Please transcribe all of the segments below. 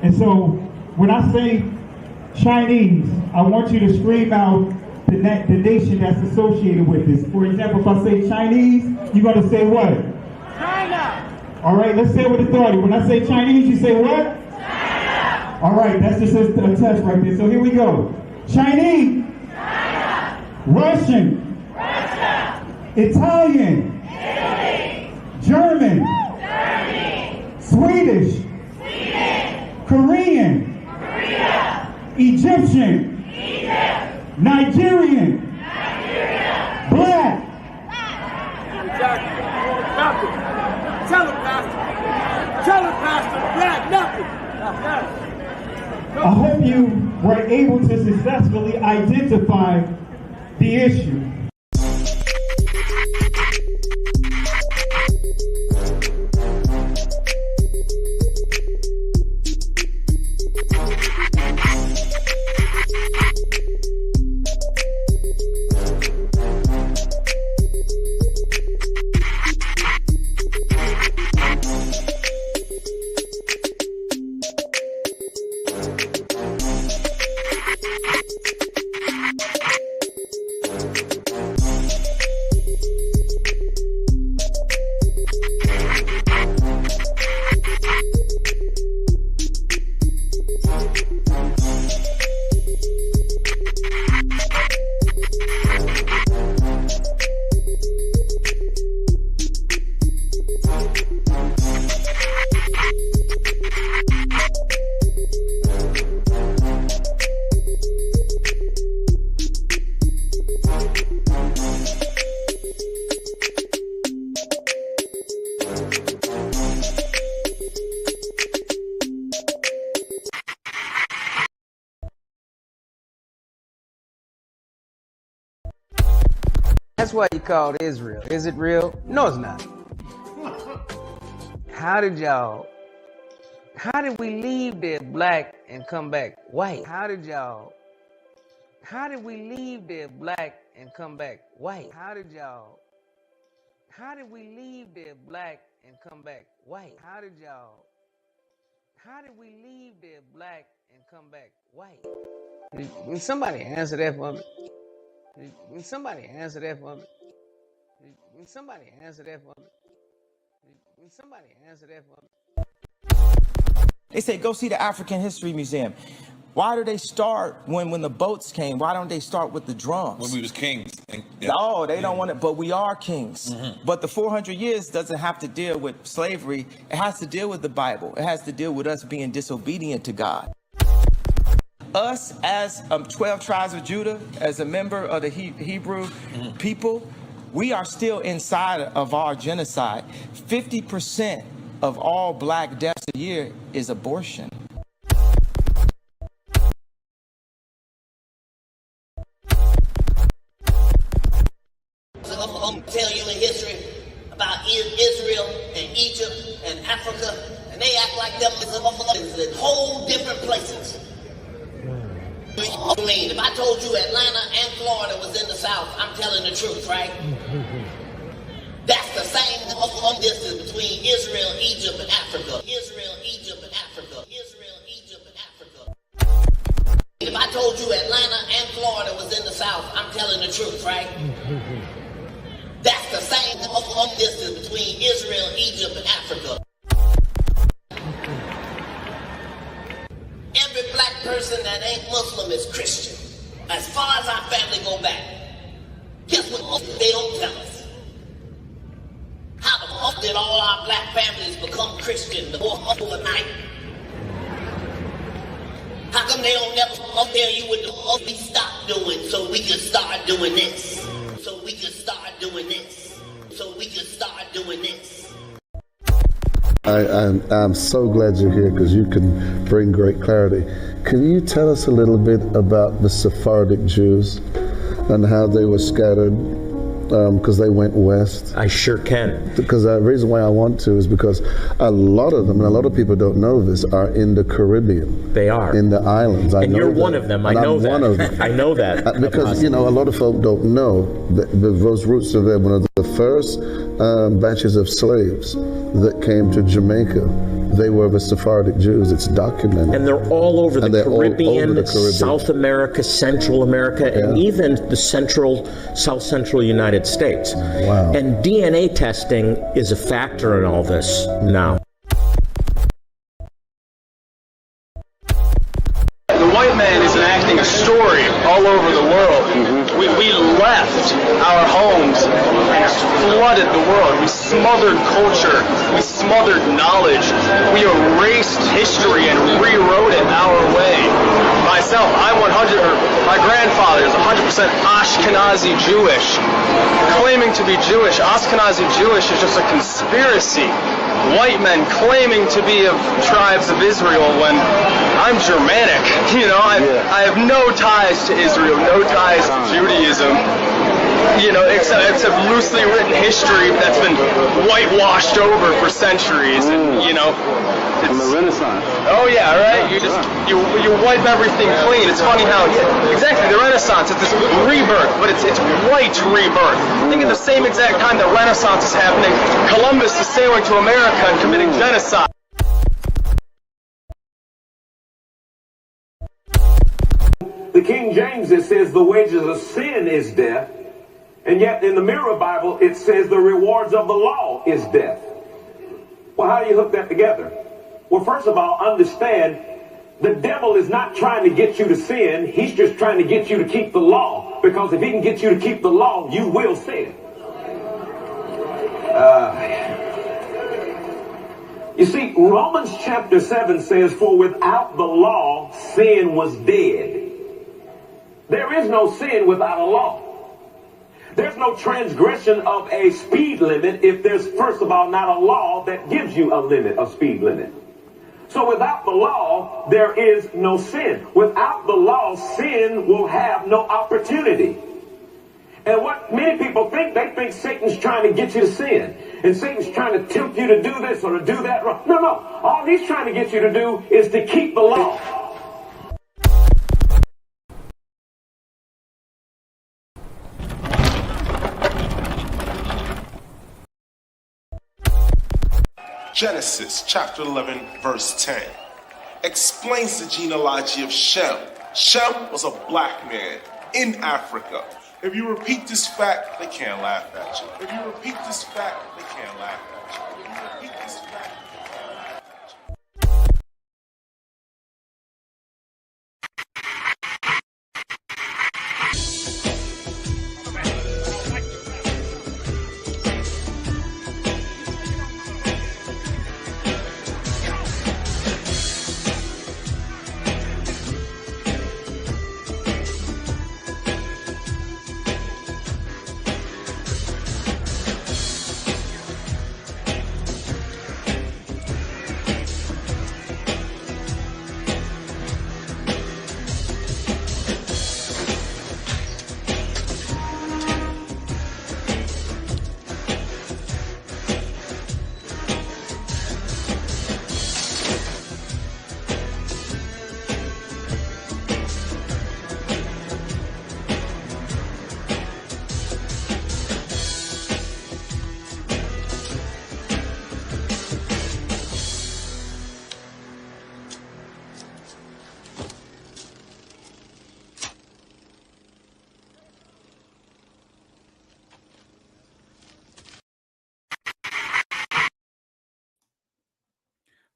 And so when I say Chinese, I want you to scream out the nation that's associated with this. For example, if I say Chinese, you're going to say what? China. All right, let's say it with authority. When I say Chinese, you say what? China. All right, that's just a test right there. So here we go. Chinese. China. Russian. Russia. Italian. Italy. German. Germany. Swedish. Sweden. Korean. Korea. Egyptian. Egypt. Nigerian. Nigeria. Black. Exactly. Nothing. Tell him, Pastor. Tell him, Pastor. Black, nothing. I hope you were able to successfully identify the issue. That's why you called Israel. Is it real? No, it's not. How did we leave there black and come back white? How did we leave there black and come back white? How did we leave there black and come back white? How did we leave there black and come back white? Can somebody answer that for me? Can somebody answer that for me? Can somebody answer that for me? Can somebody answer that for me? They say, go see the African History Museum. Why do they start when the boats came? Why don't they start with the drums? When we was kings. Yeah. Oh, they don't want it, but we are kings. Mm-hmm. But the 400 years doesn't have to deal with slavery. It has to deal with the Bible. It has to deal with us being disobedient to God. Us as 12 tribes of Judah, as a member of the Hebrew people, we are still inside of our genocide. 50% of all black deaths a year is abortion. I'm telling you in history about Israel and Egypt and Africa, and they act like them in whole different places. I mean, if I told you Atlanta and Florida was in the South, I'm telling the truth, right? That's the same distance between Israel, Egypt, and Africa. Israel, Egypt, and Africa. Israel, Egypt, and Africa. If I told you Atlanta and Florida was in the South, I'm telling the truth, right? That's the same distance between Israel, Egypt, and Africa. Every black person that ain't Muslim is Christian. As far as our family go back. Guess what they don't tell us? How the fuck did all our black families become Christian overnight? How come they don't never tell you what the fuck we stopped doing so we can start doing this? So we can start doing this. So we can start doing this. I'm so glad you're here because you can bring great clarity. Can you tell us a little bit about the Sephardic Jews and how they were scattered because they went west? I sure can. Because the reason why I want to is because a lot of them, and a lot of people don't know this, are in the Caribbean. They are. In the islands. And you're one of them. I know that. One of them. I know that. Because, you know, a lot of folk don't know that those roots are there. One of the first batches of slaves that came to Jamaica they were the Sephardic Jews. It's documented. And they're all over the Caribbean, over the Caribbean, South America, Central America, and even the South Central United States. Wow. And DNA testing is a factor in all this now. The white man is enacting a story all over the world. We left our homes and flooded the world. We smothered culture. We smothered knowledge. We erased history and rewrote it our way. Myself, my grandfather is 100% Ashkenazi Jewish. Claiming to be Jewish, Ashkenazi Jewish is just a conspiracy. White men claiming to be of tribes of Israel when I'm Germanic. You know, I have no ties to Israel, no ties to Judaism. You know, except loosely written history that's been whitewashed over for centuries. And you know, from the Renaissance. Oh yeah, right. You wipe everything clean. It's funny how exactly the Renaissance. It's this rebirth, but it's white rebirth. I think at the same exact time that Renaissance is happening, Columbus is sailing to America and committing genocide. The King James, it says the wages of sin is death. And yet in the Mirror Bible, it says the rewards of the law is death. Well, how do you hook that together? Well, first of all, understand the devil is not trying to get you to sin. He's just trying to get you to keep the law. Because if he can get you to keep the law, you will sin. You see, Romans chapter 7 says, for without the law, sin was dead. There is no sin without a law. There's no transgression of a speed limit if there's, first of all, not a law that gives you a limit, a speed limit. So without the law, there is no sin. Without the law, sin will have no opportunity. And what many people think, they think Satan's trying to get you to sin. And Satan's trying to tempt you to do this or to do that. No. All he's trying to get you to do is to keep the law. Genesis chapter 11 verse 10 explains the genealogy of Shem. Shem was a black man in Africa. If you repeat this fact, they can't laugh at you. If you repeat this fact, they can't laugh at you. If you repeat this fact, they can't laugh at you.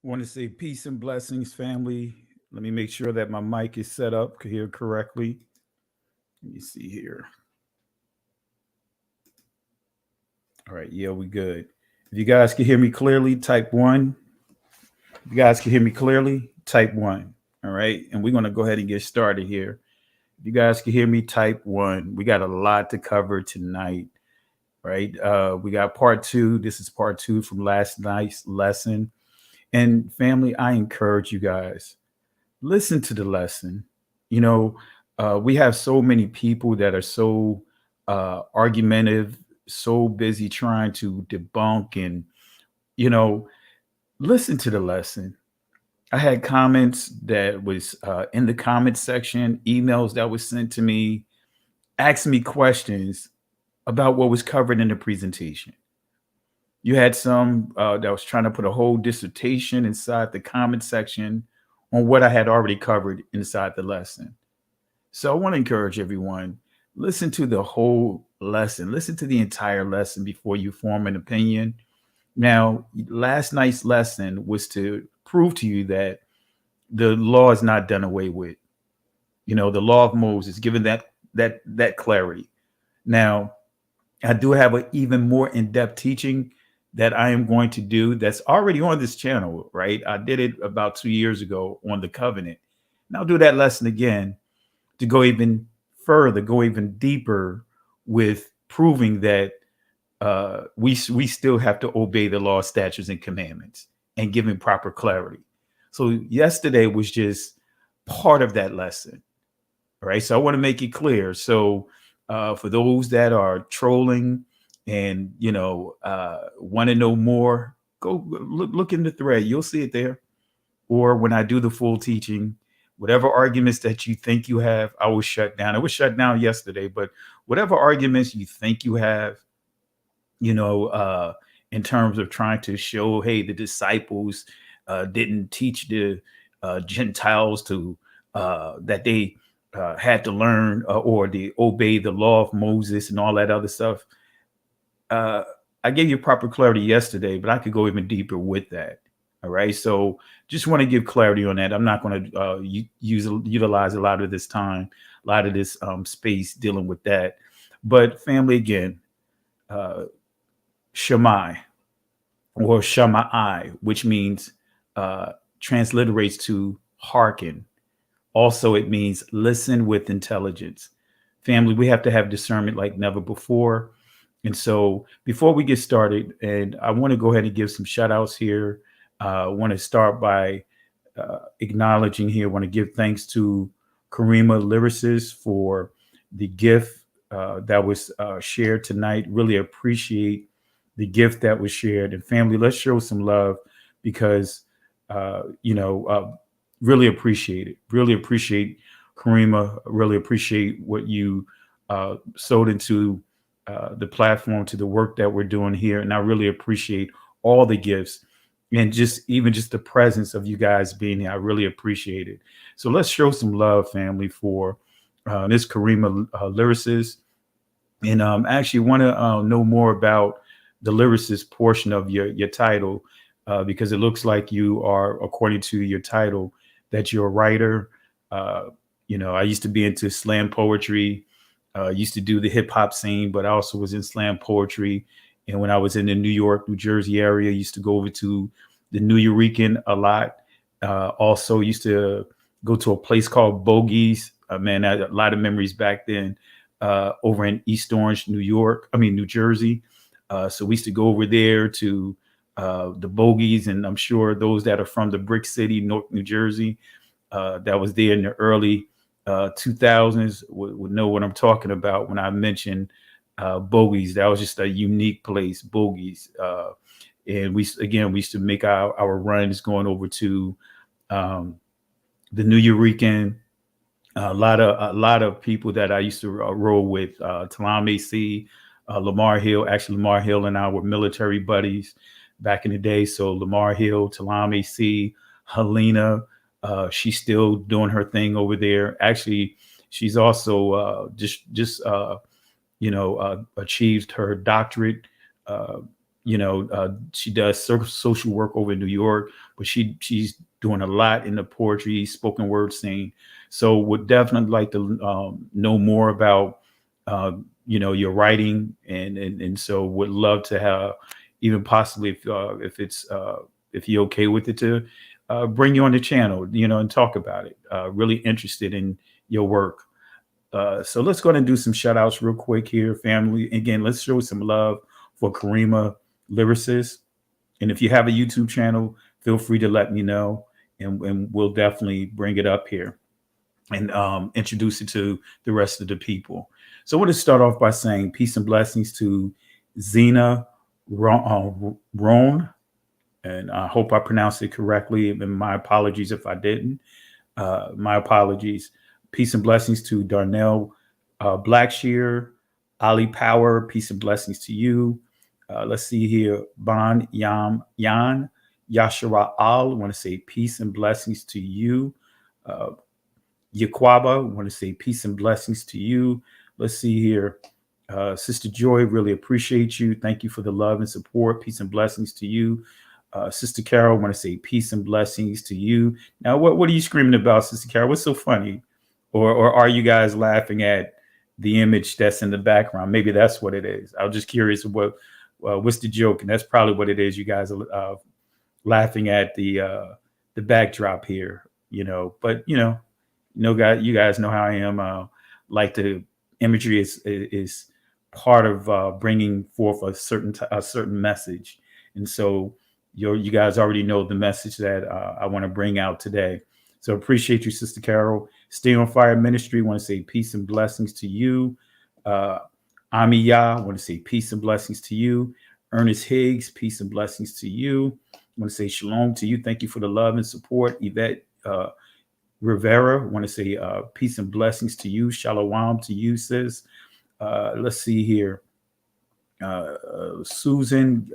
I want to say peace and blessings, family. Let me make sure that my mic is set up here correctly. Let me see here. All right, yeah, we good. If you guys can hear me clearly, type 1. If you guys can hear me clearly, type 1. All right, and we're going to go ahead and get started here. If you guys can hear me, type 1. We got a lot to cover tonight, right? We got part 2. This is part 2 from last night's lesson. And family, I encourage you guys, listen to the lesson. You know, we have so many people that are so argumentative, so busy trying to debunk and, you know, listen to the lesson. I had comments that was in the comment section, emails that was sent to me, asking me questions about what was covered in the presentation. You had some that was trying to put a whole dissertation inside the comment section on what I had already covered inside the lesson. So I want to encourage everyone, listen to the whole lesson. Listen to the entire lesson before you form an opinion. Now, last night's lesson was to prove to you that the law is not done away with. You know, the law of Moses, given that clarity. Now, I do have an even more in-depth teaching that I am going to do that's already on this channel, right? I did it about 2 years ago on the covenant. And I'll do that lesson again to go even further, go even deeper with proving that we still have to obey the law, statutes, and commandments and giving proper clarity. So yesterday was just part of that lesson. All right. So I want to make it clear. So for those that are trolling and, want to know more, go look in the thread. You'll see it there. Or when I do the full teaching, whatever arguments that you think you have, I will shut down. It was shut down yesterday, but whatever arguments you think you have, in terms of trying to show, hey, the disciples didn't teach the Gentiles to that they had to learn or they obey the law of Moses and all that other stuff. I gave you proper clarity yesterday, but I could go even deeper with that. All right. So just want to give clarity on that. I'm not going to utilize a lot of this time, a lot of this space dealing with that. But family, again, Shammai or Shammai, which means transliterates to hearken. Also, it means listen with intelligence. Family, we have to have discernment like never before. And so before we get started, and I want to go ahead and give some shout outs here. I want to start by acknowledging here, I want to give thanks to Karima Lyricist for the gift that was shared tonight. Really appreciate the gift that was shared. And family, let's show some love because, really appreciate it. Really appreciate Karima. Really appreciate what you sowed into the platform, to the work that we're doing here. And I really appreciate all the gifts and just the presence of you guys being here. I really appreciate it. So let's show some love, family, for Miss Karima Lyricist. And actually want to know more about the lyricist portion of your title, because it looks like you are, according to your title, that you're a writer. I used to be into slam poetry, used to do the hip hop scene, but I also was in slam poetry. And when I was in the New York, New Jersey area, I used to go over to the New Eurekan a lot. Also used to go to a place called Bogies. Man, I had a lot of memories back then over in East Orange, New Jersey. So we used to go over there to the Bogies, and I'm sure those that are from the Brick City, North New Jersey, that was there in the early 2000s would know what I'm talking about when I mentioned Bogies. That was just a unique place, Bogies. And we used to make our runs going over to the New Eurekan. A lot of people that I used to roll with, Talam AC, Lamar Hill. Actually, Lamar Hill and I were military buddies back in the day. So Lamar Hill, Talam AC, Helena, she's still doing her thing over there. Actually, she's also achieved her doctorate. She does social work over in New York, but she's doing a lot in the poetry, spoken word scene. So would definitely like to know more about your writing, and so would love to have, even possibly if you're okay with it, to bring you on the channel, and talk about it. Really interested in your work. So let's go ahead and do some shout outs real quick here, family. Again, let's show some love for Karima Lyricist. And if you have a YouTube channel, feel free to let me know, and we'll definitely bring it up here and introduce it to the rest of the people. So I want to start off by saying peace and blessings to Zena Roan. And I hope I pronounced it correctly. And my apologies if I didn't. My apologies. Peace and blessings to Darnell Blackshear, Ali Power. Peace and blessings to you. Let's see here. Ban Yam Yan Yashara Al. Want to say peace and blessings to you. Yaquaba, want to say peace and blessings to you. Let's see here. Sister Joy, really appreciate you. Thank you for the love and support. Peace and blessings to you. Sister Carol, want to say peace and blessings to you. Now, what are you screaming about, Sister Carol? What's so funny? Or are you guys laughing at the image that's in the background? Maybe that's what it is. I was just curious what's the joke, and that's probably what it is. You guys are laughing at the backdrop here, But you guys know how I am. Like the imagery is part of bringing forth a certain message, and so you guys already know the message that I want to bring out today. So appreciate you, Sister Carol. Stay on Fire Ministry. Want to say peace and blessings to you. Amiyah, want to say peace and blessings to you. Ernest Higgs, peace and blessings to you. Want to say shalom to you. Thank you for the love and support. Yvette Rivera, want to say peace and blessings to you. Shalom to you, sis. Let's see here. Susan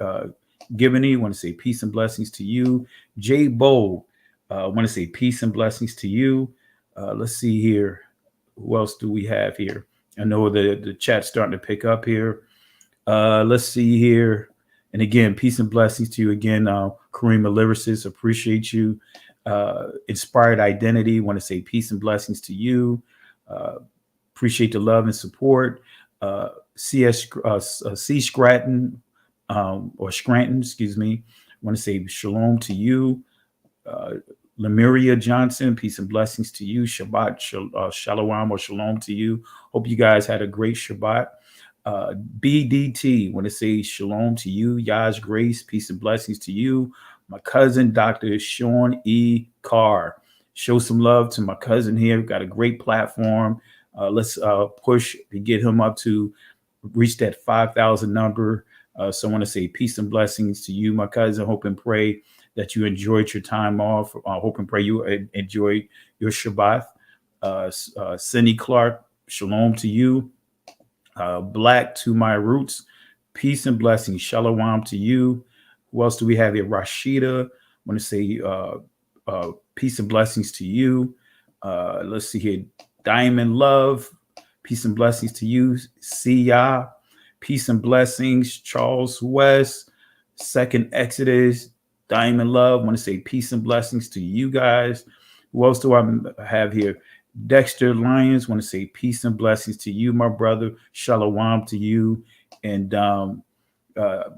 Gibney, want to say peace and blessings to you. Jay Bow, want to say peace and blessings to you. Let's see here. Who else do we have here? I know the chat's starting to pick up here. Let's see here. And again, peace and blessings to you again. Karima Lyricist, appreciate you. Inspired Identity, want to say peace and blessings to you. Appreciate the love and support. C. Scranton, or Scranton, excuse me. Want to say shalom to you. Lemuria Johnson, peace and blessings to you. Shabbat shalom or shalom to you. Hope you guys had a great Shabbat. BDT, want to say shalom to you. Yah's grace, peace and blessings to you. My cousin, Dr. Sean E. Carr. Show some love to my cousin here. Got a great platform. Let's push to get him up to reach that 5,000 number. So I want to say peace and blessings to you, my cousin. Hope and pray that you enjoyed your time off. Hope and pray you enjoyed your Shabbat. Cindy Clark, shalom to you. Black to my roots, peace and blessings. Shalom to you. Who else do we have here? Rashida, want to say peace and blessings to you. Let's see here. Diamond Love, peace and blessings to you. Sia, peace and blessings. Charles West, Second Exodus, Diamond Love, want to say peace and blessings to you guys. Who else do I have here? Dexter Lyons, want to say peace and blessings to you, my brother. Shalom to you. And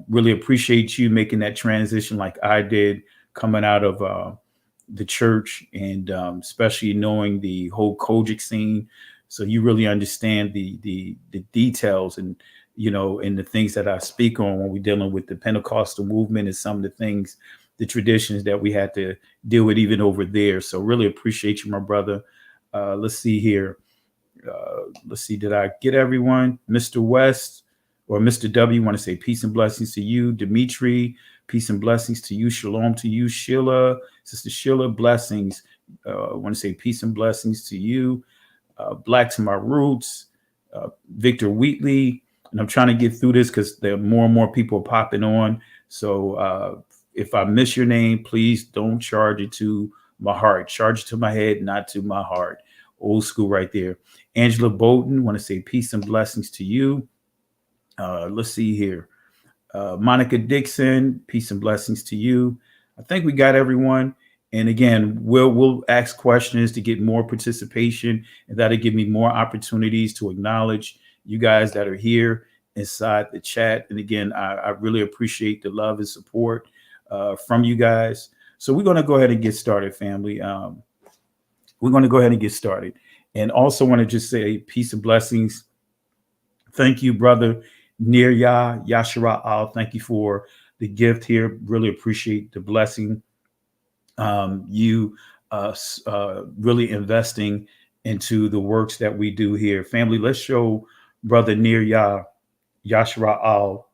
really appreciate you making that transition like I did, coming out of the church, and especially knowing the whole Kojic scene. So you really understand the details and, and the things that I speak on when we're dealing with the Pentecostal movement and some of the things, the traditions that we had to deal with even over there. So really appreciate you, my brother. Let's see here. Let's see. Did I get everyone? Mr. West or Mr. W, want to say peace and blessings to you. Dimitri, peace and blessings to you. Shalom to you. Sheila, Sister Sheila, blessings. Want to say peace and blessings to you. Black to my roots. Victor Wheatley. And I'm trying to get through this because there are more and more people popping on. So if I miss your name, please don't charge it to my heart. Charge it to my head, not to my heart. Old school right there. Angela Bowden, want to say peace and blessings to you. Let's see here. Monica Dixon, peace and blessings to you. I think we got everyone. And again, we'll ask questions to get more participation, and that'll give me more opportunities to acknowledge you guys that are here inside the chat. And again, I really appreciate the love and support from you guys. So we're going to go ahead and get started, family. We're going to go ahead and get started. And also want to just say peace and blessings. Thank you, brother Nirya Yashara Al. Thank you for the gift here. Really appreciate the blessing. You really investing into the works that we do here. Family, let's show brother Nirya Yashara Al.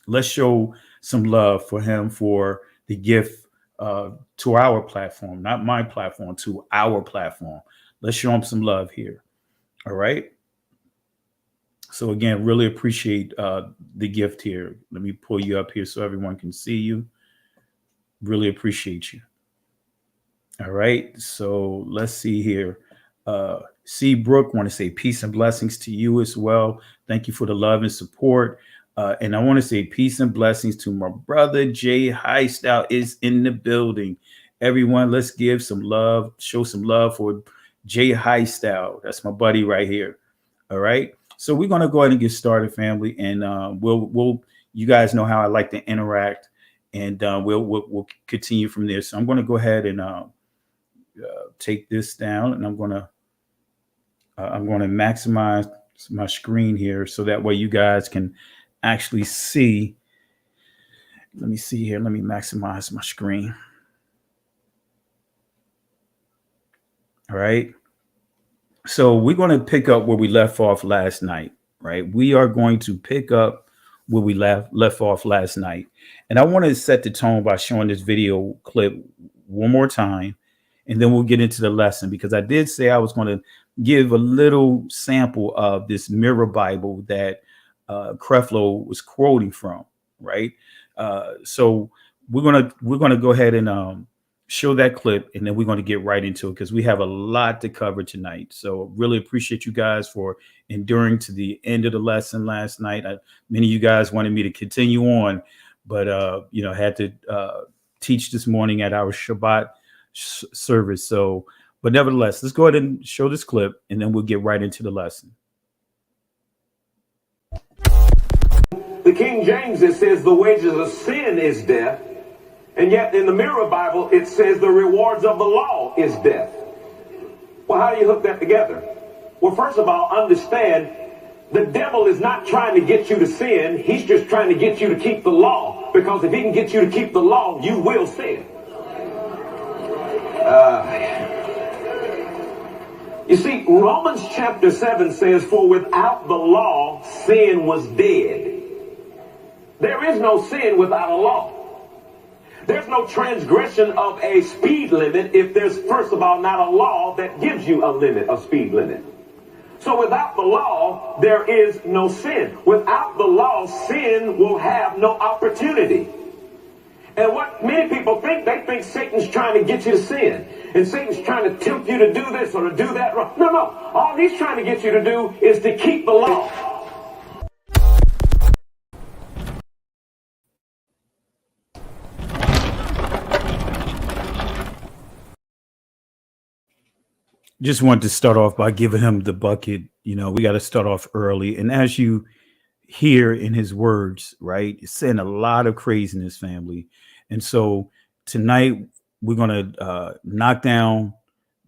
Let's show some love for him for the gift to our platform, not my platform, to our platform. Let's show him some love here. All right. So again, really appreciate the gift here. Let me pull you up here so everyone can see you. Really appreciate you. All right. So let's see here. C. Brooke, want to say peace and blessings to you as well. Thank you for the love and support. And I want to say peace and blessings to my brother Jay Highstyle is in the building. Everyone, let's give some love, show some love for Jay Highstyle. That's my buddy right here. All right. So we're gonna go ahead and get started, family, and we'll you guys know how I like to interact, and we'll continue from there. So I'm going to go ahead and take this down, and I'm going to maximize my screen here so that way you guys can actually see. Let me see here. Let me maximize my screen. All right. So we're going to pick up where we left off last night, right? We are going to pick up where we left off last night. And I want to set the tone by showing this video clip one more time, and then we'll get into the lesson, because I did say I was going to give a little sample of this mirror Bible that Creflo was quoting from, right? So we're gonna go ahead and show that clip, and then we're going to get right into it because we have a lot to cover tonight. So really appreciate you guys for enduring to the end of the lesson last night. Many of you guys wanted me to continue on, but had to teach this morning at our Shabbat service. So, but nevertheless, let's go ahead and show this clip, and then we'll get right into the lesson. The King James, it says the wages of sin is death. And yet in the Mirror Bible, it says the rewards of the law is death. Well, how do you hook that together? Well, first of all, understand the devil is not trying to get you to sin. He's just trying to get you to keep the law. Because if he can get you to keep the law, you will sin. You see, Romans chapter 7 says, for without the law, sin was dead. There is no sin without a law. There's no transgression of a speed limit if there's, first of all, not a law that gives you a limit, a speed limit. So without the law, there is no sin. Without the law, sin will have no opportunity. And what many people think, they think Satan's trying to get you to sin. And Satan's trying to tempt you to do this or to do that. No. All he's trying to get you to do is to keep the law. Just wanted to start off by giving him the bucket. We got to start off early. And as you hear in his words, right, it's saying a lot of craziness, family. And so tonight we're going to knock down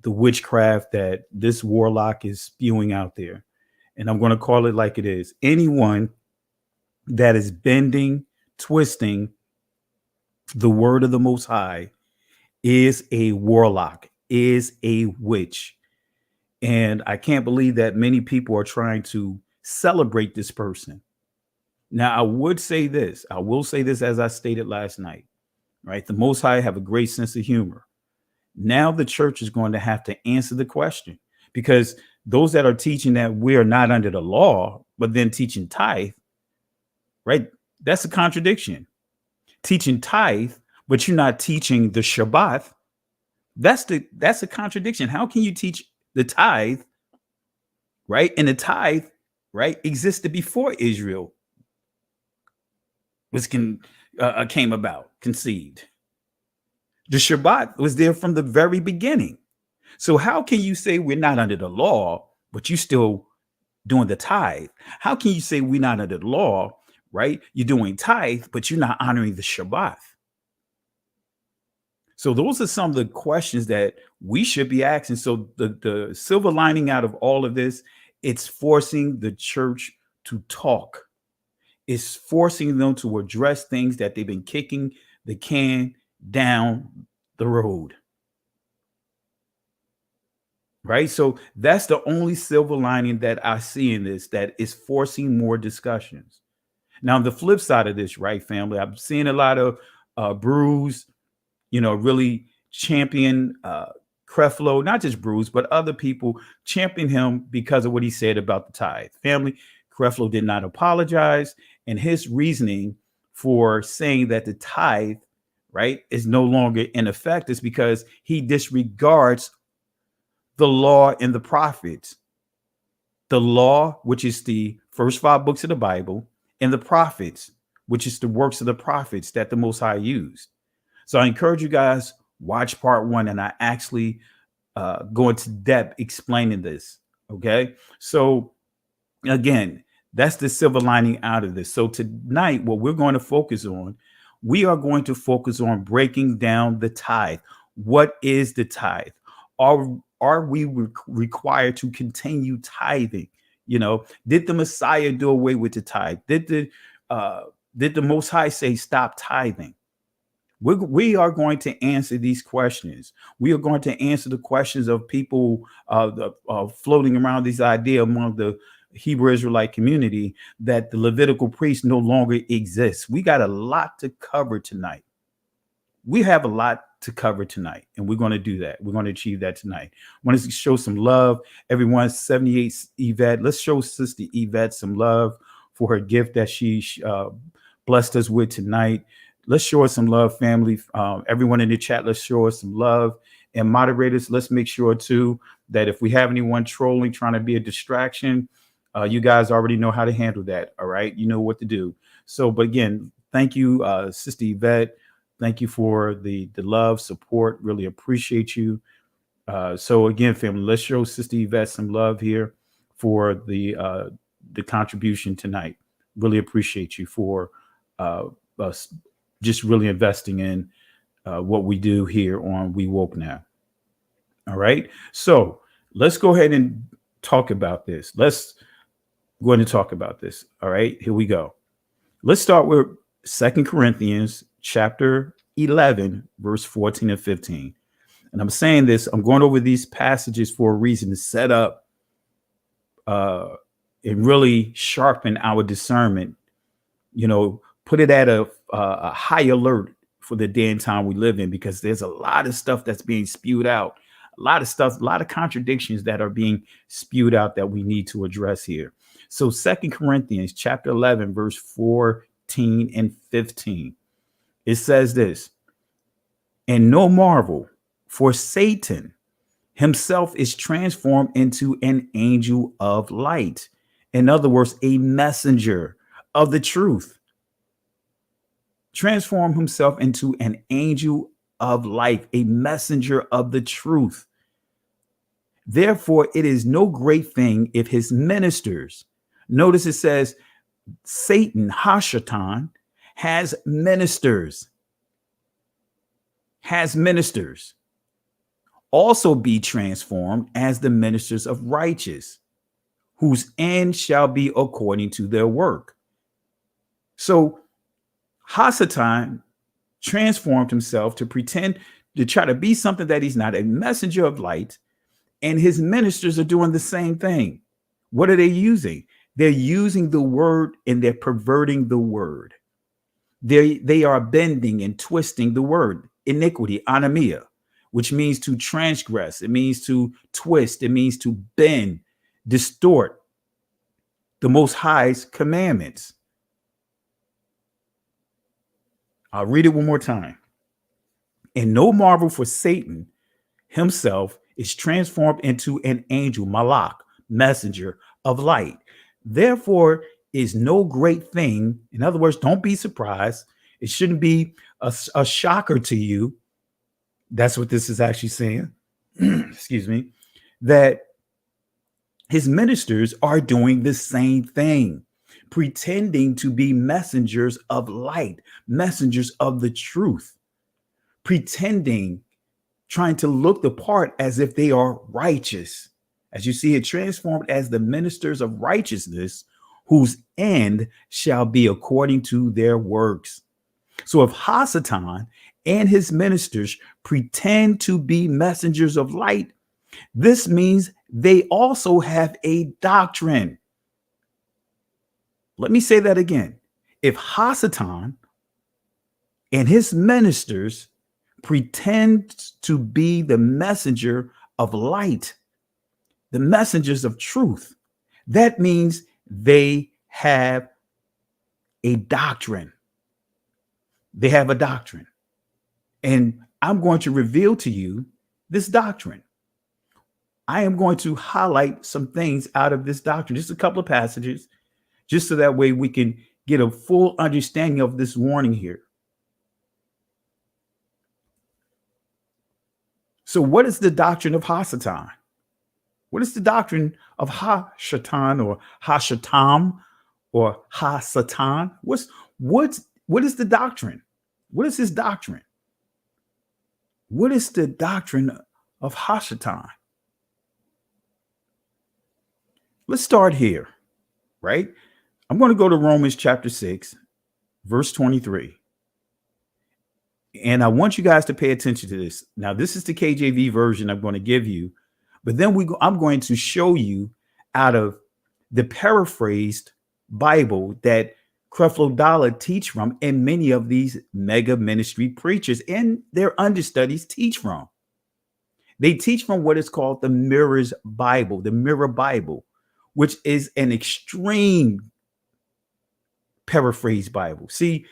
the witchcraft that this warlock is spewing out there. And I'm going to call it like it is. Anyone that is bending, twisting the word of the Most High is a warlock, is a witch. And I can't believe that many people are trying to celebrate this person. Now, I will say this as I stated last night, right? The Most High have a great sense of humor. Now the church is going to have to answer the question, because those that are teaching that we're not under the law, but then teaching tithe, right? That's a contradiction. Teaching tithe, but you're not teaching the Shabbat. That's a contradiction. How can you teach the tithe, right? And the tithe, right, existed before Israel came about, conceived. The Shabbat was there from the very beginning. So how can you say we're not under the law, but you still doing the tithe? How can you say we're not under the law, right? You're doing tithe, but you're not honoring the Shabbat. So those are some of the questions that we should be asking. So the silver lining out of all of this, it's forcing the church to talk. It's forcing them to address things that they've been kicking the can down the road. Right? So that's the only silver lining that I see in this, that is forcing more discussions. Now, the flip side of this, right, family, I'm seeing a lot of Bruce, really champion Creflo, not just Bruce, but other people champion him because of what he said about the tithe. Family, Creflo did not apologize, and his reasoning for saying that the tithe, right, is no longer in effect is because he disregards the law and the prophets. The law, which is the first 5 books of the Bible, and the prophets, which is the works of the prophets that the Most High used. So I encourage you guys, watch part 1, and I actually go into depth explaining this. Okay. So again, that's the silver lining out of this. So tonight, what we're going to focus on, we are going to focus on breaking down the tithe. What is the tithe? Are we required to continue tithing? You know, did the Messiah do away with the tithe? Did the Most High say stop tithing? We are going to answer these questions. We are going to answer the questions of people floating around this idea among the Hebrew Israelite community that the Levitical priest no longer exists. We got a lot to cover tonight. We have a lot to cover tonight, and we're going to do that. We're going to achieve that tonight. I want to show some love. Everyone, 78 Yvette. Let's show Sister Yvette some love for her gift that she blessed us with tonight. Let's show us some love, family. Everyone in the chat, let's show us some love. And moderators, let's make sure, too, that if we have anyone trolling, trying to be a distraction, you guys already know how to handle that. All right. You know what to do. So, but again, thank you, Sister Yvette. Thank you for the love, support. Really appreciate you. So again, family, let's show Sister Yvette some love here for the contribution tonight. Really appreciate you for us just really investing in what we do here on We Woke Now. All right. So let's go ahead and talk about this. Let's go ahead and talk about this. All right. Here we go. Let's start with 2 Corinthians chapter 11, verse 14 and 15. And I'm saying this, I'm going over these passages for a reason, to set up and really sharpen our discernment, you know, put it at a high alert for the day and time we live in, because there's a lot of stuff that's being spewed out, a lot of stuff, a lot of contradictions that are being spewed out that we need to address here. So 2 Corinthians chapter 11, verse 14 and 15, it says this: and no marvel, for Satan himself is transformed into an angel of light. In other words, a messenger of the truth. Transform himself into an angel of light, a messenger of the truth. Therefore, it is no great thing if his ministers, notice it says Satan, Hashatan, has ministers, also be transformed as the ministers of righteous, whose end shall be according to their work. So Hasatan transformed himself to pretend to try to be something that he's not, a messenger of light, and his ministers are doing the same thing. What are they using? They're using the word, and they're perverting the word. They are bending and twisting the word. Iniquity, anomia, which means to transgress. It means to twist. It means to bend, distort the Most High's commandments. I'll read it one more time. And no marvel, for Satan himself is transformed into an angel, malak, messenger of light. Therefore is no great thing. In other words, don't be surprised. It shouldn't be a shocker to you. That's what this is actually saying. Excuse me. That his ministers are doing the same thing, pretending to be messengers of light, messengers of the truth, pretending, trying to look the part as if they are righteous. As you see it, transformed as the ministers of righteousness, whose end shall be according to their works. So if Hasatan and his ministers pretend to be messengers of light, this means they also have a doctrine. Let me say that again. If Hasatan and his ministers pretend to be the messenger of light, the messengers of truth, that means they have a doctrine. They have a doctrine. And I'm going to reveal to you this doctrine. I am going to highlight some things out of this doctrine, just a couple of passages, just so that way we can get a full understanding of this warning here. So what is the doctrine of Hasatan? What is the doctrine of Hashatan or Hashatam or Hasatan? What is the doctrine? What is his doctrine? What is the doctrine of Hashatan? Let's start here, right? I'm going to go to Romans chapter 6, verse 23. And I want you guys to pay attention to this. Now, this is the KJV version I'm going to give you, but then I'm going to show you out of the paraphrased Bible that Creflo Dollar teach from, and many of these mega ministry preachers and their understudies teach from. They teach from what is called the Mirror's Bible, the Mirror Bible, which is an extreme paraphrase Bible. See,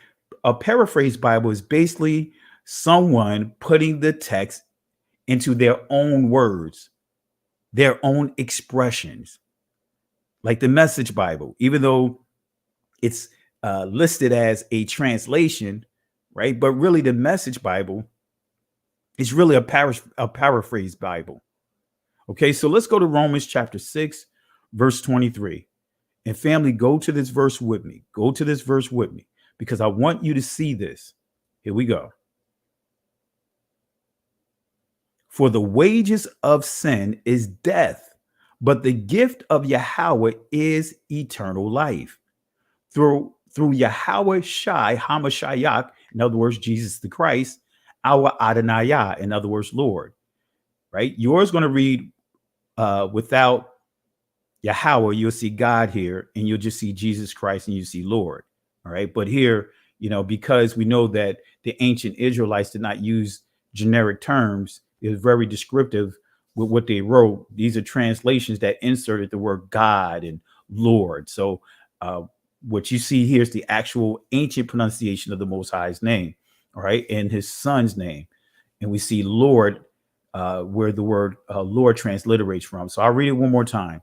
a paraphrase Bible is basically someone putting the text into their own words, their own expressions, like the Message Bible, even though it's listed as a translation, right? But really the Message Bible is really a paraphrase Bible. Okay, so let's go to Romans chapter 6, verse 23. And family, go to this verse with me. Go to this verse with me, because I want you to see this. Here we go. For the wages of sin is death, but the gift of Yahweh is eternal life. Through Yahweh Shai Hamashiach, in other words, Jesus the Christ, our Adonai, in other words, Lord. Right? Yours going to read without Yahweh, you'll see God here, and you'll just see Jesus Christ, and you see Lord. All right. But here, because we know that the ancient Israelites did not use generic terms, it was very descriptive with what they wrote. These are translations that inserted the word God and Lord. So what you see here is the actual ancient pronunciation of the Most High's name. All right. And his son's name. And we see Lord where the word Lord transliterates from. So I'll read it one more time.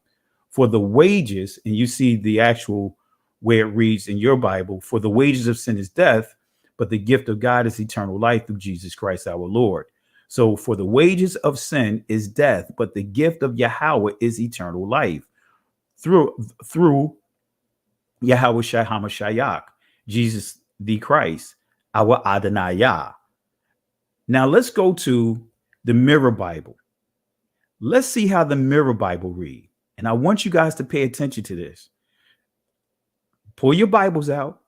For the wages, and you see the actual way it reads in your Bible, for the wages of sin is death, but the gift of God is eternal life through Jesus Christ our Lord. So for the wages of sin is death, but the gift of Yahweh is eternal life through Yahweh Shai Hamashiach, Jesus the Christ, our Adonai. Now let's go to the Mirror Bible. Let's see how the Mirror Bible reads. And I want you guys to pay attention to this. Pull your Bibles out.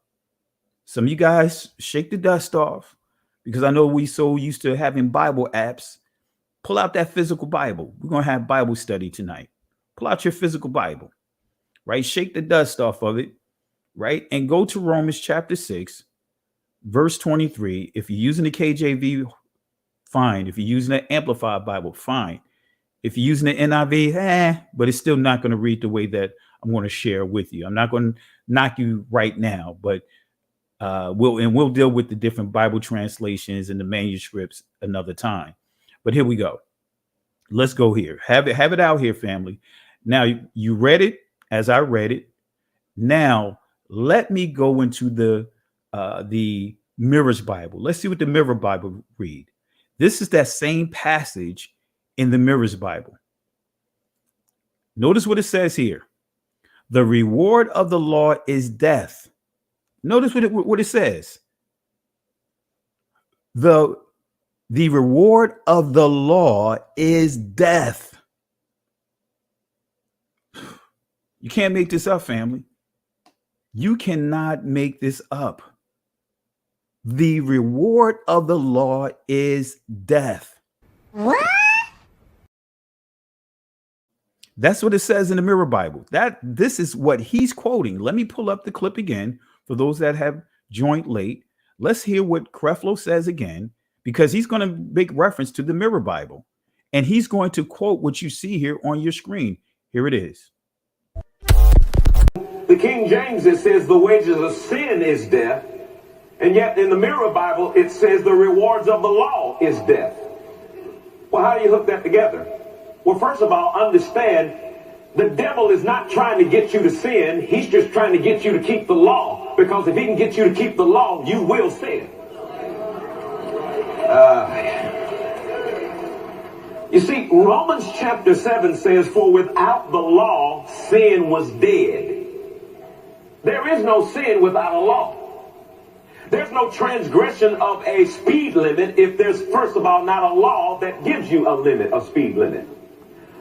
Some of you guys shake the dust off, because I know we so used to having Bible apps. Pull out that physical Bible. We're going to have Bible study tonight. Pull out your physical Bible, right? Shake the dust off of it, right? And go to Romans chapter 6, verse 23. If you're using the KJV, fine. If you're using the Amplified Bible, fine. If you're using the NIV, but it's still not going to read the way that I'm going to share with you. I'm not going to knock you right now, but we'll deal with the different Bible translations and the manuscripts another time. But here we go. Let's go here. Have it out here, family. Now you read it as I read it. Now let me go into the Mirror's Bible. Let's see what the Mirror Bible read. This is that same passage in the Mirror's Bible. Notice what it says here. The reward of the law is death. Notice what it says. The reward of the law is death. You can't make this up, family. You cannot make this up. The reward of the law is death. What? That's what it says in the Mirror Bible. This is what he's quoting. Let me pull up the clip again for those that have joined late. Let's hear what Creflo says again, because he's going to make reference to the Mirror Bible, and he's going to quote what you see here on your screen. Here it is. King James, it says the wages of sin is death. And yet in the Mirror Bible, it says the rewards of the law is death. Well, how do you hook that together? Well, first of all, understand the devil is not trying to get you to sin. He's just trying to get you to keep the law. Because if he can get you to keep the law, you will sin. You see, Romans chapter 7 says, for without the law, sin was dead. There is no sin without a law. There's no transgression of a speed limit if there's, first of all, not a law that gives you a limit, a speed limit.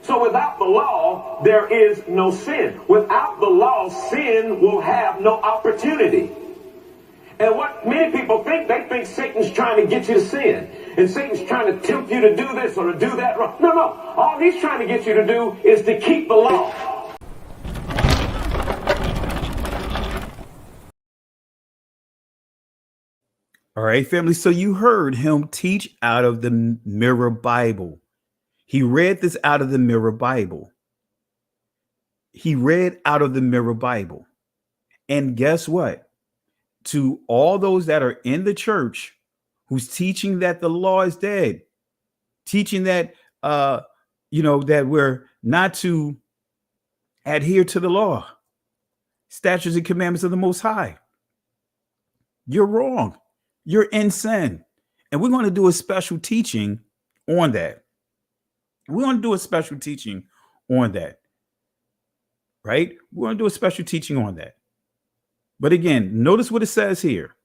So without the law, there is no sin. Without the law, sin will have no opportunity. And what many people think, they think Satan's trying to get you to sin. And Satan's trying to tempt you to do this or to do that wrong. No. All he's trying to get you to do is to keep the law. All right, family. So you heard him teach out of the Mirror Bible. He read this out of the Mirror Bible. He read out of the Mirror Bible. And guess what? To all those that are in the church who's teaching that the law is dead, teaching that, that we're not to adhere to the law, statutes and commandments of the Most High. You're wrong. You're in sin. And we're going to do a special teaching on that. We're going to do a special teaching on that. Right? We're going to do a special teaching on that. But again, notice what it says here.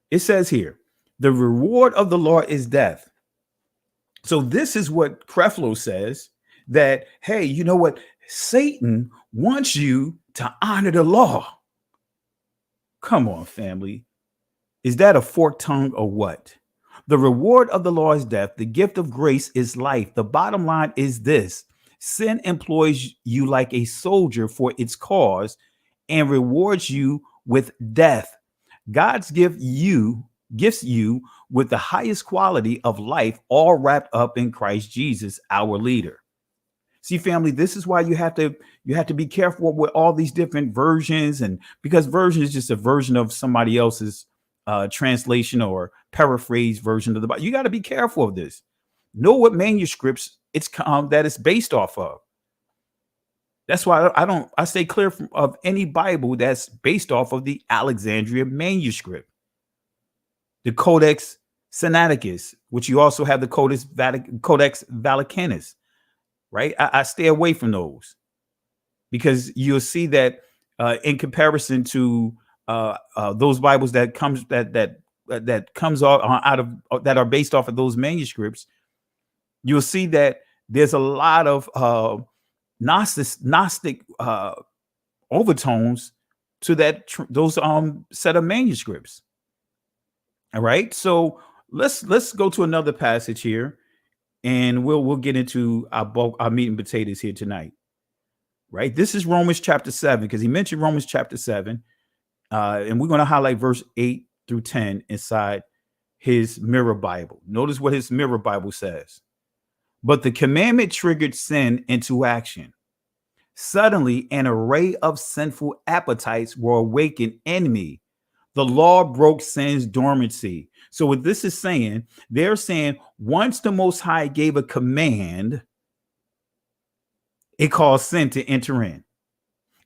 It says here, the reward of the law is death. So this is what Creflo says, that, hey, you know what? Satan wants you to honor the law. Come on, family. Is that a forked tongue or what? The reward of the law is death. The gift of grace is life. The bottom line is this. Sin employs you like a soldier for its cause and rewards you with death. God's gifts you with the highest quality of life, all wrapped up in Christ Jesus, our leader. See, family, this is why you have to be careful with all these different versions, and because version is just a version of somebody else's translation or paraphrase version of the Bible. You got to be careful of this. Know what manuscripts that it's based off of. That's why I stay clear of any Bible that's based off of the Alexandria manuscript, the Codex Sinaiticus, which you also have the Codex Vaticanus, right? I stay away from those because you'll see that in comparison to those Bibles that comes out of that are based off of those manuscripts, you'll see that there's a lot of Gnostic overtones to those set of manuscripts. All right, so let's go to another passage here, and we'll get into our meat and potatoes here tonight. Right, this is Romans chapter 7, because he mentioned Romans chapter 7, and we're going to highlight verse 8 through 10 inside his Mirror Bible. Notice what his Mirror Bible says. But the commandment triggered sin into action. Suddenly, an array of sinful appetites were awakened in me. The law broke sin's dormancy. So what this is saying, they're saying once the Most High gave a command, it caused sin to enter in.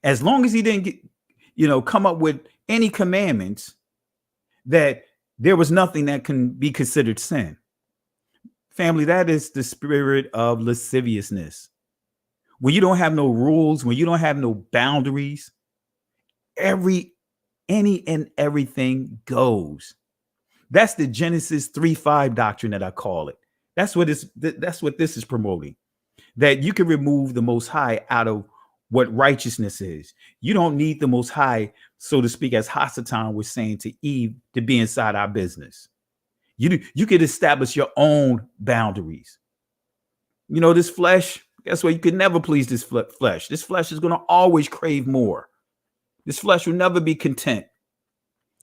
As long as he didn't come up with any commandments, that there was nothing that can be considered sin. Family, that is the spirit of lasciviousness. When you don't have no rules, when you don't have no boundaries, any and everything goes. That's the Genesis 3:5 doctrine that I call it. That's what this is promoting. That you can remove the Most High out of what righteousness is. You don't need the Most High, so to speak, as Hasatan was saying to Eve, to be inside our business. You could establish your own boundaries. This flesh, guess what? You could never please this flesh. This flesh is going to always crave more. This flesh will never be content.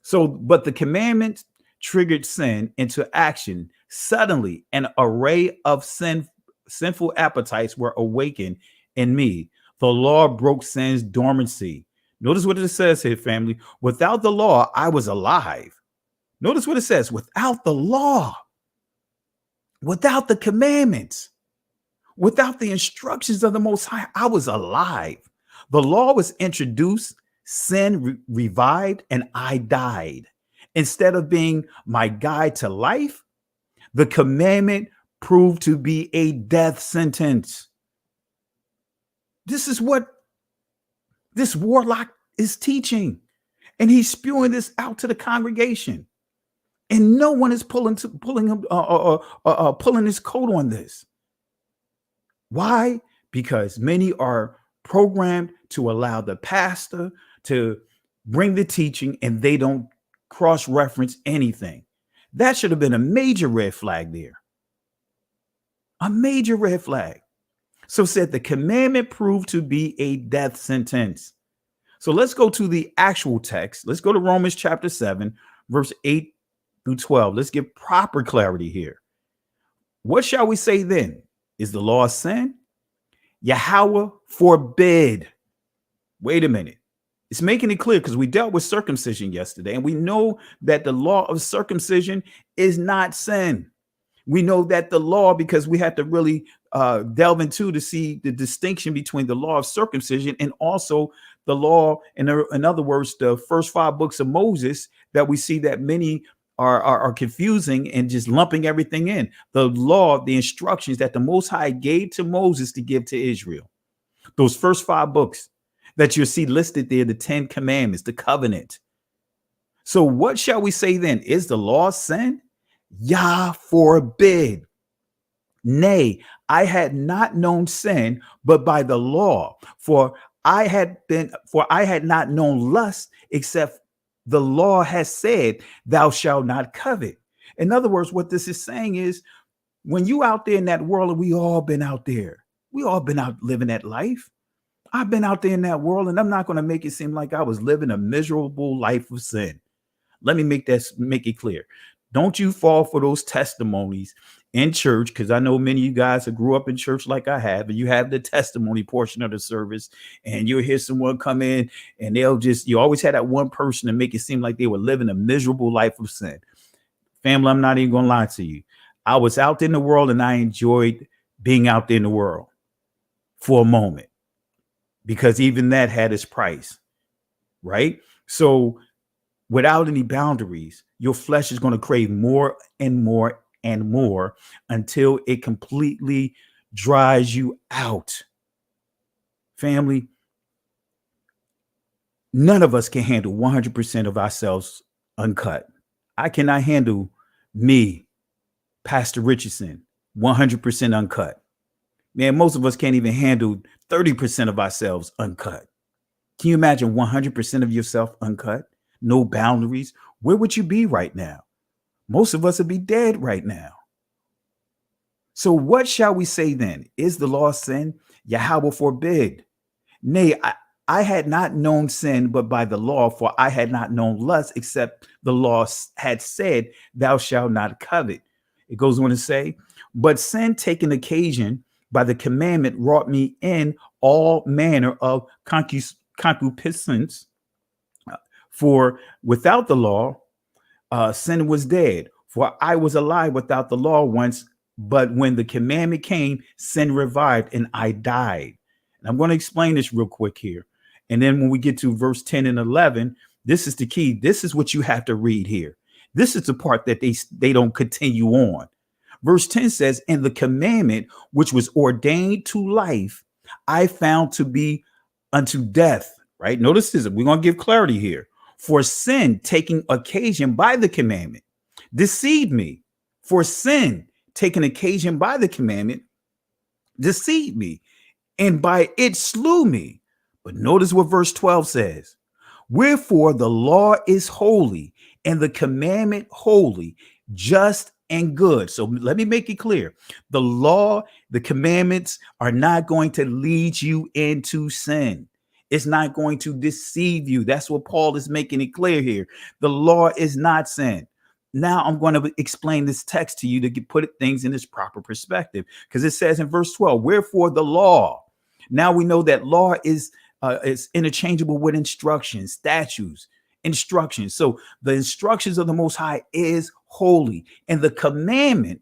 So, but the commandment triggered sin into action. Suddenly, an array of sinful appetites were awakened in me. The law broke sin's dormancy. Notice what it says here, family. Without the law, I was alive. Notice what it says. Without the law, without the commandments, without the instructions of the Most High, I was alive. The law was introduced, sin revived, and I died. Instead of being my guide to life, the commandment proved to be a death sentence. This is what this warlock is teaching. And he's spewing this out to the congregation. And no one is pulling his coat on this. Why? Because many are programmed to allow the pastor to bring the teaching and they don't cross-reference anything. That should have been a major red flag there. A major red flag. So said the commandment proved to be a death sentence. So let's go to the actual text. Let's go to Romans chapter 7, verse 8 through 12. Let's get proper clarity here. What shall we say then? Is the law sin? Yahweh forbid. Wait a minute. It's making it clear because we dealt with circumcision yesterday, and we know that the law of circumcision is not sin. We know that the law, because we have to really delve into to see the distinction between the law of circumcision and also the law, in other words, the first 5 books of Moses, that we see that many are confusing and just lumping everything in. The law, the instructions that the Most High gave to Moses to give to Israel. Those first 5 books that you see listed there, the 10 commandments, the covenant. So what shall we say then? Is the law sin? Yah forbid. Nay, I had not known sin, but by the law, for I had not known lust, except the law has said, thou shalt not covet. In other words, what this is saying is, when you out there in that world, and we all been out there, we all been out living that life. I've been out there in that world, and I'm not going to make it seem like I was living a miserable life of sin. Let me make it clear. Don't you fall for those testimonies in church, because I know many of you guys who grew up in church like I have, and you have the testimony portion of the service, and you'll hear someone come in and you always had that one person to make it seem like they were living a miserable life of sin. Family, I'm not even going to lie to you. I was out in the world and I enjoyed being out there in the world for a moment, because even that had its price, right? So without any boundaries, your flesh is going to crave more and more and more until it completely dries you out. Family, none of us can handle 100% of ourselves uncut. I cannot handle me, Pastor Richardson, 100% uncut. Man, most of us can't even handle 30% of ourselves uncut. Can you imagine 100% of yourself uncut? No boundaries? Where would you be right now? Most of us would be dead right now. So what shall we say then? Is the law sin? Yahweh forbid. Nay, I had not known sin, but by the law, for I had not known lust, except the law had said, thou shalt not covet. It goes on to say, but sin taking occasion by the commandment wrought me in all manner of concupiscence. For without the law, sin was dead. For I was alive without the law once, but when the commandment came, sin revived and I died. And I'm going to explain this real quick here. And then when we get to verse 10 and 11, this is the key. This is what you have to read here. This is the part that they don't continue on. Verse 10 says, and the commandment which was ordained to life, I found to be unto death. Right? Notice this. We're going to give clarity here. For sin taking occasion by the commandment deceived me. For sin taking occasion by the commandment deceived me, and by it slew me. But notice what verse 12 says. Wherefore the law is holy, and the commandment holy, just and good. So let me make it clear. The law, the commandments are not going to lead you into sin. It's not going to deceive you. That's what Paul is making it clear here. The law is not sin. Now I'm going to explain this text to you to put things in its proper perspective, because it says in verse 12, wherefore the law. Now we know that law is it's interchangeable with instructions, statutes, instructions. So the instructions of the Most High is holy, and the commandment,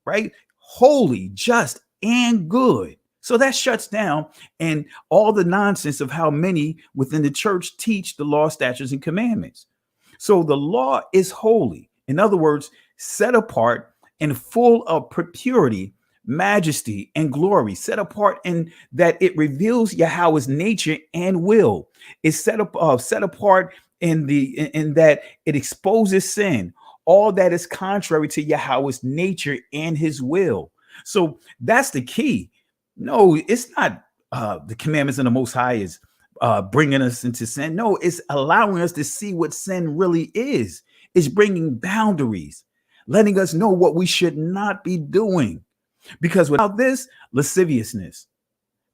right? Holy, just, and good. So that shuts down and all the nonsense of how many within the church teach the law, statutes, and commandments. So the law is holy. In other words, set apart and full of purity, majesty, and glory. Set apart in that it reveals Yahweh's nature and will. It's set apart in that it exposes sin, all that is contrary to Yahweh's nature and his will. So that's the key. No, it's not the commandments of the Most High is bringing us into sin. No, it's allowing us to see what sin really is. It's bringing boundaries, letting us know what we should not be doing. Because without this, lasciviousness.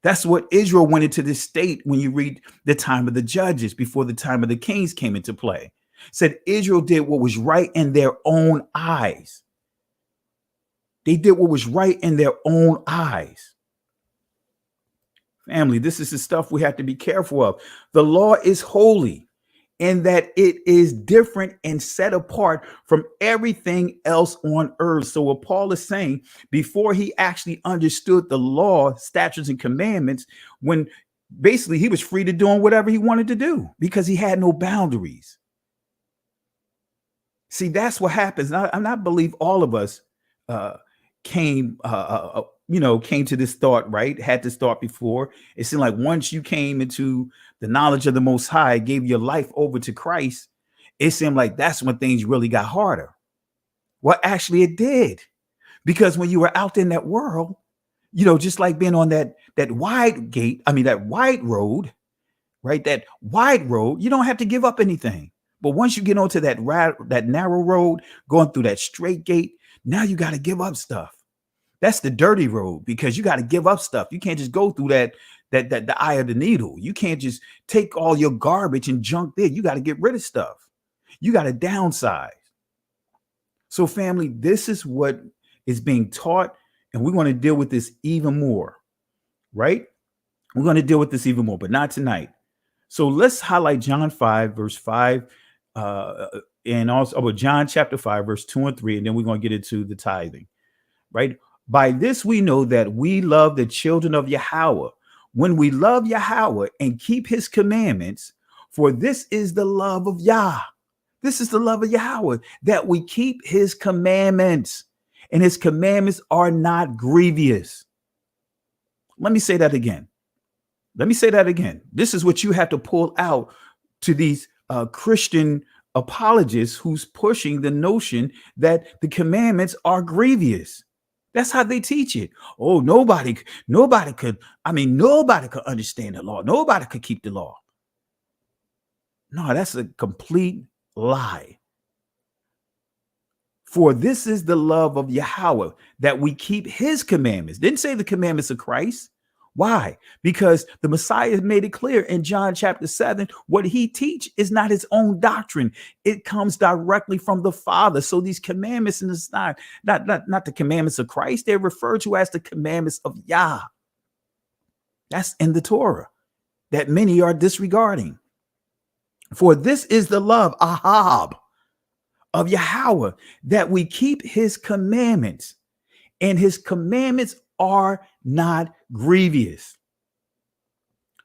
That's what Israel went into this state when you read the time of the judges, before the time of the kings came into play. Said Israel did what was right in their own eyes. They did what was right in their own eyes. Family, this is the stuff we have to be careful of. The law is holy in that it is different and set apart from everything else on earth. So what Paul is saying, before he actually understood the law, statutes, and commandments, when basically he was free to doing whatever he wanted to do because he had no boundaries. See, that's what happens. And I believe all of us came to this thought, right? Had this thought before. It seemed like once you came into the knowledge of the Most High, gave your life over to Christ, it seemed like that's when things really got harder. Well, actually it did. Because when you were out in that world, just like being on that wide road, right? That wide road, you don't have to give up anything. But once you get onto that narrow road, going through that straight gate, now you got to give up stuff. That's the dirty road, because you got to give up stuff. You can't just go through the eye of the needle. You can't just take all your garbage and junk there. You got to get rid of stuff. You got to downsize. So family, this is what is being taught, and we're going to deal with this even more, right? We're going to deal with this even more, but not tonight. So let's highlight John 5, verse 5, and also John chapter 5, verse 2 and 3, and then we're going to get into the tithing, right? By this we know that we love the children of Yahweh, when we love Yahweh and keep his commandments, for this is the love of Yah. This is the love of Yahweh, that we keep his commandments, and his commandments are not grievous. Let me say that again. This is what you have to pull out to these Christian apologists who's pushing the notion that the commandments are grievous. That's how they teach it. Oh, nobody could understand the law. Nobody could keep the law. No, that's a complete lie. For this is the love of Yahweh, that we keep his commandments. Didn't say the commandments of Christ. Why? Because the Messiah has made it clear in John chapter 7, what he teach is not his own doctrine. It comes directly from the Father. So these commandments, and it's not the commandments of Christ, they're referred to as the commandments of Yah. That's in the Torah that many are disregarding. For this is the love, ahab, of Yahweh, that we keep his commandments, and his commandments are not grievous.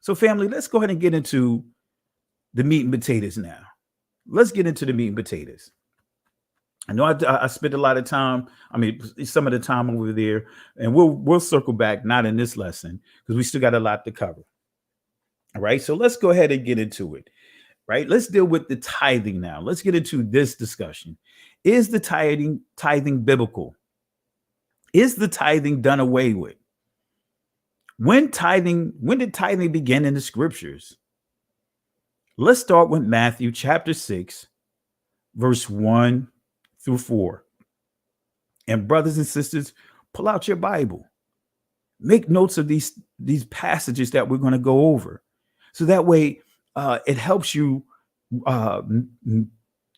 So family, let's go ahead and get into the meat and potatoes now. Let's get into the meat and potatoes. I know I spent a lot of time, some of the time over there, and we'll circle back, not in this lesson, because we still got a lot to cover. All right, so let's go ahead and get into it. Right, let's deal with the tithing now. Let's get into this discussion. Is the tithing biblical? Is the tithing done away with? When did tithing begin in the scriptures? Let's start with Matthew chapter 6, verse 1 through 4. And brothers and sisters, pull out your Bible. Make notes of these passages that we're going to go over. So that way it helps you,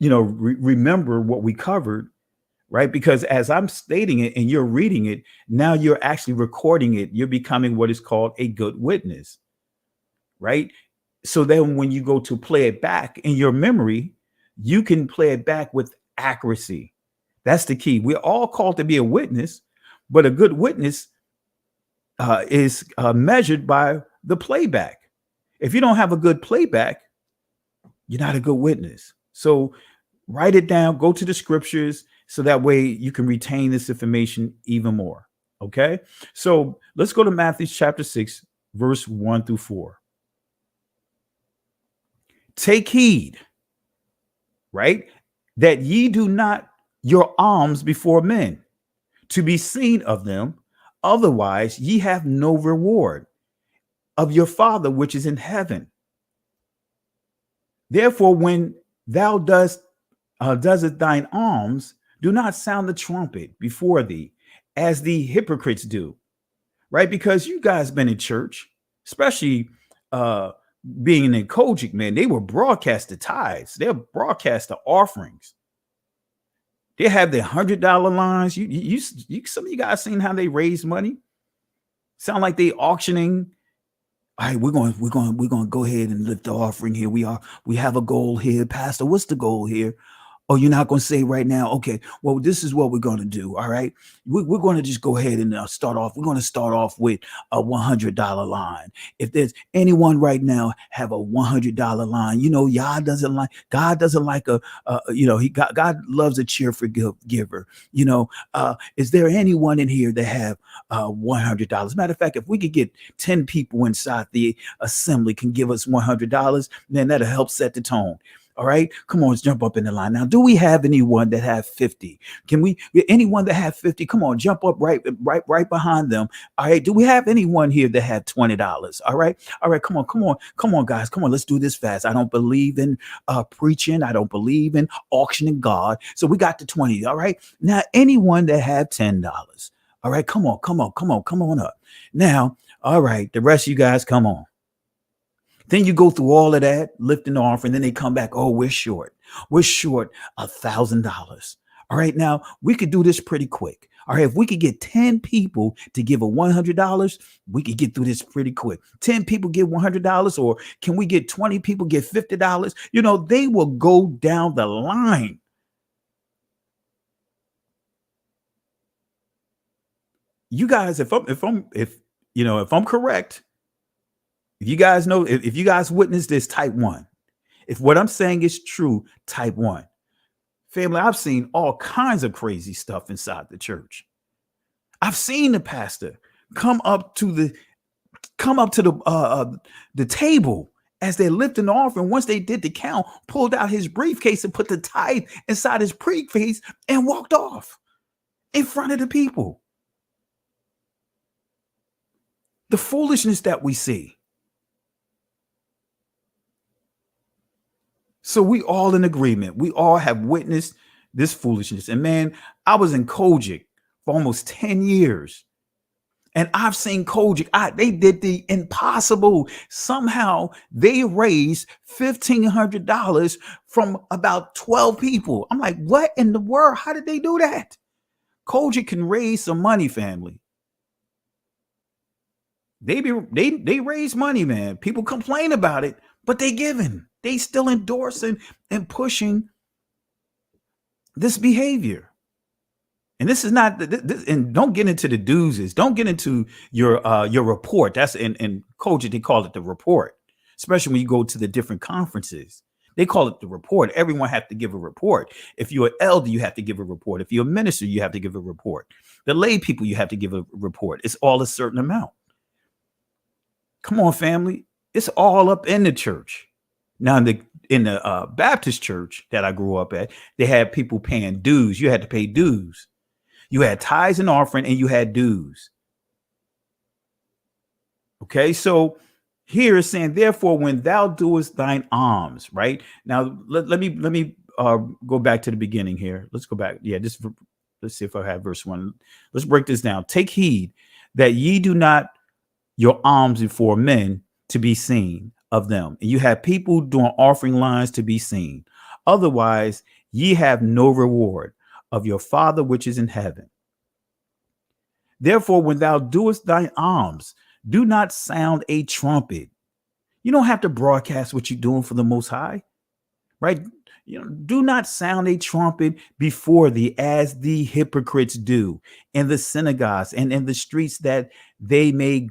remember what we covered. Right? Because as I'm stating it and you're reading it, now you're actually recording it. You're becoming what is called a good witness. right? So then when you go to play it back in your memory, you can play it back with accuracy. That's the key. We're all called to be a witness, but a good witness is measured by the playback. If you don't have a good playback, you're not a good witness. So write it down, go to the scriptures, so that way you can retain this information even more. Okay. So let's go to Matthew chapter 6, verse 1 through 4. Take heed, right, that ye do not your alms before men to be seen of them. Otherwise, ye have no reward of your Father which is in heaven. Therefore, when thou doest thine alms, do not sound the trumpet before thee, as the hypocrites do, right? Because you guys been in church, especially being in Kojic, man, they will broadcast the tithes, they'll broadcast the offerings. They have their $100 lines. You some of you guys seen how they raise money? Sound like they auctioning. All right, we're going to go ahead and lift the offering here. We have a goal here, Pastor. What's the goal here? Oh, you're not going to say right now. Okay, well, this is what we're going to do. All right, we're going to just go ahead and start off. We're going to start off with a $100 line. If there's anyone right now have a $100 line, God doesn't like God loves a cheerful giver. Is there anyone in here that have $100? Matter of fact, if we could get 10 people inside the assembly can give us $100, then that'll help set the tone. All right, come on, let's jump up in the line. Now, do we have anyone that have 50? Can we get anyone that have 50? Come on, jump up right behind them. All right, do we have anyone here that have $20? All right, come on, guys, come on, let's do this fast. I don't believe in preaching. I don't believe in auctioning God. So we got the 20. All right, now anyone that have $10? All right, come on up. Now, all right, the rest of you guys, come on. Then you go through all of that, lifting the offering. Then they come back. Oh, we're short $1,000. All right. Now we could do this pretty quick. All right. If we could get 10 people to give a $100, we could get through this pretty quick. 10 people give $100, or can we get 20 people give $50? They will go down the line. You guys, if I'm correct, if you guys know, if you guys witness this, type 1. If what I'm saying is true, type 1. Family, I've seen all kinds of crazy stuff inside the church. I've seen the pastor come up to the table as they're lifting the offering. Once they did the count, pulled out his briefcase and put the tithe inside his briefcase and walked off in front of the people. The foolishness that we see. So we all in agreement. We all have witnessed this foolishness. And man, I was in Kojic for almost 10 years. And I've seen Kojic. They did the impossible. Somehow they raised $1,500 from about 12 people. I'm like, what in the world? How did they do that? Kojic can raise some money, family. They raise money, man. People complain about it, but they giving. They still endorsing and pushing this behavior. And this is not, and don't get into the doozies. Don't get into your report. That's in Kojic, they call it the report, especially when you go to the different conferences. They call it the report. Everyone have to give a report. If you're an elder, you have to give a report. If you're a minister, you have to give a report. The lay people, you have to give a report. It's all a certain amount. Come on, family. It's all up in the church. Now, in the Baptist church that I grew up at, they had people paying dues. You had to pay dues. You had tithes and offering, and you had dues. Okay, so here it's saying, therefore, when thou doest thine alms, right? Now, let me go back to the beginning here. Let's go back. Yeah, let's see if I have verse 1. Let's break this down. Take heed that ye do not your alms before men to be seen of them. And you have people doing offering lines to be seen. Otherwise, ye have no reward of your Father which is in heaven. Therefore, when thou doest thine alms, do not sound a trumpet You don't have to broadcast what you're doing for the Most High, right? Do not sound a trumpet before thee as the hypocrites do in the synagogues and in the streets, that they may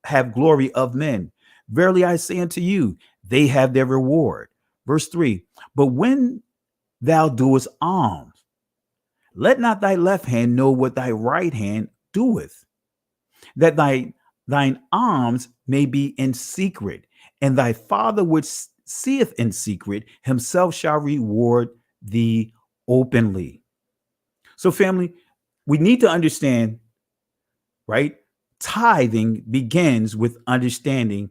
have glory of men. Verily I say unto you, they have their reward. Verse 3, but when thou doest alms, let not thy left hand know what thy right hand doeth, that thine alms may be in secret, and thy Father which seeth in secret himself shall reward thee openly. So, family, we need to understand, right? Tithing begins with understanding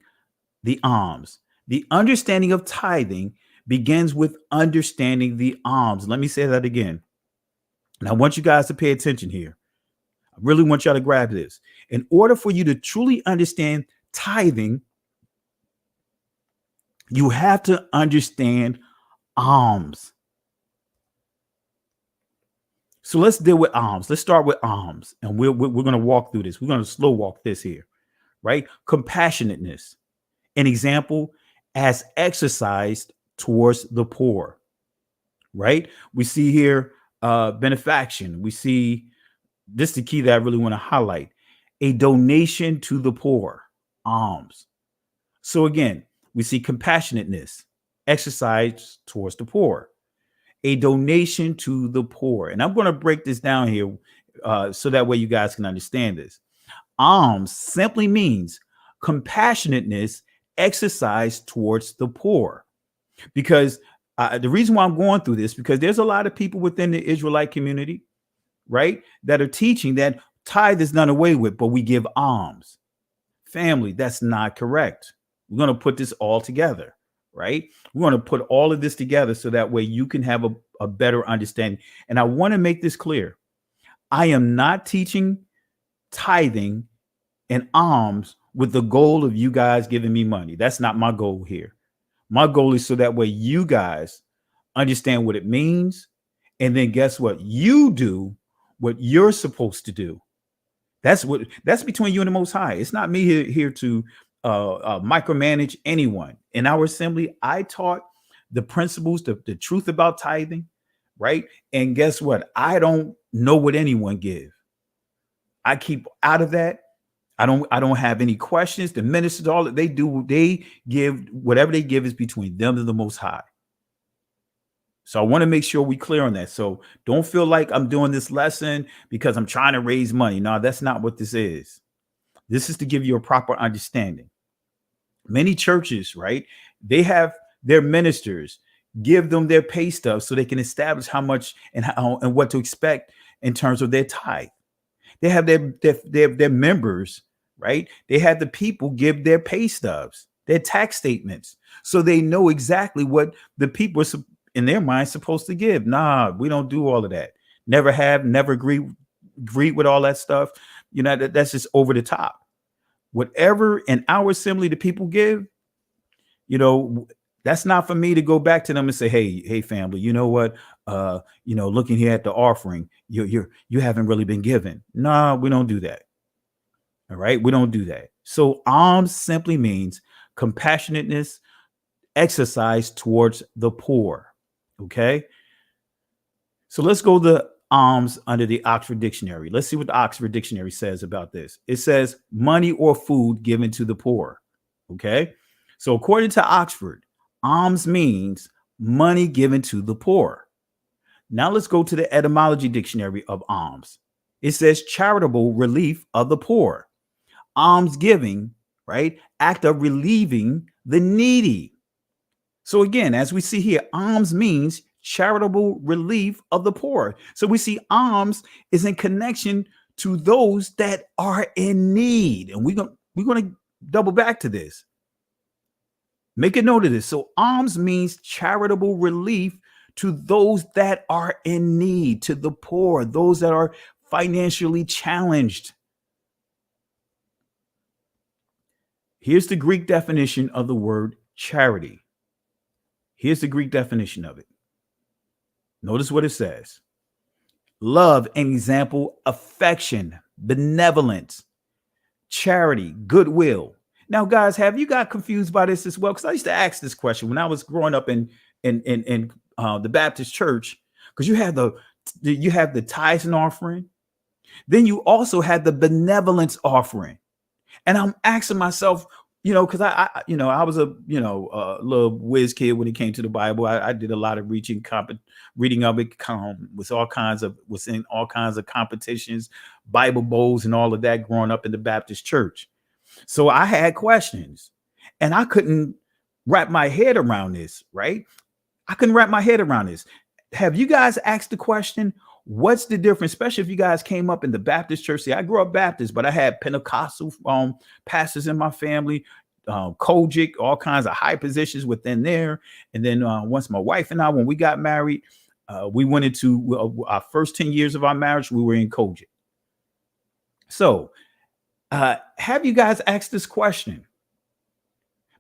the alms. The understanding of tithing begins with understanding the alms. Let me say that again. And I want you guys to pay attention here. I really want y'all to grab this. In order for you to truly understand tithing, you have to understand alms. So let's deal with alms. Let's start with alms, and we're going to walk through this. We're going to slow walk this here, right? Compassionateness, an example, as exercised towards the poor, right? We see here benefaction. We see this is the key that I really want to highlight: a donation to the poor, alms. So again, we see compassionateness, exercise towards the poor, a donation to the poor. And I'm going to break this down here so that way you guys can understand this. Alms simply means compassionateness exercised towards the poor. Because the reason why I'm going through this, because there's a lot of people within the Israelite community, right, that are teaching that tithe is done away with, but we give alms. Family, that's not correct. We're going to put this all together, right? We're going to put all of this together so that way you can have a better understanding. And I want to make this clear. I am not teaching tithing and alms with the goal of you guys giving me money. That's not my goal here. My goal is so that way you guys understand what it means. And then guess what? You do what you're supposed to do. That's between you and the Most High. It's not me here to micromanage anyone. In our assembly, I taught the principles, the truth about tithing, right? And guess what? I don't know what anyone give. I keep out of that. I don't have any questions. The ministers, all that they do, they give whatever they give is between them and the Most High. So I want to make sure we clear on that. So don't feel like I'm doing this lesson because I'm trying to raise money. No, that's not what this is. This is to give you a proper understanding. Many churches, right, they have their ministers give them their pay stubs so they can establish how much and how and what to expect in terms of their tithe. They have their members, right? They have the people give their pay stubs, their tax statements, so they know exactly what the people are in their mind supposed to give. Nah, we don't do all of that. Never have, never agree with all that stuff. You know, that's just over the top. Whatever in our assembly the people give, you know, that's not for me to go back to them and say, hey, family, you know what? Looking here at the offering, you haven't really been given. No, we don't do that. All right, we don't do that. So alms simply means compassionateness exercised towards the poor. Okay. So let's go to alms under the Oxford Dictionary. Let's see what the Oxford Dictionary says about this. It says money or food given to the poor. Okay. So according to Oxford, alms means money given to the poor. Now let's go to the Etymology Dictionary of alms. It says charitable relief of the poor. Alms giving, right? Act of relieving the needy. So again, as we see here, alms means charitable relief of the poor. So we see alms is in connection to those that are in need. And we're going to double back to this. Make a note of this. So alms means charitable relief to those that are in need, to the poor, those that are financially challenged. Here's the Greek definition of the word charity. Here's the Greek definition of it. Notice what it says. Love, an example, affection, benevolence, charity, goodwill, Now, guys, have you got confused by this as well? Because I used to ask this question when I was growing up in the Baptist church. Because you have the tithes and offering, then you also had the benevolence offering, and I'm asking myself, because I was a little whiz kid when it came to the Bible. I did a lot of reading of it, was in all kinds of competitions, Bible bowls, and all of that growing up in the Baptist church. So I had questions, and I couldn't wrap my head around this. Right? I couldn't wrap my head around this. Have you guys asked the question? What's the difference, especially if you guys came up in the Baptist church? See, I grew up Baptist, but I had Pentecostal pastors in my family, Kojic, all kinds of high positions within there. And then once my wife and I, when we got married, we went into our first 10 years of our marriage, we were in Kojic. So have you guys asked this question?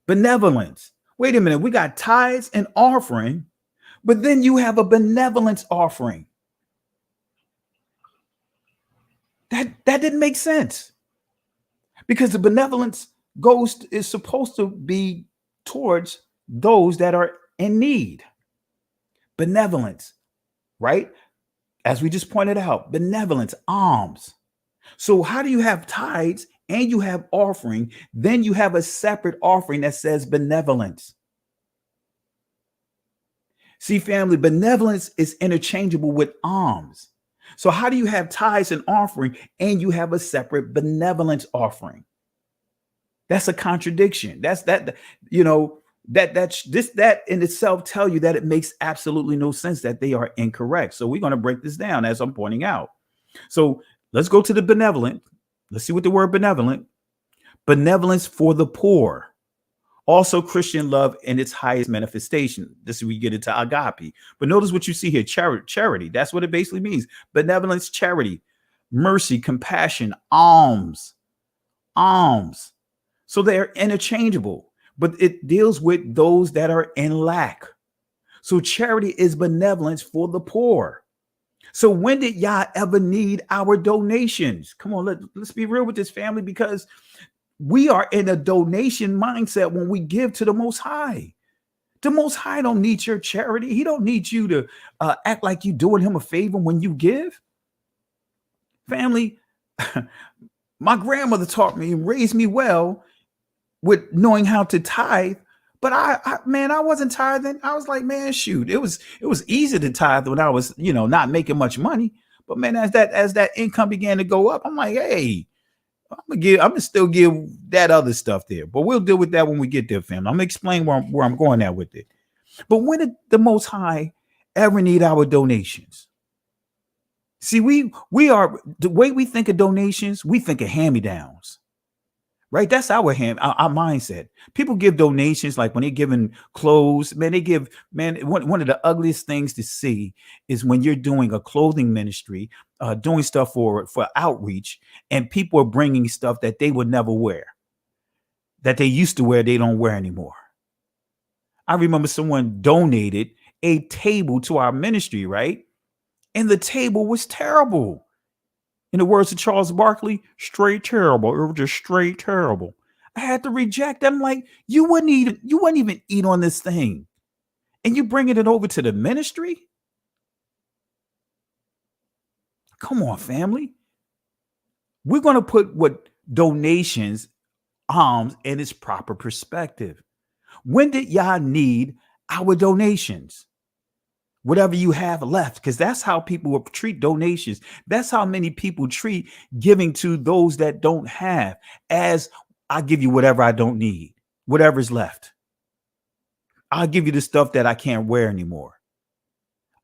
Benevolence. Wait a minute, we got tithes and offering, but then you have a benevolence offering. That didn't make sense, because the benevolence is supposed to be towards those that are in need. Benevolence, right? As we just pointed out, benevolence, alms. So how do you have tithes and you have offering? Then you have a separate offering that says benevolence. See, family, benevolence is interchangeable with alms. So how do you have tithes and offering and you have a separate benevolence offering? That's a contradiction. That in itself tell you that it makes absolutely no sense, that they are incorrect. So we're going to break this down as I'm pointing out. So let's go to the benevolent. Let's see what the word benevolence for the poor. Also Christian love in its highest manifestation. This is where we get into agape. But notice what you see here, charity. That's what it basically means. Benevolence, charity, mercy, compassion, alms. So they're interchangeable, but it deals with those that are in lack. So charity is benevolence for the poor. So when did y'all ever need our donations? Come on, let's be real with this, family, because we are in a donation mindset when we give to the Most High. The Most High don't need your charity. He don't need you to act like you're doing him a favor when you give. Family, my grandmother taught me and raised me well with knowing how to tithe. But I wasn't tithing. I was like, man, shoot, it was easy to tithe when I was, not making much money. But man, as that income began to go up, I'm like, hey, I'm gonna still give that other stuff there, but we'll deal with that when we get there, family. I'm gonna explain where I'm going at with it. But when did the Most High ever need our donations? See, we are, the way we think of donations, we think of hand-me-downs, right? That's our mindset. People give donations like when they're giving clothes, man. One of the ugliest things to see is when you're doing a clothing ministry, doing stuff for outreach, and people are bringing stuff that they would never wear, that they used to wear, they don't wear anymore. I remember someone donated a table to our ministry, right? And the table was terrible. In the words of Charles Barkley, straight terrible. It was just straight terrible. I had to reject them. Like, you wouldn't even eat on this thing, and you bringing it over to the ministry? Come on, family. We're going to put what donations, alms, in its proper perspective. When did y'all need our donations? Whatever you have left, because that's how people will treat donations. That's how many people treat giving to those that don't have, as I give you whatever I don't need, whatever's left. I'll give you the stuff that I can't wear anymore.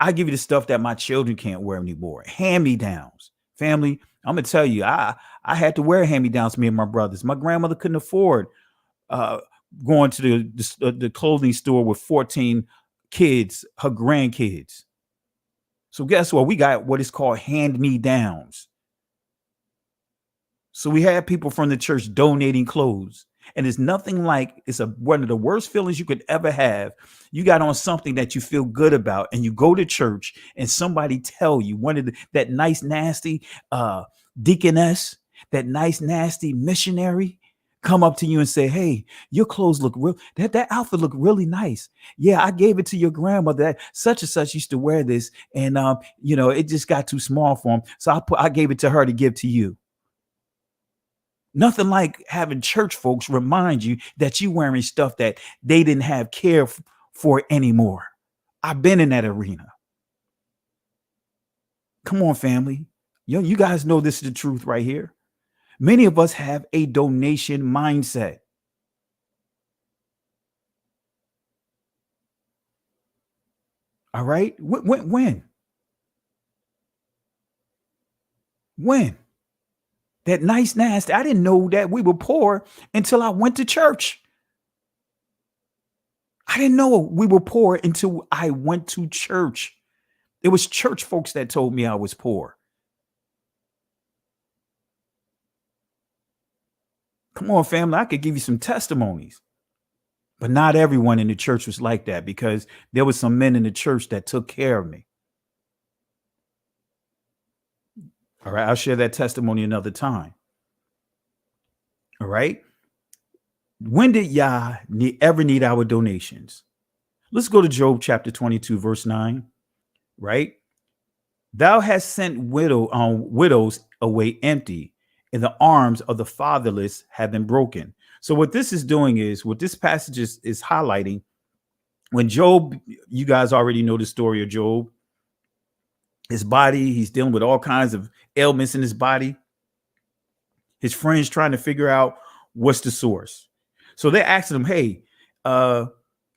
I give you the stuff that my children can't wear anymore. Hand-me-downs. Family, I'm going to tell you, I had to wear hand-me-downs, me and my brothers. My grandmother couldn't afford going to the clothing store with 14 kids, her grandkids. So guess what? We got what is called hand-me-downs. So we had people from the church donating clothes. And it's nothing like, one of the worst feelings you could ever have. You got on something that you feel good about, and you go to church and somebody tell you, that nice, nasty deaconess, that nice, nasty missionary come up to you and say, hey, your clothes look real. That outfit look really nice. Yeah, I gave it to your grandmother. That such and such used to wear this. And, it just got too small for him. So I gave it to her to give to you. Nothing like having church folks remind you that you wearing stuff that they didn't have care for anymore. I've been in that arena. Come on, family. You guys know this is the truth right here. Many of us have a donation mindset. All right. When? That nice, nasty. I didn't know that we were poor until I went to church. I didn't know we were poor until I went to church. It was church folks that told me I was poor. Come on, family. I could give you some testimonies. But not everyone in the church was like that, because there was some men in the church that took care of me. All right. I'll share that testimony another time. All right. When did Yah ever need our donations? Let's go to Job chapter 22, verse 9. Right. Thou hast sent widows away empty, and the arms of the fatherless have been broken. So what this is doing is, what this passage is highlighting, when Job, you guys already know the story of Job, his body, he's dealing with all kinds of ailments in his body. His friends trying to figure out what's the source. So they're asking him, hey,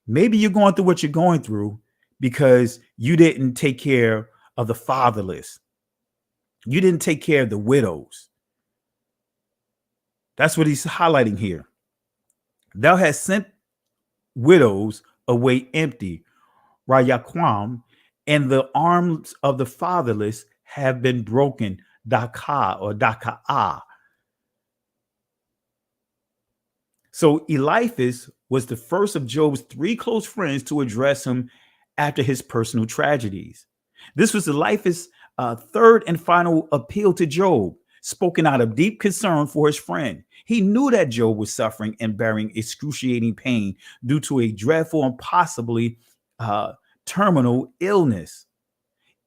maybe you're going through what you're going through because you didn't take care of the fatherless. You didn't take care of the widows. That's what he's highlighting here. Thou hast sent widows away empty, Rayaquam, and the arms of the fatherless have been broken, Daka or Daka'a. So Eliphaz was the first of Job's three close friends to address him after his personal tragedies. This was Eliphaz's third and final appeal to Job, spoken out of deep concern for his friend. He knew that Job was suffering and bearing excruciating pain due to a dreadful and possibly terminal illness.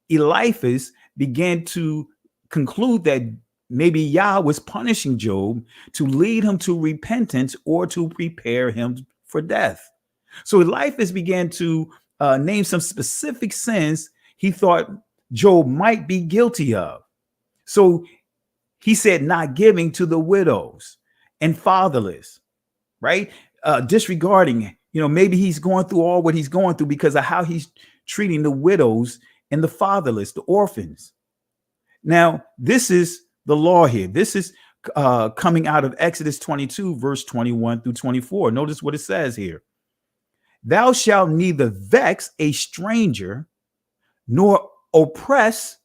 Eliphaz began to conclude that maybe Yah was punishing Job to lead him to repentance or to prepare him for death. So Eliphaz began to name some specific sins he thought Job might be guilty of. So he said, not giving to the widows and fatherless, right? Disregarding, maybe he's going through all what he's going through because of how he's treating the widows and the fatherless, the orphans. Now, this is the law here. This is coming out of Exodus 22, verse 21 through 24. Notice what it says here. Thou shalt neither vex a stranger nor oppress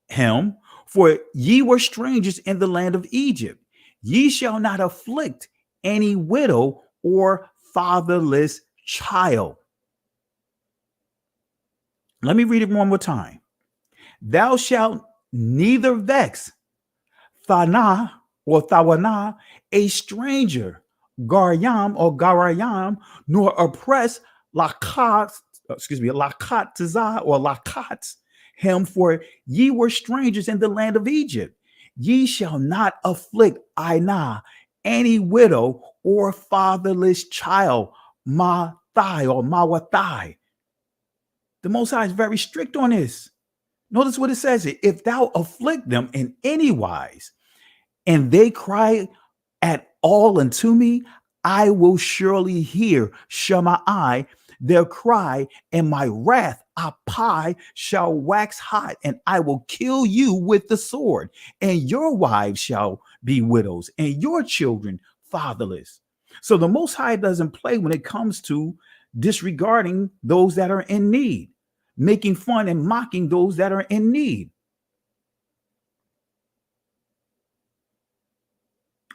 him, for ye were strangers in the land of Egypt. Ye shall not afflict any widow or fatherless child. Let me read it one more time. Thou shalt neither vex Thana or Thawana, a stranger, Garyam or Garayam, nor oppress Lakat Tazah or Lakat him, for ye were strangers in the land of Egypt. Ye shall not afflict Aina, any widow or fatherless child, Mathai or Mawathai. The Most High is very strict on this. Notice what it says here. If thou afflict them in any wise, and they cry at all unto me, I will surely hear Shemai their cry, and my wrath Apai shall wax hot, and I will kill you with the sword, and your wives shall be widows, and your children fatherless. So the Most High doesn't play when it comes to disregarding those that are in need, making fun and mocking those that are in need.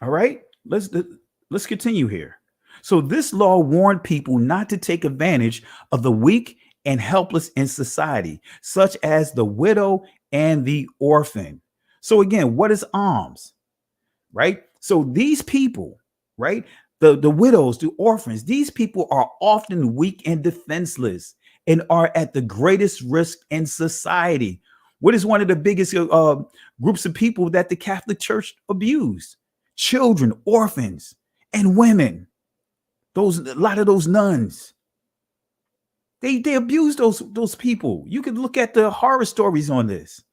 All right, let's continue here. So this law warned people not to take advantage of the weak and helpless in society, such as the widow and the orphan. So again, what is alms? Right? So these people, right? The widows, the orphans, these people are often weak and defenseless and are at the greatest risk in society. What is one of the biggest groups of people that the Catholic Church abused? Children, orphans, and women. A lot of those nuns. They abuse those people. You can look at the horror stories on this.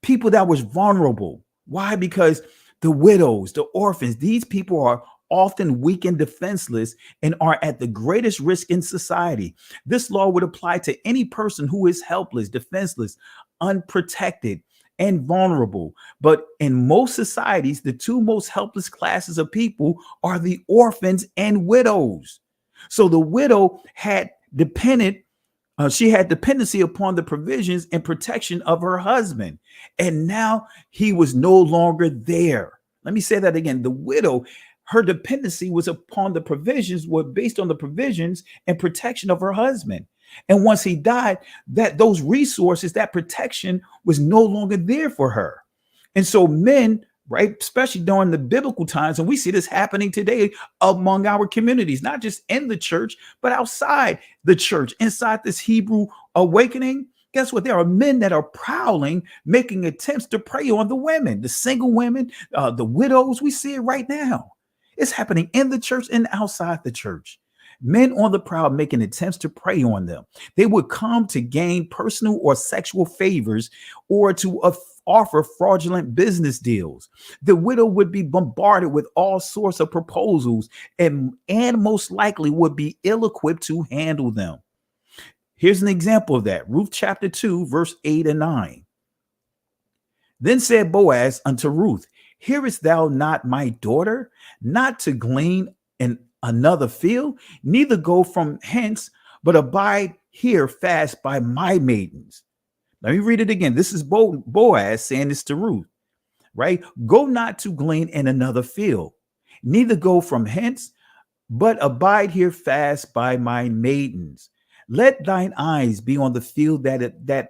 People that was vulnerable. Why? Because the widows, the orphans, these people are often weak and defenseless and are at the greatest risk in society. This law would apply to any person who is helpless, defenseless, unprotected, and vulnerable. But in most societies, the two most helpless classes of people are the orphans and widows. So the widow had she had dependency upon the provisions and protection of her husband. And now he was no longer there. Let me say that again. The widow, her dependency was upon the provisions, were based on the provisions and protection of her husband. And once he died, those resources, that protection was no longer there for her. And so men, right, especially during the biblical times, and we see this happening today among our communities, not just in the church, but outside the church, inside this Hebrew awakening. Guess what? There are men that are prowling, making attempts to prey on the women, the single women, the widows. We see it right now. It's happening in the church and outside the church. Men on the prowl making attempts to prey on them. They would come to gain personal or sexual favors or to offer fraudulent business deals. The widow would be bombarded with all sorts of proposals and most likely would be ill-equipped to handle them. Here's an example of that. Ruth chapter 2, verse 8 and 9. Then said Boaz unto Ruth, hearest thou not my daughter, not to glean in another field, neither go from hence, but abide here fast by my maidens. Let me read it again. This is Boaz saying this to Ruth, right? Go not to glean in another field, neither go from hence, but abide here fast by my maidens. Let thine eyes be on the field that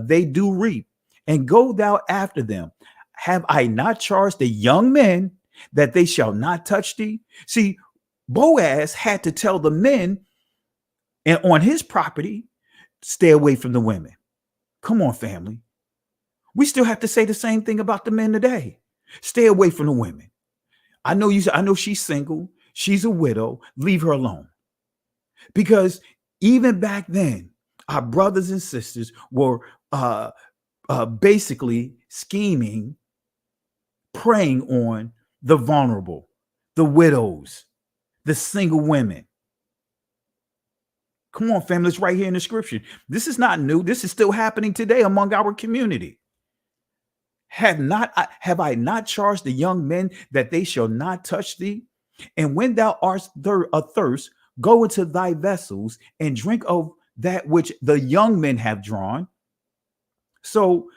they do reap, and go thou after them. Have I not charged the young men that they shall not touch thee? See, Boaz had to tell the men and on his property, stay away from the women. Come on, family. We still have to say the same thing about the men today. Stay away from the women. I know she's single. She's a widow. Leave her alone. Because even back then, our brothers and sisters were basically scheming, preying on the vulnerable, the widows, the single women. Come on, family, it's right here in the scripture. This is not new. This is still happening today among our community. Have I not charged the young men that they shall not touch thee? And when thou art athirst, go into thy vessels and drink of that which the young men have drawn. So,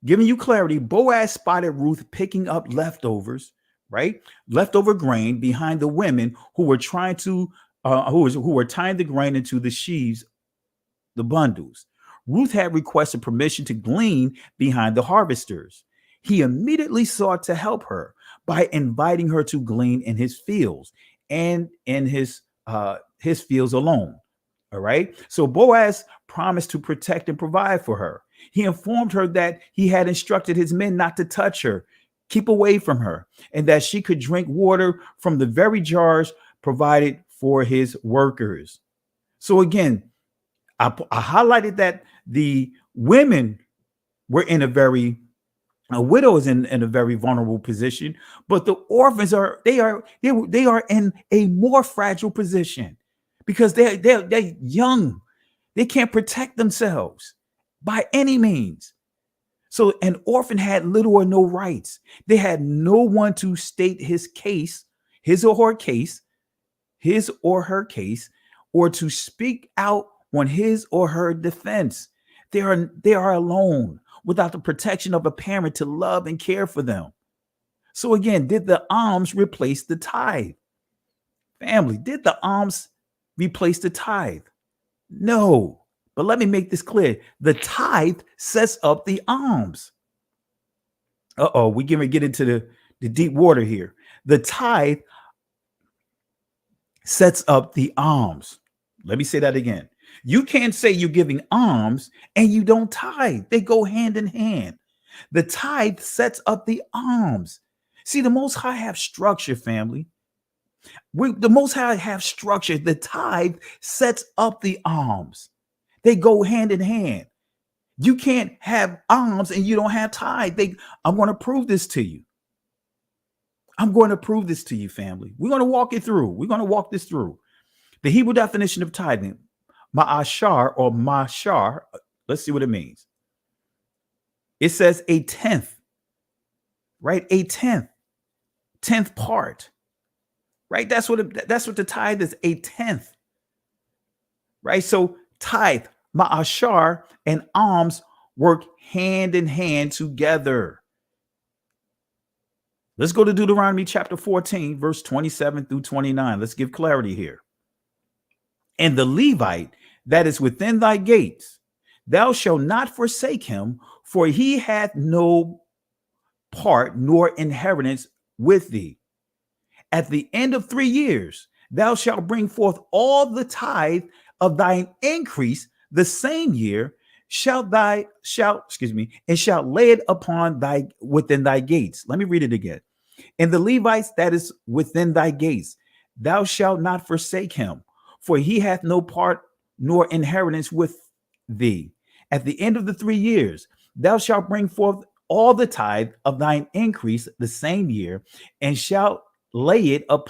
giving you clarity, Boaz spotted Ruth picking up leftovers, right? Leftover grain behind the women who were trying to, who were tying the grain into the sheaves, the bundles. Ruth had requested permission to glean behind the harvesters. He immediately sought to help her by inviting her to glean in his fields and in his fields alone. All right. So Boaz promised to protect and provide for her. He informed her that he had instructed his men not to touch her, keep away from her, and that she could drink water from the very jars provided for his workers. So again, I highlighted that the women were in a very widow is in a very vulnerable position, but the orphans are in a more fragile position because they're young. They can't protect themselves by any means. So an orphan had little or no rights. They had no one to state his case, his or her case, or to speak out on his or her defense. They are alone, without the protection of a parent to love and care for them. So again, did the alms replace the tithe? Family, did the alms replace the tithe? No. But let me make this clear. The tithe sets up the alms. We're going to get into the deep water here. The tithe sets up the alms. Let me say that again. You can't say you're giving alms and you don't tithe. They go hand in hand. The tithe sets up the alms. See, the Most High have structure, family. The Most High have structure. The tithe sets up the alms. They go hand in hand. You can't have alms and you don't have tithe. I'm going to prove this to you. I'm going to prove this to you, family. We're going to walk it through. We're going to walk this through. The Hebrew definition of tithing, ma'ashar or mashar, let's see what it means. It says a tenth, right? A tenth part, right? That's what the tithe is, a tenth, right? So tithe, ma'ashar, and alms work hand in hand together. Let's go to Deuteronomy chapter 14, verse 27 through 29. Let's give clarity here. And the Levite that is within thy gates, thou shalt not forsake him, for he hath no part nor inheritance with thee. At the end of 3 years, thou shalt bring forth all the tithe of thine increase the same year, and shalt lay it upon within thy gates. Let me read it again. And the Levites that is within thy gates, thou shalt not forsake him, for he hath no part nor inheritance with thee. At the end of the 3 years, thou shalt bring forth all the tithe of thine increase the same year, and shalt lay it up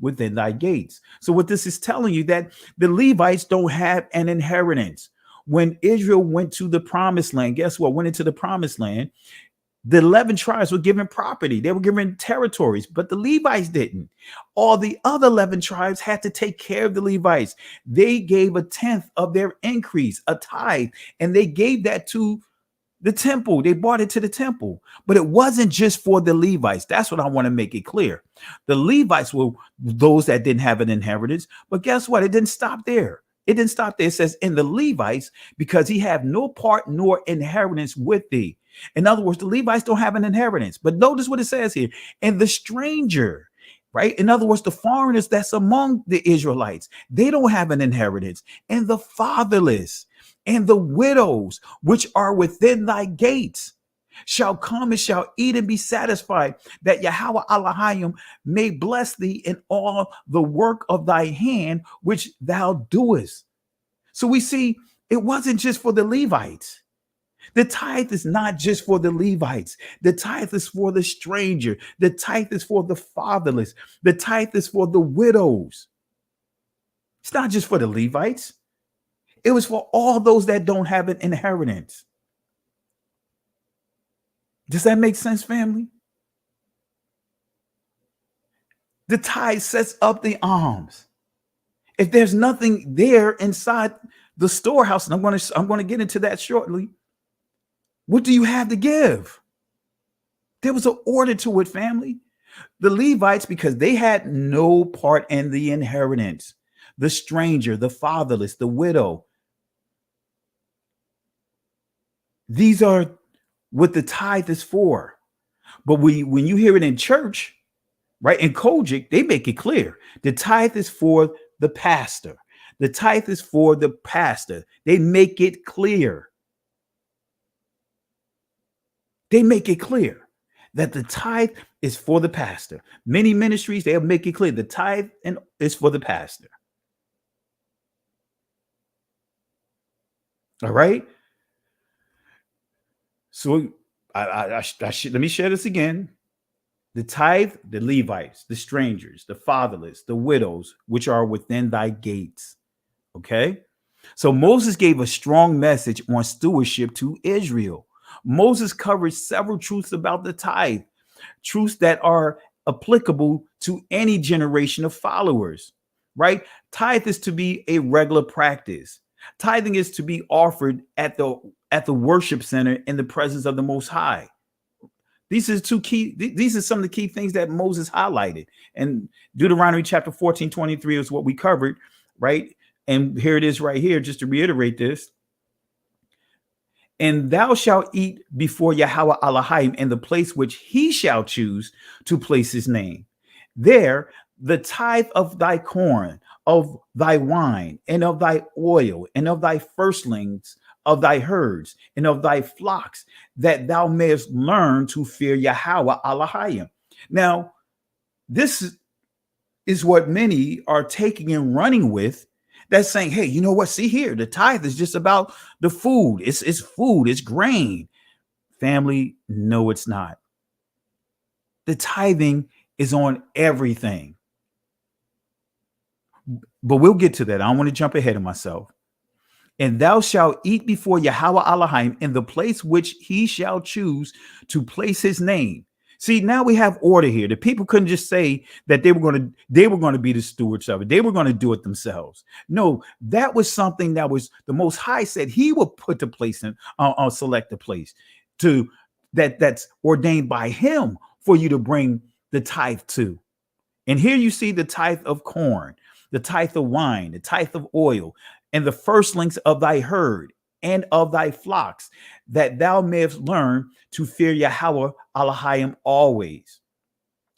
within thy gates. So what this is telling you, that the Levites don't have an inheritance. When Israel went to the promised land, guess what? Went into the promised land. The 11 tribes were given property. They were given territories, but the Levites didn't. All the other 11 tribes had to take care of the Levites. They gave a tenth of their increase, a tithe, and they gave that to the temple. They brought it to the temple, but it wasn't just for the Levites. That's what I want to make it clear. The Levites were those that didn't have an inheritance, but guess what? It didn't stop there. It didn't stop there. It says in the Levites, because he have no part nor inheritance with thee. In other words, the Levites don't have an inheritance. But notice what it says here. And the stranger, right? In other words, the foreigners that's among the Israelites, they don't have an inheritance. And the fatherless and the widows, which are within thy gates, shall come and shall eat and be satisfied, that Yahweh Elohim may bless thee in all the work of thy hand, which thou doest. So we see it wasn't just for the Levites. The tithe is not just for the Levites. The tithe is for the stranger. The tithe is for the fatherless. The tithe is for the widows. It's not just for the Levites. It was for all those that don't have an inheritance. Does that make sense, family? The tithe sets up the alms. If there's nothing there inside the storehouse, and I'm going to get into that shortly, what do you have to give? There was an order to it, family. The Levites, because they had no part in the inheritance. The stranger, the fatherless, the widow. These are what the tithe is for. But when you hear it in church, right, in Kojic, they make it clear. The tithe is for the pastor. The tithe is for the pastor. They make it clear. They make it clear that the tithe is for the pastor. Many ministries, they'll make it clear the tithe is for the pastor. All right. So let me share this again. The tithe, the Levites, the strangers, the fatherless, the widows, which are within thy gates. Okay. So Moses gave a strong message on stewardship to Israel. Moses covered several truths about the tithe, truths that are applicable to any generation of followers, right? Tithe is to be a regular practice. Tithing is to be offered at the worship center in the presence of the Most High. These are some of the key things that Moses highlighted. And Deuteronomy Chapter 14:23 is what we covered, right? And here it is right here, just to reiterate this. And thou shalt eat before Yahweh Elohim in the place which he shall choose to place his name. There the tithe of thy corn, of thy wine, and of thy oil, and of thy firstlings of thy herds, and of thy flocks, that thou mayest learn to fear Yahweh Elohim. Now, this is what many are taking and running with. That's saying, hey, you know what? See here, the tithe is just about the food. It's food, it's grain. Family, no, it's not. The tithing is on everything. But we'll get to that. I don't want to jump ahead of myself. And thou shalt eat before Yahweh Elohim in the place which he shall choose to place his name. See, now we have order here. The people couldn't just say that they were going to be the stewards of it. They were going to do it themselves. No, that was something that was the Most High said he would put the place in, select the place to that's ordained by him for you to bring the tithe to. And here you see the tithe of corn, the tithe of wine, the tithe of oil, and the firstlings of thy herd and of thy flocks, that thou mayest learn to fear Yahweh Elohim always.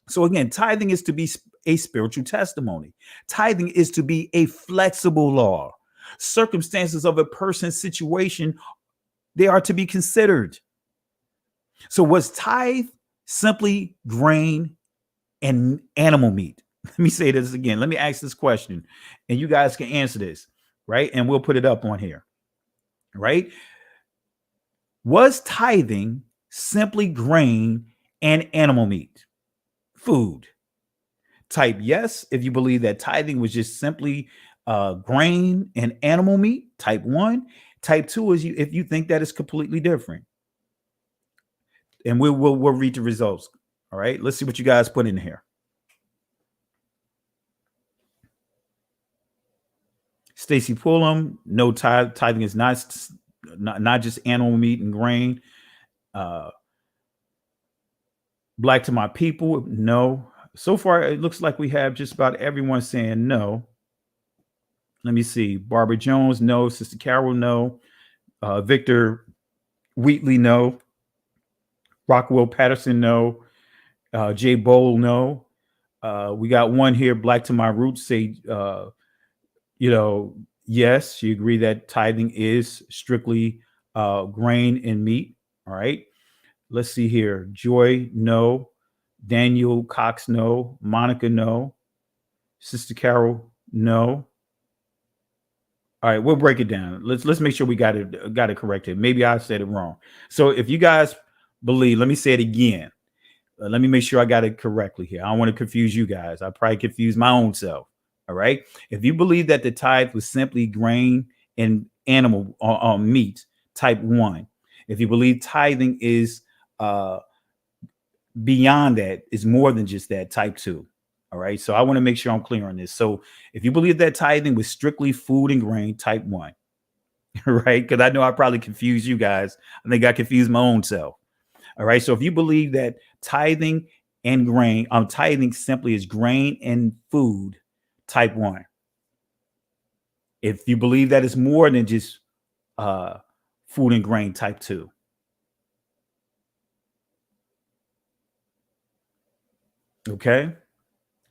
So again, tithing is to be a spiritual testimony. Tithing is to be a flexible law. Circumstances of a person's situation, they are to be considered. So was tithe simply grain and animal meat? Let me say this again. Let me ask this question, and you guys can answer this, right? And we'll put it up on here, right? Was tithing simply grain and animal meat, food? Type yes if you believe that tithing was just simply grain and animal meat. Type 1. Type 2 is if you think that is completely different. And we'll read the results. All right, let's see what you guys put in here. Stacy Pullum, no, tithing is not just animal meat and grain. Black to my people, no. So far, it looks like we have just about everyone saying no. Let me see. Barbara Jones, no. Sister Carol, no. Victor Wheatley, no. Rockwell Patterson, no. Jay Bowl, no. We got one here, Black to my roots, say, yes, she agreed that tithing is strictly grain and meat. All right. Let's see here. Joy, no. Daniel Cox, no. Monica, no. Sister Carol, no. All right, we'll break it down. Let's make sure we got it corrected. Maybe I said it wrong. So if you guys believe, let me say it again. Let me make sure I got it correctly here. I don't want to confuse you guys. I probably confuse my own self. All right. If you believe that the tithe was simply grain and animal meat, type 1. If you believe tithing is beyond that, is more than just that, type 2. All right. So I want to make sure I'm clear on this. So if you believe that tithing was strictly food and grain, type 1. Right. Because I know I probably confused you guys. I think I confused my own self. All right. So if you believe that tithing and grain, tithing simply is grain and food, type 1. If you believe that it's more than just food and grain, type 2. Okay.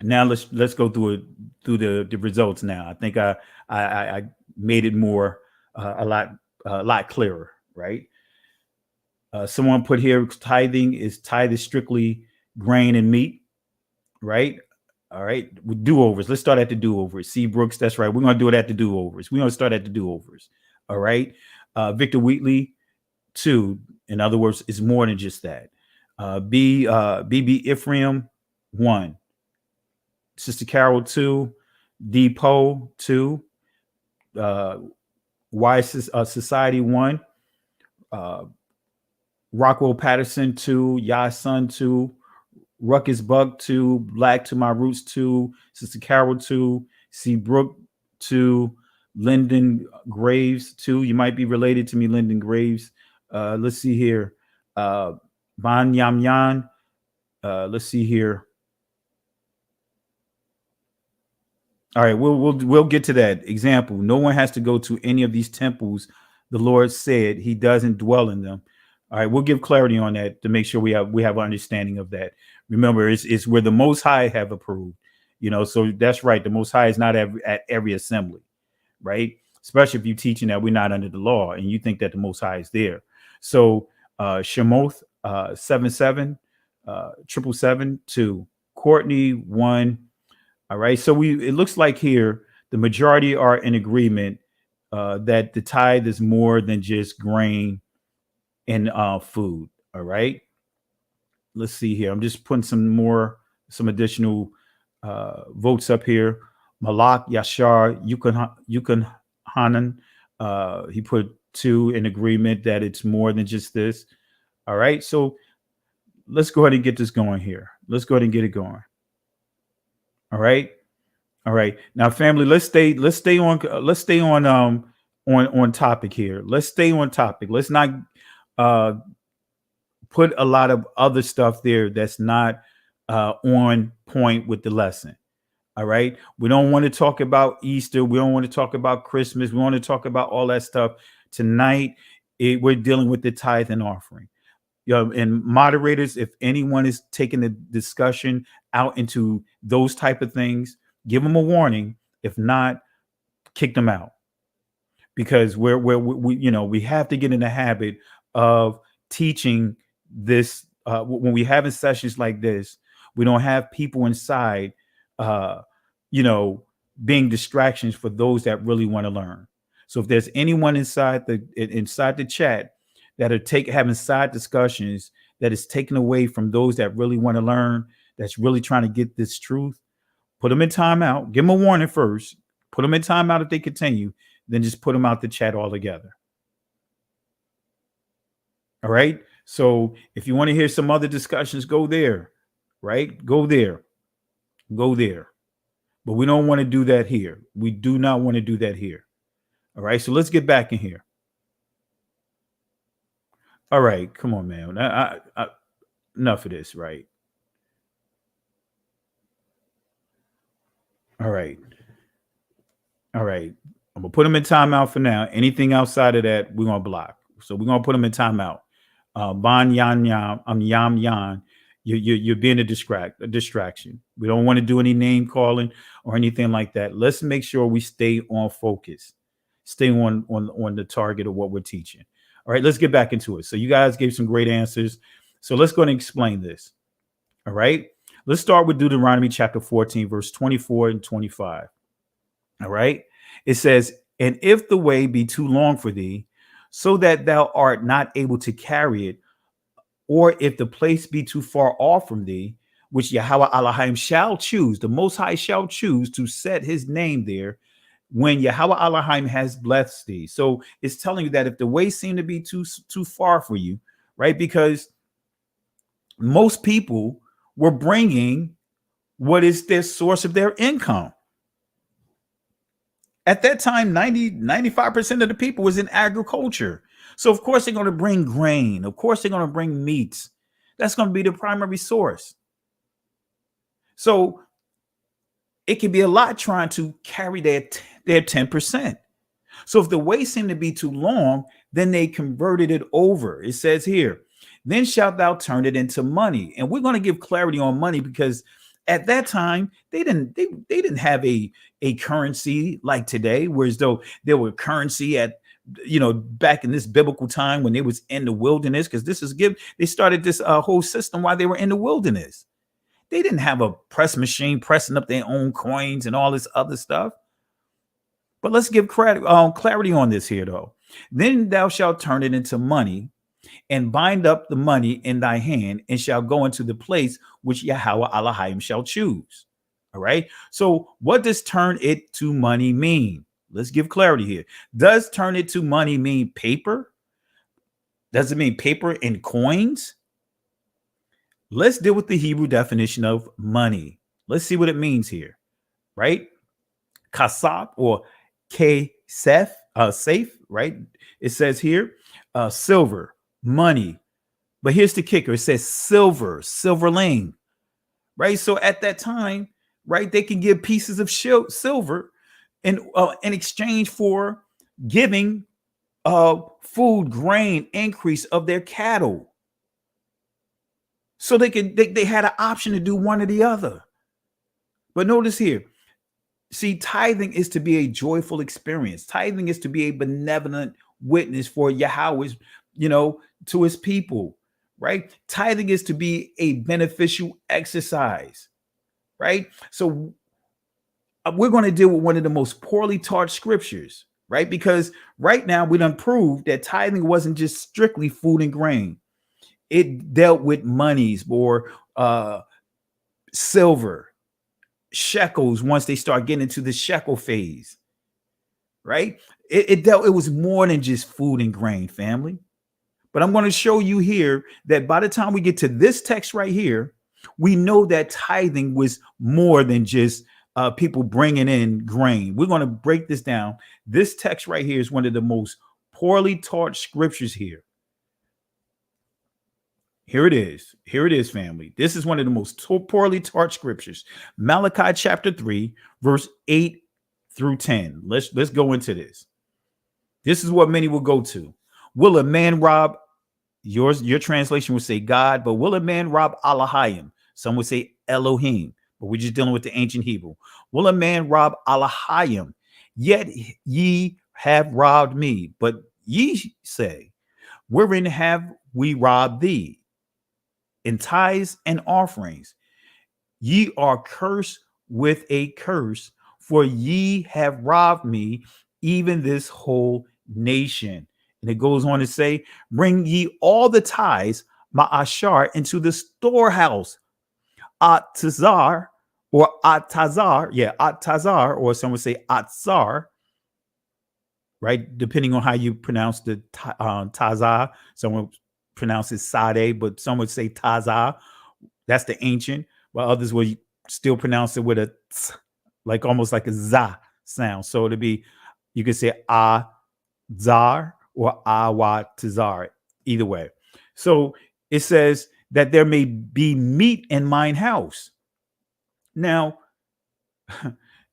Now let's go through the results. Now I think I made it more a lot clearer, right? Someone put here tithe is strictly grain and meat, right? All right, with do-overs. Let's start at the do-overs. C. Brooks, that's right. We're going to do it at the do-overs. We're going to start at the do-overs. All right. Victor Wheatley, 2. In other words, it's more than just that. BB Ephraim, 1. Sister Carol, 2. D. Poe, 2. Wise Society, 1. Rockwell Patterson, 2. Yah Sun, 2. Ruckus Buck, 2. Black to my roots, 2. Sister Carol, 2. C. Brook, 2. Lyndon Graves, 2. You might be related to me, Lyndon Graves. Let's see here. Ban Yam Yan. Let's see here. All right, we'll get to that example. No one has to go to any of these temples. The Lord said he doesn't dwell in them. All right, we'll give clarity on that to make sure we have understanding of that. Remember, it's where the Most High have approved. So that's right. The Most High is not at every assembly, right? Especially if you're teaching that we're not under the law and you think that the Most High is there. So Shemoth 77 777 Courtney 1. All right. So it looks like here the majority are in agreement that the tithe is more than just grain and food. All right. Let's see here. I'm just putting some additional votes up here. Malak Yashar Yukon Hanan. He put 2 in agreement that it's more than just this. All right. So let's go ahead and get this going here. Let's go ahead and get it going. All right. All right. Now, family, let's stay on topic here. Let's stay on topic. Let's not put a lot of other stuff there that's not on point with the lesson. All right. We don't want to talk about Easter. We don't want to talk about Christmas. We want to talk about all that stuff. Tonight, we're dealing with the tithe and offering. And moderators, if anyone is taking the discussion out into those type of things, give them a warning. If not, kick them out, because we have to get in the habit of teaching this. When we having sessions like this, we don't have people inside, being distractions for those that really want to learn. So if there's anyone inside the chat that are having side discussions that is taken away from those that really want to learn, that's really trying to get this truth, put them in timeout. Give them a warning first. Put them in timeout if they continue. Then just put them out the chat altogether. All right. So if you want to hear some other discussions, go there. Right. Go there. Go there. But we don't want to do that here. We do not want to do that here. All right. So let's get back in here. All right. Come on, man. Enough of this. Right. All right. All right. I'm going to put them in timeout for now. Anything outside of that, we're going to block. So we're going to put them in timeout. Ban Yan Yam, Yam Yan, you're being a distraction. We don't want to do any name calling or anything like that. Let's make sure we stay on focus. Stay on the target of what we're teaching. All right, let's get back into it. So you guys gave some great answers. So let's go and explain this. All right. Let's start with Deuteronomy chapter 14, verse 24 and 25. All right. It says, and if the way be too long for thee, so that thou art not able to carry it, or if the place be too far off from thee, which Yahweh Elohim shall choose, the Most High shall choose to set his name there, when Yahweh Elohim has blessed thee. So it's telling you that if the way seem to be too far for you, right? Because most people were bringing what is their source of their income. At that time, 95% of the people was in agriculture. So of course they're going to bring grain. Of course they're going to bring meats. That's going to be the primary source. So it can be a lot trying to carry their 10%. So if the way seemed to be too long, then they converted it over. It says here, then shalt thou turn it into money. And we're going to give clarity on money, because at that time they didn't have a currency like today, whereas though there were currency at back in this biblical time when they was in the wilderness, because they started this whole system while they were in the wilderness. They didn't have a press machine pressing up their own coins and all this other stuff. But let's give clarity on this here, though. Then thou shalt turn it into money, and bind up the money in thy hand, and shall go into the place which Yahweh Elohim shall choose. All right. So what does turn it to money mean? Let's give clarity here. Does turn it to money mean paper? Does it mean paper and coins? Let's deal with the Hebrew definition of money. Let's see what it means here. Right? Kasab or K-Seth, safe, right? It says here, silver, money. But here's the kicker. It says silverling, right? So at that time, right, they can give pieces of silver in exchange for giving food, grain, increase of their cattle. So they had an option to do one or the other. But notice here, see, tithing is to be a joyful experience. Tithing is to be a benevolent witness for Yahweh's, to his people, right? Tithing is to be a beneficial exercise, right? So we're going to deal with one of the most poorly taught scriptures, right? Because right now we done proved that tithing wasn't just strictly food and grain. It dealt with monies or silver, shekels once they start getting into the shekel phase, right? It was more than just food and grain, family. But I'm going to show you here that by the time we get to this text right here, we know that tithing was more than just people bringing in grain. We're going to break this down. This text right here is one of the most poorly taught scriptures here. Here it is. Here it is, family. This is one of the most poorly taught scriptures. Malachi chapter 3, verse 8 through 10. Let's go into this. This is what many will go to. Will a man rob? Your translation would say God, but will a man rob Elohim? Some would say Elohim, but we're just dealing with the ancient Hebrew. Will a man rob Elohim? Yet ye have robbed me. But ye say, wherein have we robbed thee? In tithes and offerings. Ye are cursed with a curse, for ye have robbed me, even this whole nation. And it goes on to say, bring ye all the tithes, ma'ashar, into the storehouse, Atazar, or Atazar, or some would say Atzar, right? Depending on how you pronounce the Tazar. Someone pronounces Sade, but some would say Tazar. That's the ancient, while others will still pronounce it with a tz, like almost like a za sound. So it'd be, you could say Azar or Awatazar, either way. So it says that there may be meat in mine house. Now,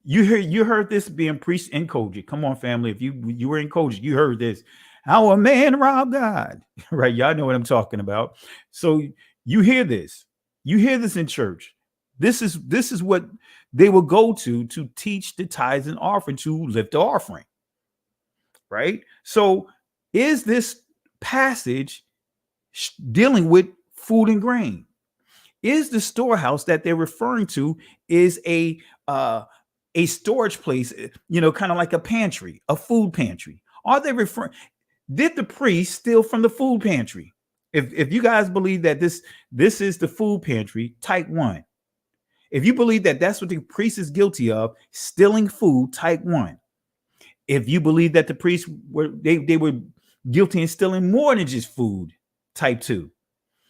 you heard this being preached in Kojic. Come on, family. If you were in Kojic, you heard this. How a man robbed God, right? Y'all know what I'm talking about. So you hear this. You hear this in church. This is what they will go to teach the tithes and offering, to lift the offering, right? So is this passage dealing with food and grain? Is the storehouse that they're referring to is a storage place, kind of like a pantry, a food pantry? Are they referring? Did the priest steal from the food pantry? If you guys believe that this is the food pantry, type 1. If you believe that that's what the priest is guilty of, stealing food, type 1. If you believe that the priests were guilty of stealing more than just food, type 2.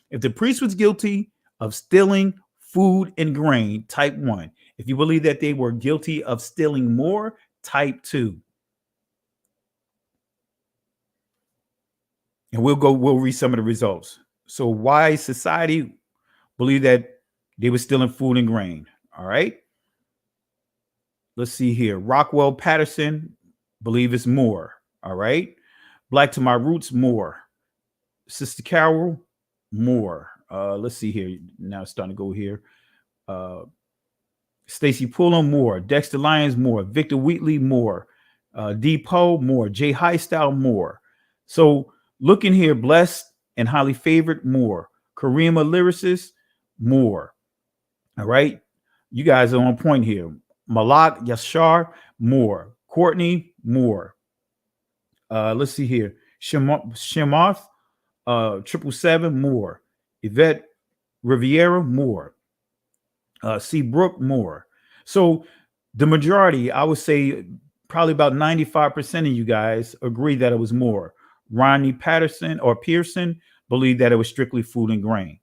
If the priest was guilty of stealing food and grain, type 1. If you believe that they were guilty of stealing more, type 2. And we'll read some of the results. So why society believe that they were stealing food and grain? All right. Let's see here. Rockwell Patterson believe it's more. All right. Black to My Roots, more. Sister Carol, more. Let's see here. Now it's starting to go here. Stacy Pullen, more. Dexter Lyons, more. Victor Wheatley, more. Depot, more. Jay Highstyle, more. So looking here, blessed and highly favored, more. Karima Lyricist, more. All right. You guys are on point here. Malak Yashar, more. Courtney, more. Let's see here. Shemoth, 777, more. Yvette Riviera, more. C. Brooke, more. So the majority, I would say probably about 95% of you guys agree that it was more. Ronnie Patterson or Pearson believed that it was strictly food and grain.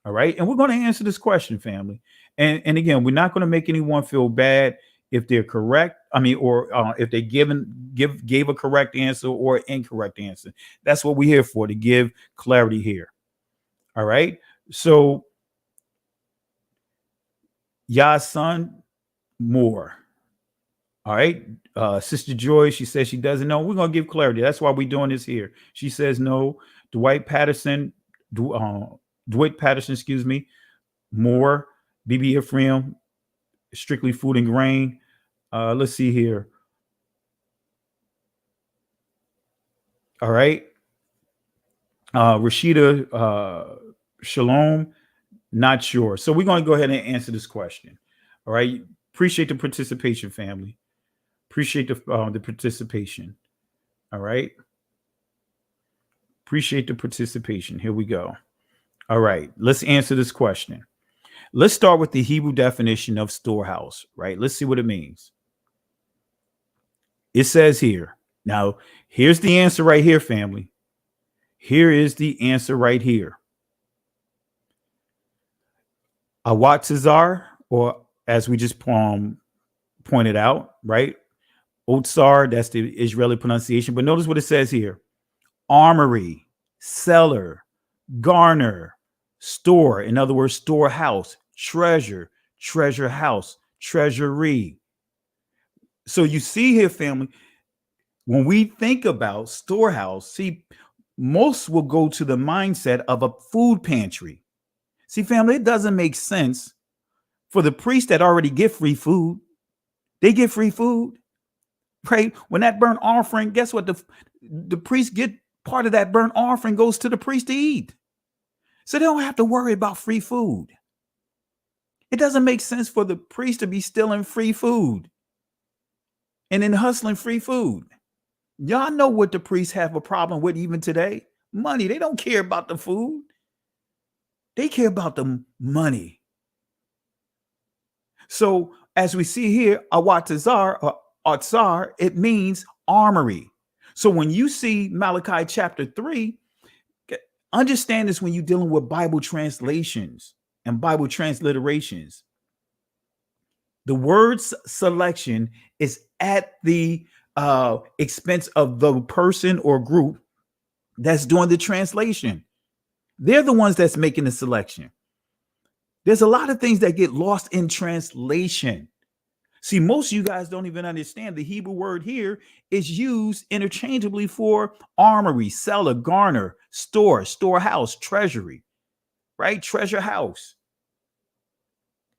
All right. And we're going to answer this question, family. And again, we're not going to make anyone feel bad if they're correct. I mean, or if they gave a correct answer or incorrect answer. That's what we're here for, to give clarity here. All right. So Yah's son, more. All right. Sister Joy, she says she doesn't know. We're going to give clarity. That's why we're doing this here. She says no. Dwight Patterson, excuse me, more. BB Ephraim, strictly food and grain. Let's see here. All right. Rashida Shalom, not sure. So we're going to go ahead and answer this question. All right. Appreciate the participation, family. Appreciate the participation. All right. Appreciate the participation. Here we go. All right. Let's answer this question. Let's start with the Hebrew definition of storehouse, right? Let's see what it means. It says here. Now, here's the answer right here, family. Here is the answer right here. Awatzar, or as we just pointed out, right? Otsar, that's the Israeli pronunciation. But notice what it says here. Armory, cellar, garner, store. In other words, storehouse, treasure, treasure house, treasury. So you see here, family, when we think about storehouse, see, most will go to the mindset of a food pantry. See, family, it doesn't make sense for the priests that already get free food. They get free food, right? When that burnt offering, guess what? The priests get part of that burnt offering goes to the priest to eat. So they don't have to worry about free food. It doesn't make sense for the priest to be stealing free food and then hustling free food. Y'all know what the priests have a problem with even today? Money. They don't care about the food. They care about the money. So as we see here, Awatazar or Atzar, it means armory. So when you see Malachi chapter 3, understand this when you're dealing with Bible translations and Bible transliterations. The words selection is at the expense of the person or group that's doing the translation. They're the ones that's making the selection. There's a lot of things that get lost in translation. See, most of you guys don't even understand the Hebrew word here is used interchangeably for armory, cellar, garner, store, storehouse, treasury, right? Treasure house.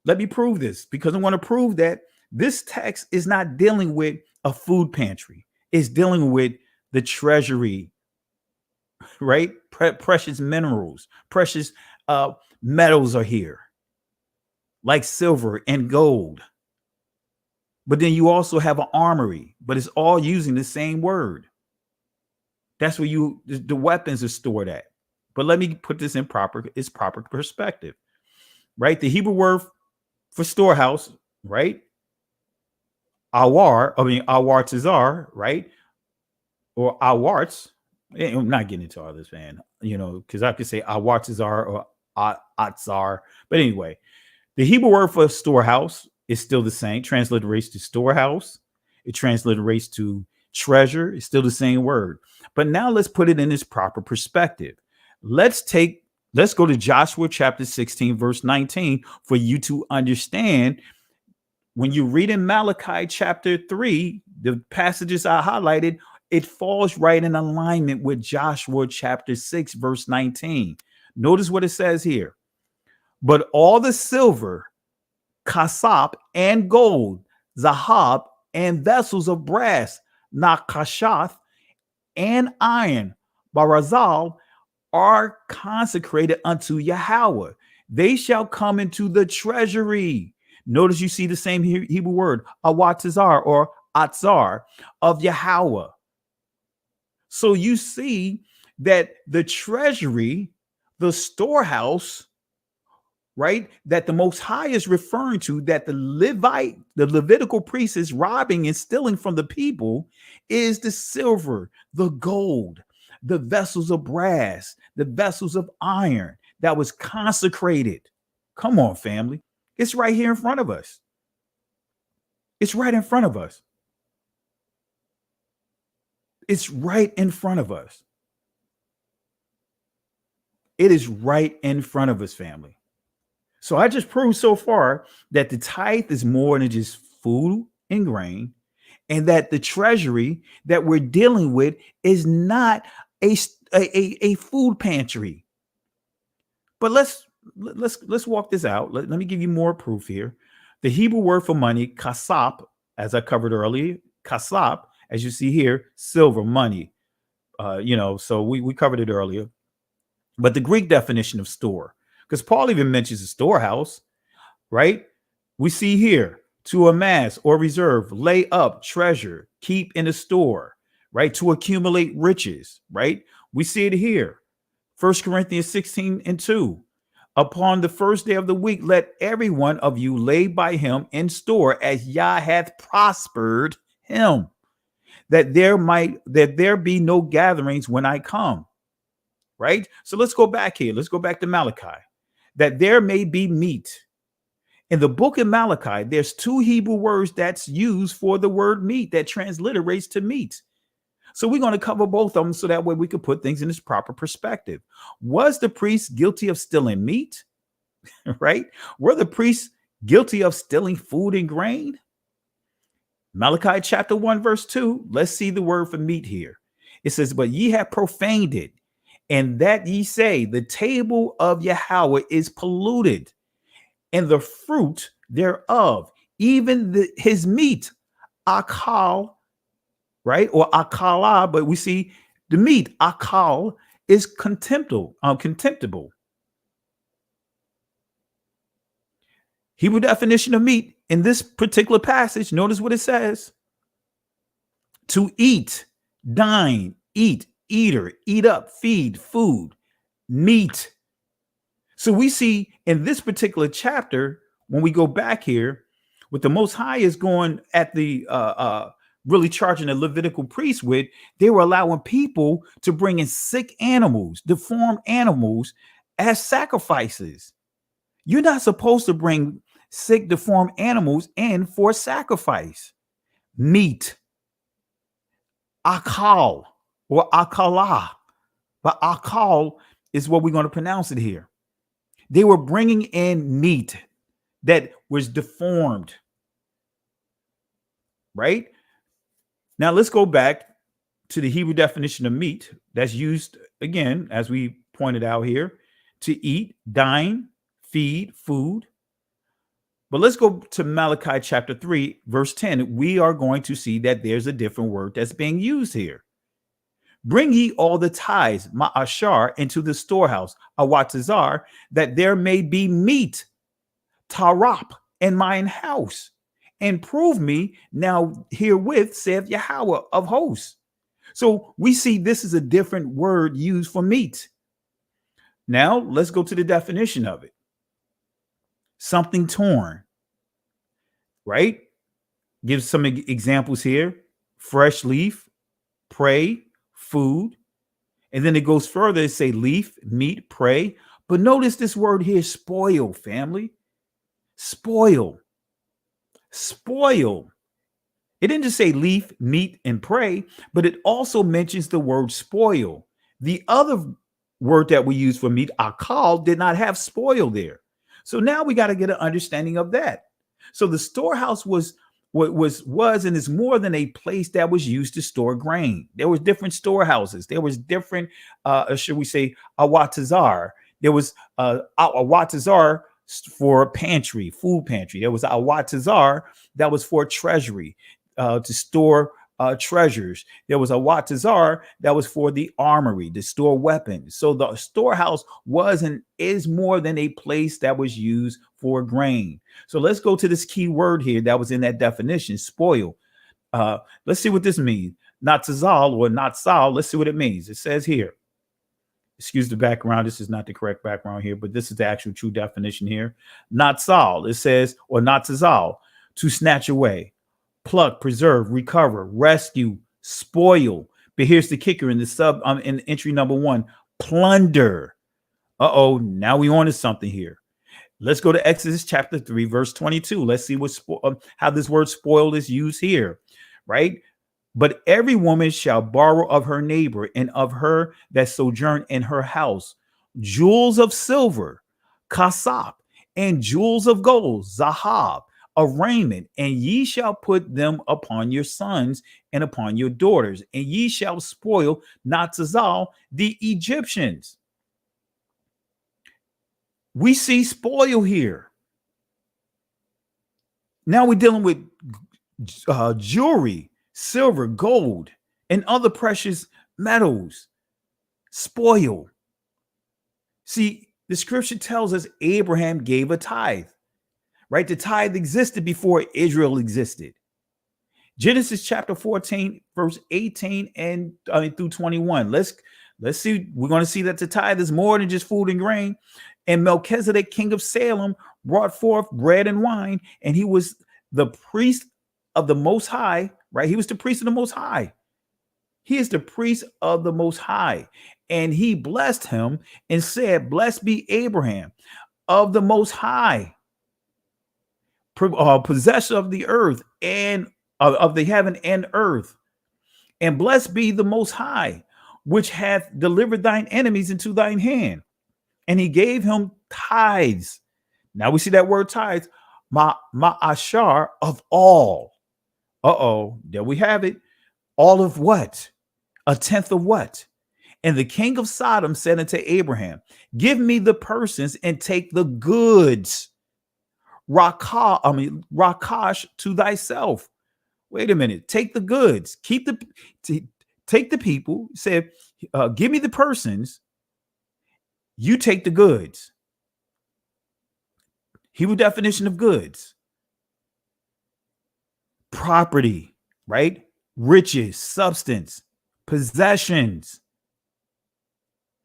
Let me prove this because I want to prove that this text is not dealing with a food pantry. It's dealing with the treasury, right? Precious minerals, precious metals are here, like silver and gold. But then you also have an armory, but it's all using the same word. That's where the weapons are stored at. But let me put this in proper perspective, right? The Hebrew word for storehouse, right? Awartazar, right? Or awarts. I'm not getting into all this, man, because I could say awartazar or atzar. But anyway, the Hebrew word for storehouse is still the same. Transliterates to storehouse. It transliterates to treasure. It's still the same word. But now let's put it in its proper perspective. Let's go to Joshua chapter 16, verse 19 for you to understand. When you read in Malachi chapter 3, the passages I highlighted, it falls right in alignment with Joshua chapter 6, verse 19. Notice what it says here. But all the silver, kasap, and gold, zahab, and vessels of brass, nakashath, and iron, barazal, are consecrated unto Yahweh. They shall come into the treasury. Notice you see the same Hebrew word, awatazar or atzar, of Yahweh. So you see that the treasury, the storehouse, right, that the Most High is referring to, that the Levitical priest is robbing and stealing from the people, is the silver, the gold, the vessels of brass, the vessels of iron that was consecrated. Come on, family. It's right here in front of us. It's right in front of us. It's right in front of us. It is right in front of us, family. So I just proved so far that the tithe is more than just food and grain, and that the treasury that we're dealing with is not a food pantry. But let's walk this out. Let me give you more proof here. The Hebrew word for money, kasap, as I covered earlier, kasap, as you see here, silver, money. So we covered it earlier. But the Greek definition of store, because Paul even mentions a storehouse, right? We see here to amass or reserve, lay up, treasure, keep in a store, right? To accumulate riches, right? We see it here. 1 Corinthians 16:2. Upon the first day of the week, let every one of you lay by him in store as Yah hath prospered him, that there be no gatherings when I come. Right? So let's go back here. Let's go back to Malachi. That there may be meat. In the book of Malachi, there's two Hebrew words that's used for the word meat that transliterates to meat. So we're going to cover both of them so that way we can put things in its proper perspective. Was the priest guilty of stealing meat? Right? Were the priests guilty of stealing food and grain? Malachi chapter 1, verse 2. Let's see the word for meat here. It says, but ye have profaned it, and that ye say, the table of Yahweh is polluted, and the fruit thereof, even his meat, akal, right? Or akala, but we see the meat, akal, is contemptible. Hebrew definition of meat in this particular passage, notice what it says. To eat, dine, eat, eater, eat up, feed, food, meat. So we see in this particular chapter, when we go back here, what the Most High is going at the really charging the Levitical priests with, they were allowing people to bring in sick animals, deformed animals as sacrifices. You're not supposed to bring sick, deformed animals in for sacrifice. Meat, akal or akala, but akal is what we're going to pronounce it here. They were bringing in meat that was deformed, right? Now let's go back to the Hebrew definition of meat that's used again, as we pointed out here, to eat, dine, feed, food. But let's go to Malachi chapter 3, verse 10. We are going to see that there's a different word that's being used here. Bring ye all the tithes, ma'ashar, into the storehouse, awatazar, that there may be meat, tarap, in mine house. And prove me now herewith, saith Yahweh of hosts. So we see this is a different word used for meat. Now let's go to the definition of it. Something torn, right? Give some examples here. Fresh leaf, prey, food. And then it goes further. It say leaf, meat, prey. But notice this word here, spoil, family. Spoil. Spoil. It didn't just say leaf, meat, and prey, but it also mentions the word spoil. The other word that we use for meat, akal, did not have spoil there. So now we got to get an understanding of that. So the storehouse was and is more than a place that was used to store grain. There was different storehouses. There was different, should we say, awatazar. There was awatazar for pantry, food pantry. There was awatazar that was for treasury, to store treasures. There was a watazar that was for the armory, to store weapons. So the storehouse was and is more than a place that was used for grain. So let's go to this key word here that was in that definition, spoil. Let's see what this means. Natzal or natsal. Let's see what it means. It says here, excuse the background. This is not the correct background here, but this is the actual true definition here. Natsal, it says, or natzal, to snatch away, pluck, preserve, recover, rescue, spoil. But here's the kicker in the in entry number 1, plunder. Now we on to something here. Let's go to Exodus chapter 3, verse 22. Let's see how this word spoil is used here, right? But every woman shall borrow of her neighbor and of her that sojourn in her house jewels of silver, kasap, and jewels of gold, zahab, of raiment, and ye shall put them upon your sons and upon your daughters, and ye shall spoil Natzal the Egyptians. We see spoil here. Now we're dealing with jewelry, silver, gold, and other precious metals, spoil. See, the scripture tells us Abraham gave a tithe, right? The tithe existed before Israel existed. Genesis chapter 14, verse 18 and through 21. Let's see. We're going to see that the tithe is more than just food and grain. And Melchizedek, king of Salem, brought forth bread and wine, and he was the priest of the Most High, right? He was the priest of the Most High. He is the priest of the Most High. And he blessed him and said, blessed be Abraham of the Most High, possessor of the earth and of the heaven and earth. And blessed be the Most High, which hath delivered thine enemies into thine hand. And he gave him tithes. Now we see that word tithes, ma'ashar of all. There we have it. All of what? A tenth of what? And the king of Sodom said unto Abraham, give me the persons and take the goods. Rakash to thyself. Wait a minute. Take the goods. Take the people. Say, give me the persons. You take the goods. Hebrew definition of goods. Property, right? Riches, substance, possessions.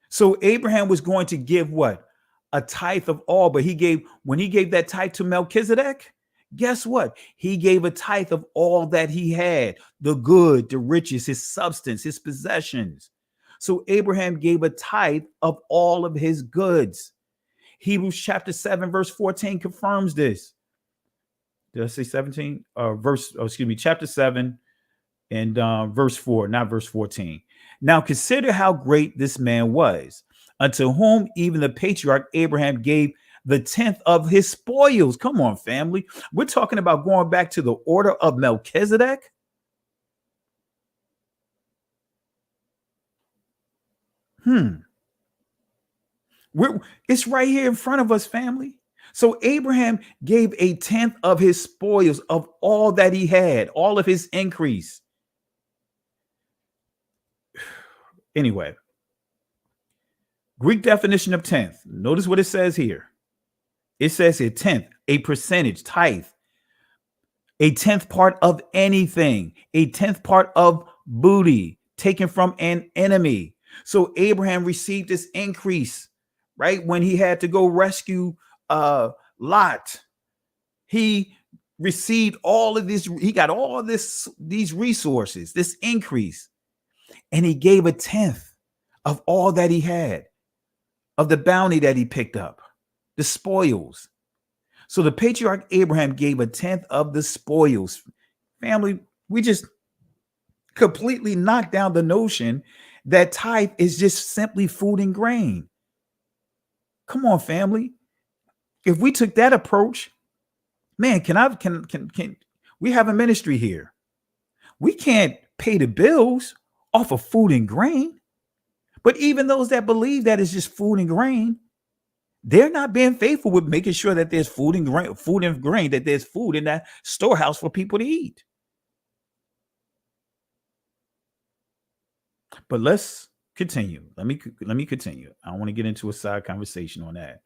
So Abraham was going to give what? A tithe of all, but when he gave that tithe to Melchizedek, guess what? He gave a tithe of all that he had, the good, the riches, his substance, his possessions. So Abraham gave a tithe of all of his goods. Hebrews chapter 7, verse 14 confirms this. Did I say 17? Chapter 7 and verse 4, not verse 14. Now consider how great this man was, unto whom even the patriarch Abraham gave the tenth of his spoils. Come on, family. We're talking about going back to the order of Melchizedek. It's right here in front of us, family. So Abraham gave a tenth of his spoils of all that he had, all of his increase. Anyway, Greek definition of tenth. Notice what it says here. It says a tenth, a percentage, tithe, a tenth part of anything, a tenth part of booty taken from an enemy. So Abraham received this increase, right? When he had to go rescue Lot, he received all of this. He got all of these resources, this increase, and he gave a tenth of all that he had, of the bounty that he picked up, the spoils. So the patriarch Abraham gave a tenth of the spoils. Family, we just completely knocked down the notion that tithe is just simply food and grain. Come on, family. If we took that approach, man, can we have a ministry here? We can't pay the bills off of food and grain. But even those that believe that it's just food and grain, they're not being faithful with making sure that there's food and grain, that there's food in that storehouse for people to eat. But let's continue. Let me continue. I don't want to get into a side conversation on that.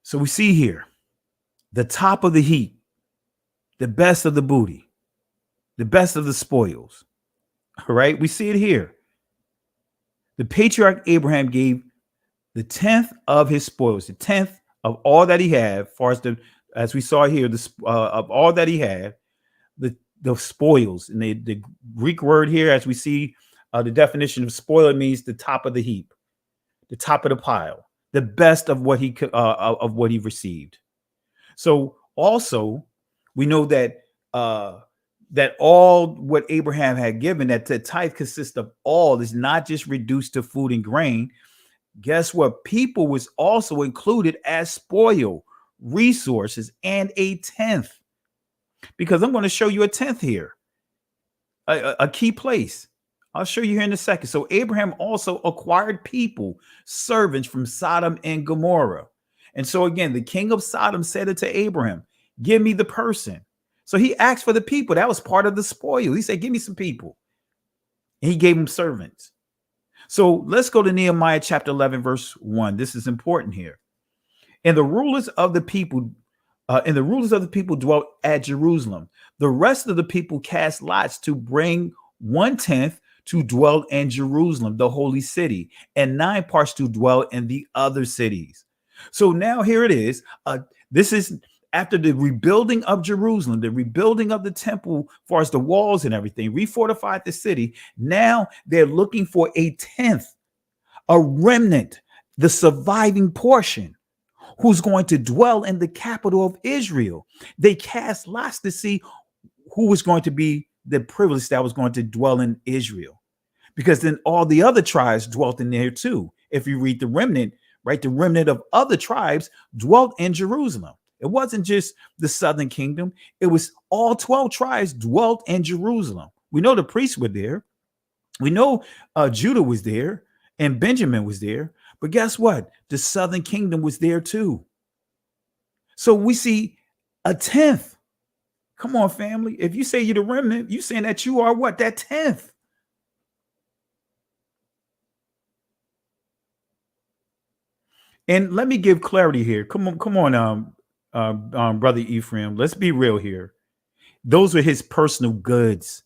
So we see here the top of the heap, the best of the booty, the best of the spoils. All right, we see it here. The patriarch Abraham gave the tenth of his spoils, the tenth of all that he had, as we saw here, of all that he had, the spoils. And the Greek word here, as we see the definition of spoil, it means the top of the heap, the top of the pile, the best of what he received. So also we know that that all what Abraham had given, that the tithe consists of all, is not just reduced to food and grain. Guess what? People was also included as spoil, resources, and a tenth. Because I'm going to show you a tenth here, a key place. I'll show you here in a second. So Abraham also acquired people, servants from Sodom and Gomorrah. And so again, the king of Sodom said unto Abraham, Give me the person. So he asked for the people. That was part of the spoil. He said, give me some people. And he gave them servants. So let's go to Nehemiah chapter 11, verse 1. This is important here. And the rulers of the people dwelt at Jerusalem. The rest of the people cast lots to bring 1/10 to dwell in Jerusalem, the holy city, and 9 parts to dwell in the other cities. So now here it is. This is after the rebuilding of Jerusalem, the rebuilding of the temple, as far as the walls and everything, refortified the city. Now they're looking for a 10th, a remnant, the surviving portion, who's going to dwell in the capital of Israel. They cast lots to see who was going to be the privilege that was going to dwell in Israel, because then all the other tribes dwelt in there too. If you read the remnant, right, the remnant of other tribes dwelt in Jerusalem. It wasn't just the southern kingdom. It was all 12 tribes dwelt in Jerusalem. We know the priests were there. We know Judah was there and Benjamin was there. But guess what? The southern kingdom was there too. So we see a 10th. Come on, family. If you say you're the remnant, you're saying that you are what? That 10th. And let me give clarity here. Come on, Brother Ephraim. Let's be real here. Those were his personal goods.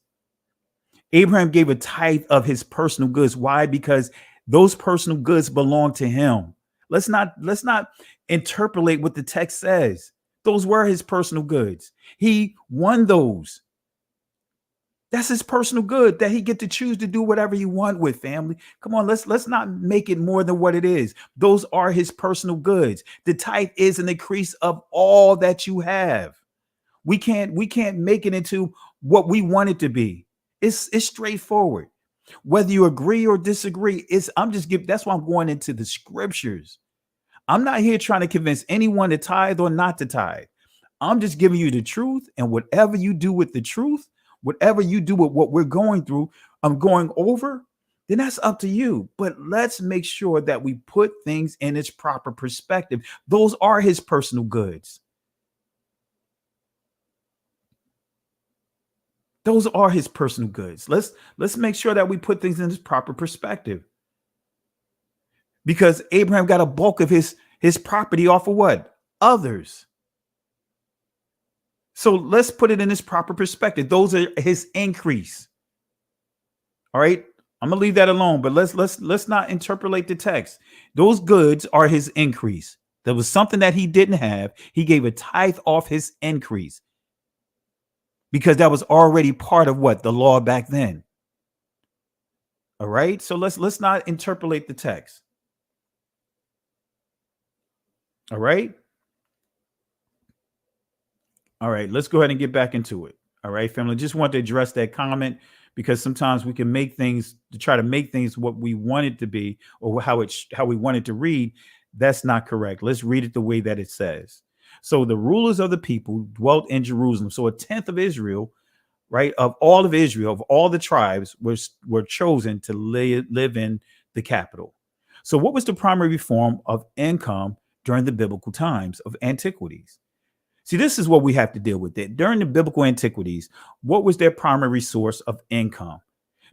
Abraham gave a tithe of his personal goods. Why? Because those personal goods belong to him. Let's not interpolate what the text says. Those were his personal goods. He won those. That's his personal good that he get to choose to do whatever he want with, family. Come on, let's not make it more than what it is. Those are his personal goods. The tithe is an increase of all that you have. We can't make it into what we want it to be. It's straightforward. Whether you agree or disagree, that's why I'm going into the scriptures. I'm not here trying to convince anyone to tithe or not to tithe. I'm just giving you the truth, and whatever you do with the truth, whatever you do with what we're going through, I'm going over, then that's up to you. But let's make sure that we put things in its proper perspective. Those are his personal goods. Those are his personal goods. Let's make sure that we put things in its proper perspective. Because Abraham got a bulk of his property off of what? Others. So let's put it in its proper perspective. Those are his increase. All right. I'm gonna leave that alone, but let's not interpolate the text. Those goods are his increase. There was something that he didn't have. He gave a tithe off his increase, because that was already part of what? The law back then. All right. So let's not interpolate the text. All right. All right. Let's go ahead and get back into it. All right, family. Just want to address that comment, because sometimes we can try to make things what we want it to be, or how we want it to read. That's not correct. Let's read it the way that it says. So the rulers of the people dwelt in Jerusalem. So a 10th of Israel, right, of all of Israel, of all the tribes, were chosen to live in the capital. So what was the primary form of income during the biblical times of Antiquities? See, this is what we have to deal with. It during the biblical Antiquities, what was their primary source of income?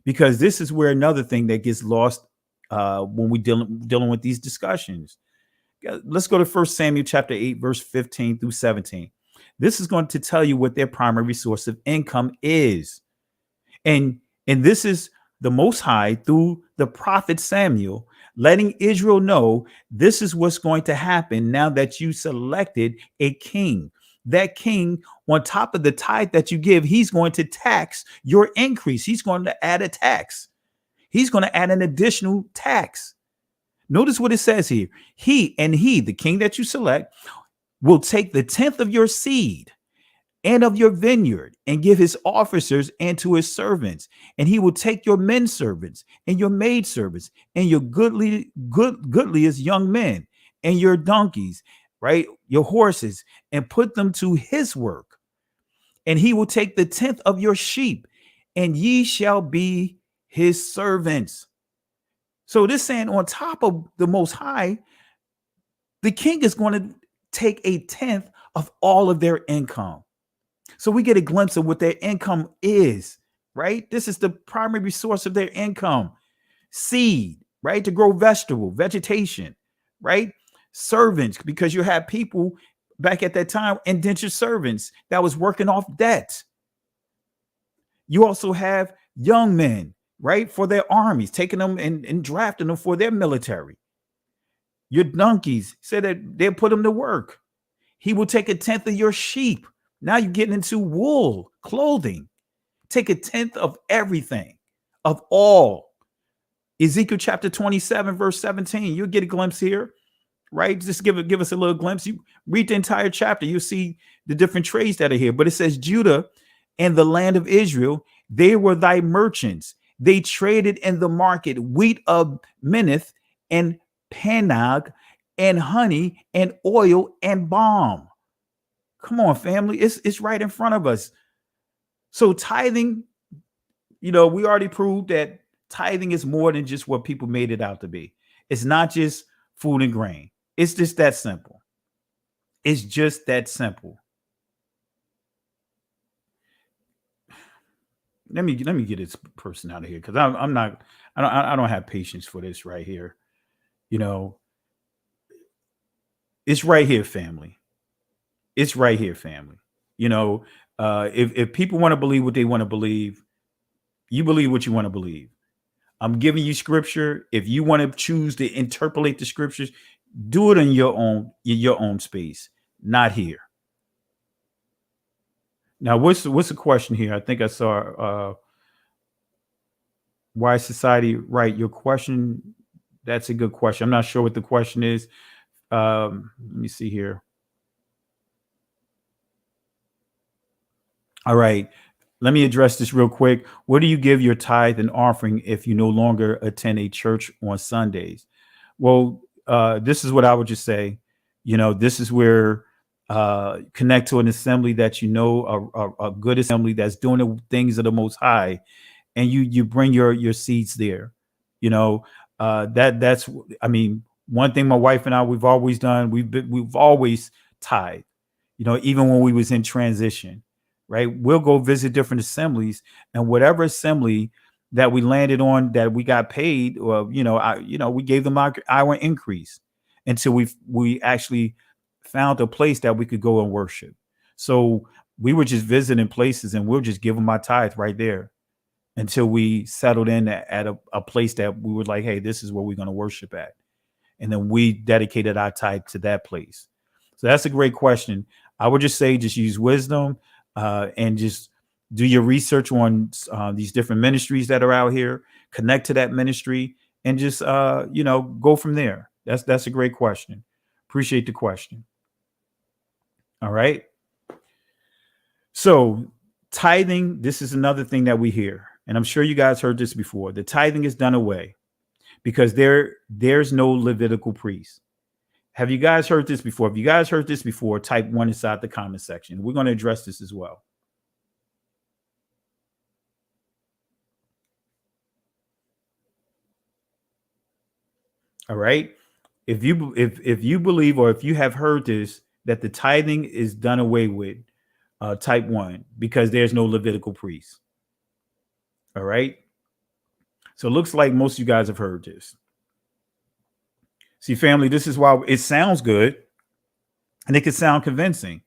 Because this is where another thing that gets lost when we dealing with these discussions. Let's go to 1 Samuel chapter 8, verse 15 through 17. This is going to tell you what their primary source of income is. And this is the Most High, through the prophet Samuel, letting Israel know this is what's going to happen now that you selected a king. That king, on top of the tithe that you give, he's going to tax your increase. He's going to add a tax. He's going to add an additional tax. Notice what it says here. He, the king that you select, will take the 10th of your seed and of your vineyard, and give his officers and to his servants. And he will take your men servants and your maid servants and your goodliest young men and your donkeys, right, your horses, and put them to his work. And he will take the 10th of your sheep, and ye shall be his servants. So this saying, on top of the Most High, the king is going to take a 10th of all of their income. So we get a glimpse of what their income is, right? This is the primary source of their income. Seed, right? To grow vegetation, right? Servants, because you have people back at that time, indentured servants that was working off debt. You also have young men, right? For their armies, taking them and drafting them for their military. Your donkeys said that they'll put them to work. He will take 1/10 of your sheep. Now you're getting into wool, clothing. Take 1/10 of everything, of all. Ezekiel chapter 27, verse 17. You'll get a glimpse here, right? Just give us a little glimpse. You read the entire chapter, you'll see the different trades that are here. But it says, Judah and the land of Israel, they were thy merchants. They traded in the market wheat of Minnith and Panag and honey and oil and balm. Come on, family. It's right in front of us. So tithing, we already proved that tithing is more than just what people made it out to be. It's not just food and grain. It's just that simple. It's just that simple. Let me get this person out of here because I don't have patience for this right here. It's right here, family. It's right here, family. If people want to believe what they want to believe, you believe what you want to believe. I'm giving you scripture. If you want to choose to interpolate the scriptures, do it in your own space, not here. Now, what's the question here? I think I saw why society, right? Your question, that's a good question. I'm not sure what the question is. Let me see here. All right. Let me address this real quick. What do you give your tithe and offering if you no longer attend a church on Sundays? Well, this is what I would just say. This is where connect to an assembly that a good assembly that's doing the things of the Most High, and you bring your seeds there. That's one thing my wife and I we've always done. We've always tithe. Even when we was in transition. Right, we'll go visit different assemblies, and whatever assembly that we landed on that we got paid, or we gave them our increase until we actually found a place that we could go and worship. So we were just visiting places, and we'll just give them my tithe right there until we settled in at a place that we were like, hey, this is where we're going to worship at, and then we dedicated our tithe to that place. So that's a great question. I would just say just use wisdom. And just do your research on these different ministries that are out here, connect to that ministry, and just, go from there. That's a great question. Appreciate the question. All right. So tithing, this is another thing that we hear, and I'm sure you guys heard this before. The tithing is done away because there's no Levitical priest. Have you guys heard this before? If you guys heard this before, type 1 inside the comment section. We're going to address this as well. All right. If you believe, or if you have heard this, that the tithing is done away with, type 1, because there's no Levitical priest. All right. So it looks like most of you guys have heard this. See, family, this is why it sounds good and it can sound convincing,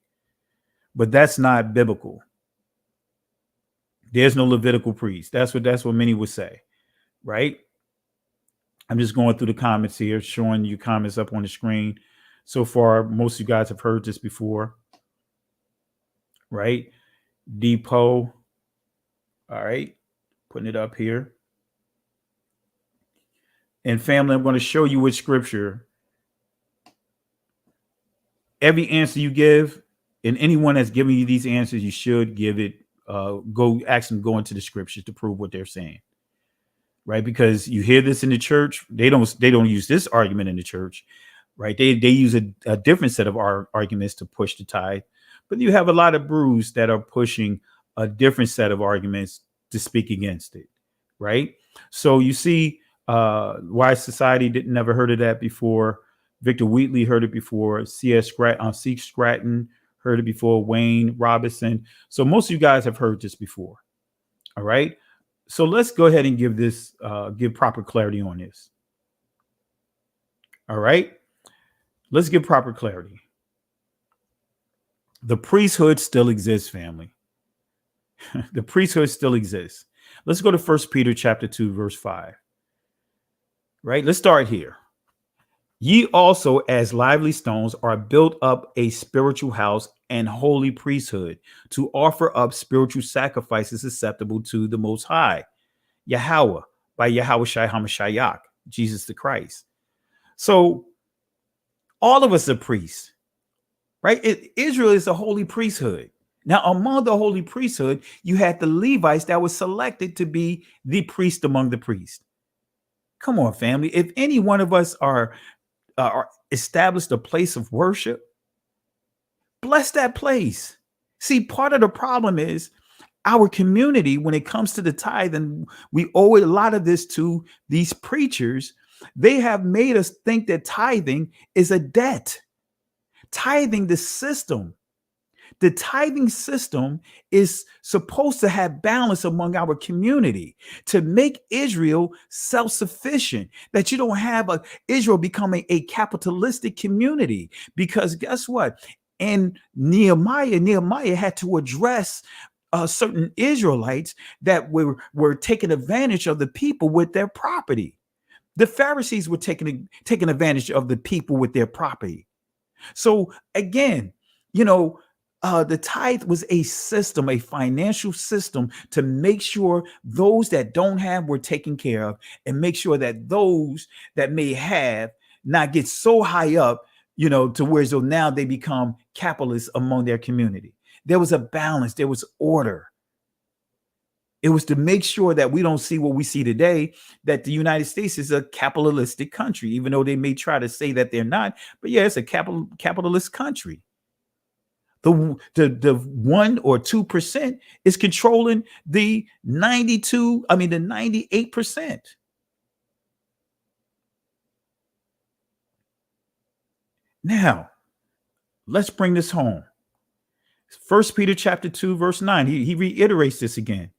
but that's not biblical. There's no Levitical priest. That's what many would say, right? I'm just going through the comments here, showing you comments up on the screen. So far, most of you guys have heard this before, right? Depot. All right, putting it up here. And family, I'm going to show you with scripture. Every answer you give, and anyone that's giving you these answers, you should give it, go into the scriptures to prove what they're saying. Right? Because you hear this in the church, they don't use this argument in the church, right? They use a different set of arguments to push the tithe. But you have a lot of brews that are pushing a different set of arguments to speak against it, right? So you see, why society never heard of that before. Victor Wheatley heard it before. C. Stratton heard it before. Wayne Robinson. So most of you guys have heard this before. All right. So let's go ahead and give proper clarity on this. All right. Let's give proper clarity. The priesthood still exists, family. The priesthood still exists. Let's go to 1 Peter chapter 2, verse 5. Right? Let's start here. Ye also, as lively stones, are built up a spiritual house and holy priesthood to offer up spiritual sacrifices acceptable to the Most High, Yahweh, by Yahweh Shai HaMashiach, Jesus the Christ. So all of us are priests, right? Israel is a holy priesthood. Now, among the holy priesthood, you had the Levites that were selected to be the priest among the priests. Come on, family. If any one of us are established a place of worship, bless that place. See, part of the problem is our community, when it comes to the tithe, and we owe a lot of this to these preachers, they have made us think that tithing is a debt. Tithing, the tithing system is supposed to have balance among our community to make Israel self-sufficient, that you don't have Israel becoming a capitalistic community. Because guess what? In Nehemiah had to address certain Israelites that were taking advantage of the people with their property. The Pharisees were taking advantage of the people with their property. So again, the tithe was a system, a financial system to make sure those that don't have were taken care of, and make sure that those that may have not get so high up, to where so now they become capitalists among their community. There was a balance. There was order. It was to make sure that we don't see what we see today, that the United States is a capitalistic country, even though they may try to say that they're not. But yeah, it's a capitalist country. The 1 or 2% is controlling the 98%. Now, let's bring this home. 1 Peter chapter 2, verse 9. He reiterates this again.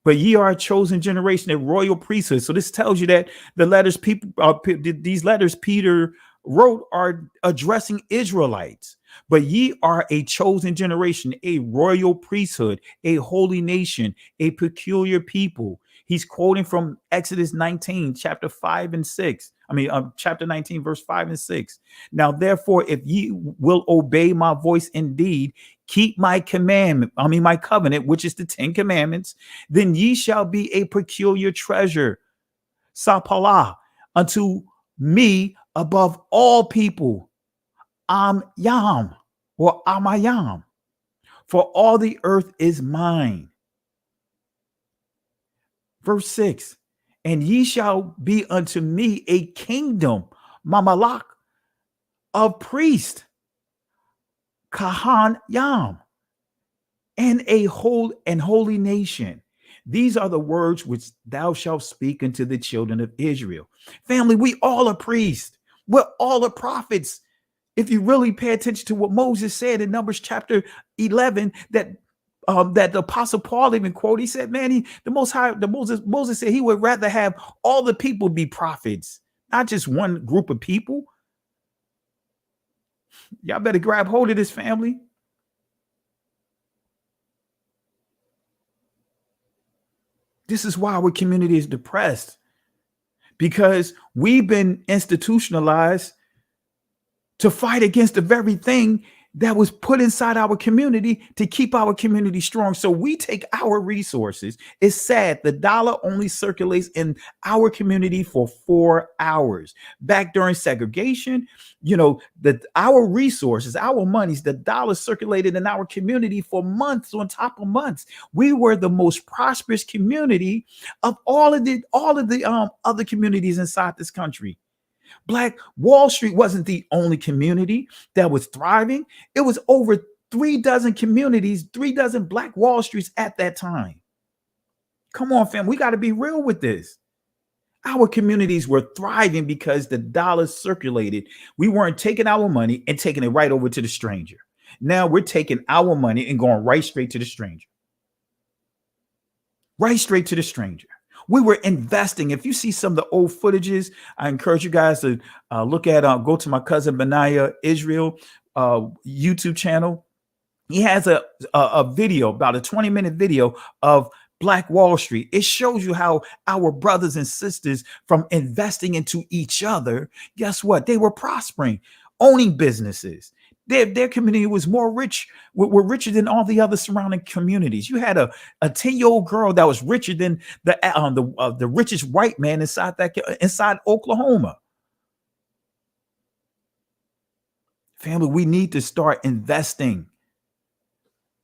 But ye are a chosen generation, a royal priesthood. So this tells you that the letters these letters Peter wrote are addressing Israelites. But ye are a chosen generation, a royal priesthood, a holy nation, a peculiar people. He's quoting from Exodus 19, chapter 5 and 6. Chapter 19, verse 5 and 6. Now, therefore, if ye will obey my voice indeed, keep my my covenant, which is the 10 commandments, then ye shall be a peculiar treasure, Sapalah, unto me above all people. Yam or Amayam, for all the earth is mine. Verse 6, and ye shall be unto me a kingdom, Mamalak, of priest, Kahan Yam, and a holy nation. These are the words which thou shalt speak unto the children of Israel. Family, we all are priests. We're all are prophets. If you really pay attention to what Moses said in Numbers chapter 11, that the Apostle Paul even quoted, he said, man, Moses said he would rather have all the people be prophets, not just one group of people. Y'all better grab hold of this, family. This is why our community is depressed, because we've been institutionalized to fight against the very thing that was put inside our community to keep our community strong. So we take our resources. It's sad. The dollar only circulates in our community for 4 hours. Back during segregation, our resources, our monies, the dollar circulated in our community for months on top of months. We were the most prosperous community of all of the other communities inside this country. Black Wall Street wasn't the only community that was thriving. It was over 3 dozen communities, 3 dozen Black Wall Streets at that time. Come on, fam. We got to be real with this. Our communities were thriving because the dollar circulated. We weren't taking our money and taking it right over to the stranger. Now we're taking our money and going right straight to the stranger. Right straight to the stranger. We were investing. If you see some of the old footages, I encourage you guys to look at, go to my cousin Benaiah Israel YouTube channel. He has a video, about a 20-minute video of Black Wall Street. It shows you how our brothers and sisters, from investing into each other, guess what? They were prospering, owning businesses. Their community was more rich, were richer than all the other surrounding communities. You had a 10-year-old girl that was richer than the richest white man inside Oklahoma. Family, we need to start investing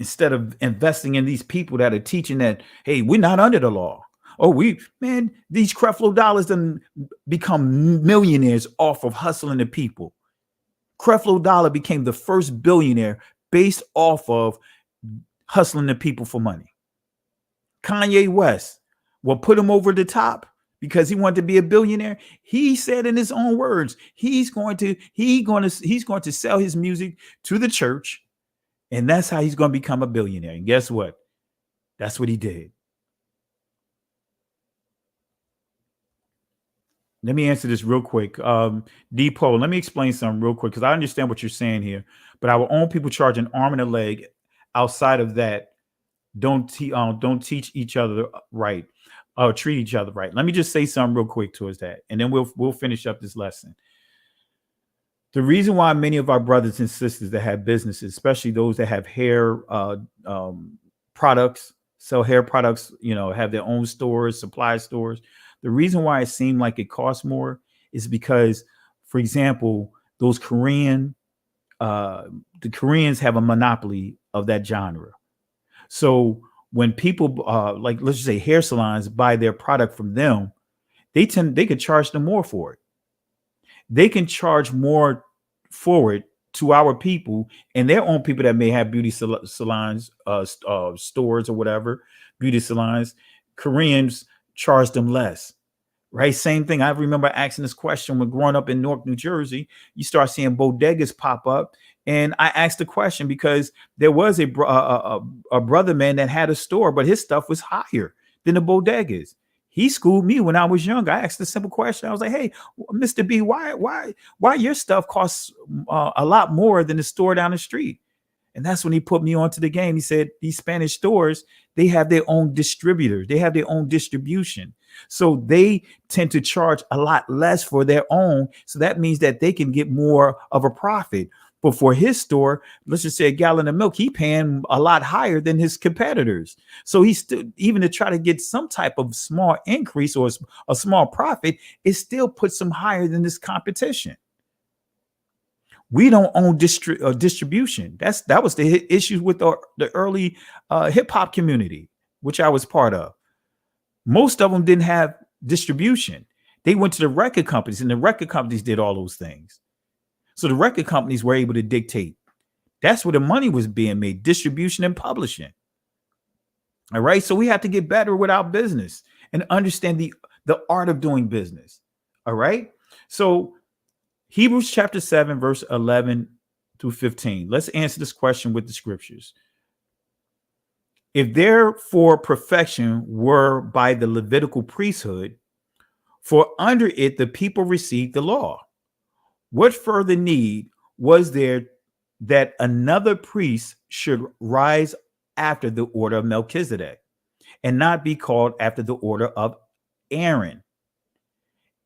instead of investing in these people that are teaching that, hey, we're not under the law. Oh, these Creflo Dollars done become millionaires off of hustling the people. Creflo Dollar became the first billionaire based off of hustling the people for money. Kanye West, what put him over the top because he wanted to be a billionaire? He said in his own words, he's going to sell his music to the church, and that's how he's going to become a billionaire. And guess what? That's what he did. Let me answer this real quick. Depot, let me explain something real quick because I understand what you're saying here. But our own people charge an arm and a leg. Outside of that, don't teach each other right, or treat each other right. Let me just say something real quick towards that, and then we'll finish up this lesson. The reason why many of our brothers and sisters that have businesses, especially those that have hair products, sell hair products, have their own stores, supply stores. The reason why it seemed like it costs more is because, for example, the Koreans have a monopoly of that genre. So when people like, let's just say, hair salons buy their product from them, they could charge them more for it. They can charge more for it to our people and their own people that may have beauty salons, stores or whatever, beauty salons. Koreans charge them less, right? Same thing. I remember asking this question when growing up in Newark, New Jersey. You start seeing bodegas pop up, and I asked the question because there was a brother man that had a store, but his stuff was higher than the bodegas. He schooled me when I was young. I asked a simple question. I was like, "Hey, Mr. B, why your stuff costs a lot more than the store down the street?" And that's when he put me onto the game. He said, these Spanish stores, they have their own distributors. They have their own distribution. So they tend to charge a lot less for their own. So that means that they can get more of a profit. But for his store, let's just say a gallon of milk, he paying a lot higher than his competitors. So he's still, even to try to get some type of small increase or a small profit, it still puts him higher than this competition. We don't own distribution. That was the issue with the early hip hop community, which I was part of. Most of them didn't have distribution. They went to the record companies, and the record companies did all those things. So the record companies were able to dictate. That's where the money was being made, distribution and publishing. All right. So we have to get better with our business and understand the art of doing business. All right. So Hebrews chapter 7, verse 11 through 15. Let's answer this question with the scriptures. If therefore perfection were by the Levitical priesthood, for under it the people received the law, what further need was there that another priest should rise after the order of Melchizedek and not be called after the order of Aaron?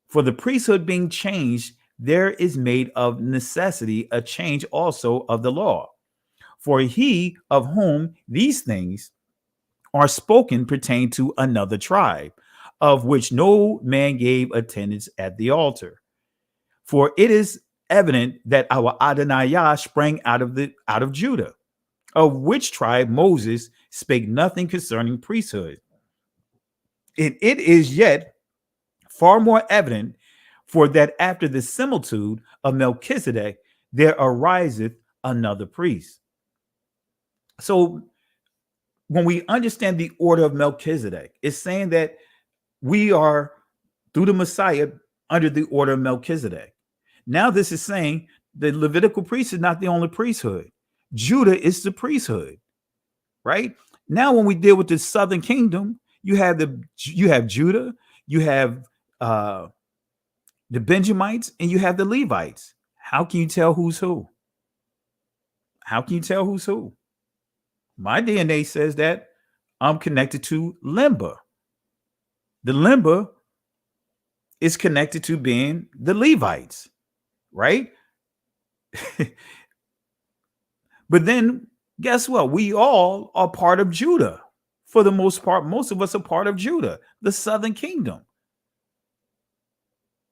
For the priesthood being changed, there is made of necessity a change also of the law. For he of whom these things are spoken pertain to another tribe, of which no man gave attendance at the altar. For it is evident that our Adonai sprang out of Judah, of which tribe Moses spake nothing concerning priesthood. And it is yet far more evident, for that after the similitude of Melchizedek, there ariseth another priest. So when we understand the order of Melchizedek, it's saying that we are, through the Messiah, under the order of Melchizedek. Now this is saying the Levitical priest is not the only priesthood. Judah is the priesthood, right? Now, when we deal with the southern kingdom, you have Judah, you have the Benjamites, and you have the Levites. How can you tell who's who? How can you tell who's who? My DNA says that I'm connected to Limba. The Limba is connected to being the Levites, right? But then guess what? We all are part of Judah. For the most part, most of us are part of Judah, the southern kingdom.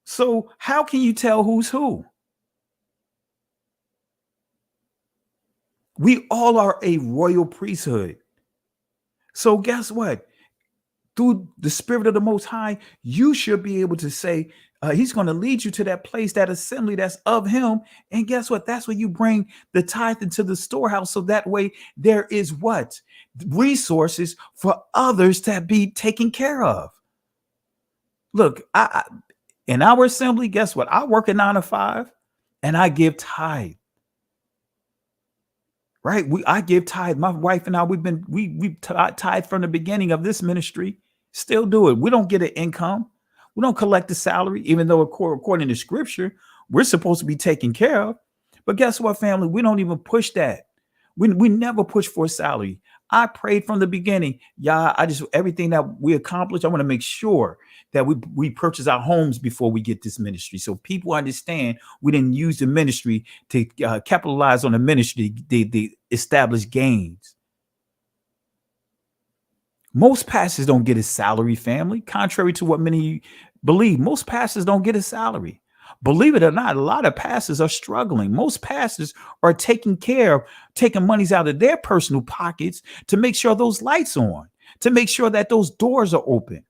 So how can you tell who's who? We all are a royal priesthood. So guess what? Through the Spirit of the Most High, you should be able to say, he's going to lead you to that place, that assembly that's of him. And guess what? That's where you bring the tithe into the storehouse. So that way there is what? Resources for others to be taken care of. Look, I in our assembly, guess what? I work a 9 to 5 and I give tithe. Right? I give tithe. My wife and I, we tithe from the beginning of this ministry. Still do it. We don't get an income. We don't collect a salary, even though according to scripture, we're supposed to be taken care of. But guess what, family? We don't even push that. We never push for a salary. I prayed from the beginning. Yeah, everything that we accomplish, I want to make sure that we purchase our homes before we get this ministry. So people understand we didn't use the ministry to capitalize on the ministry. They establish gains. Most pastors don't get a salary, family. Contrary to what many believe, most pastors don't get a salary. Believe it or not, a lot of pastors are struggling. Most pastors are taking monies out of their personal pockets to make sure those lights are on, to make sure that those doors are open.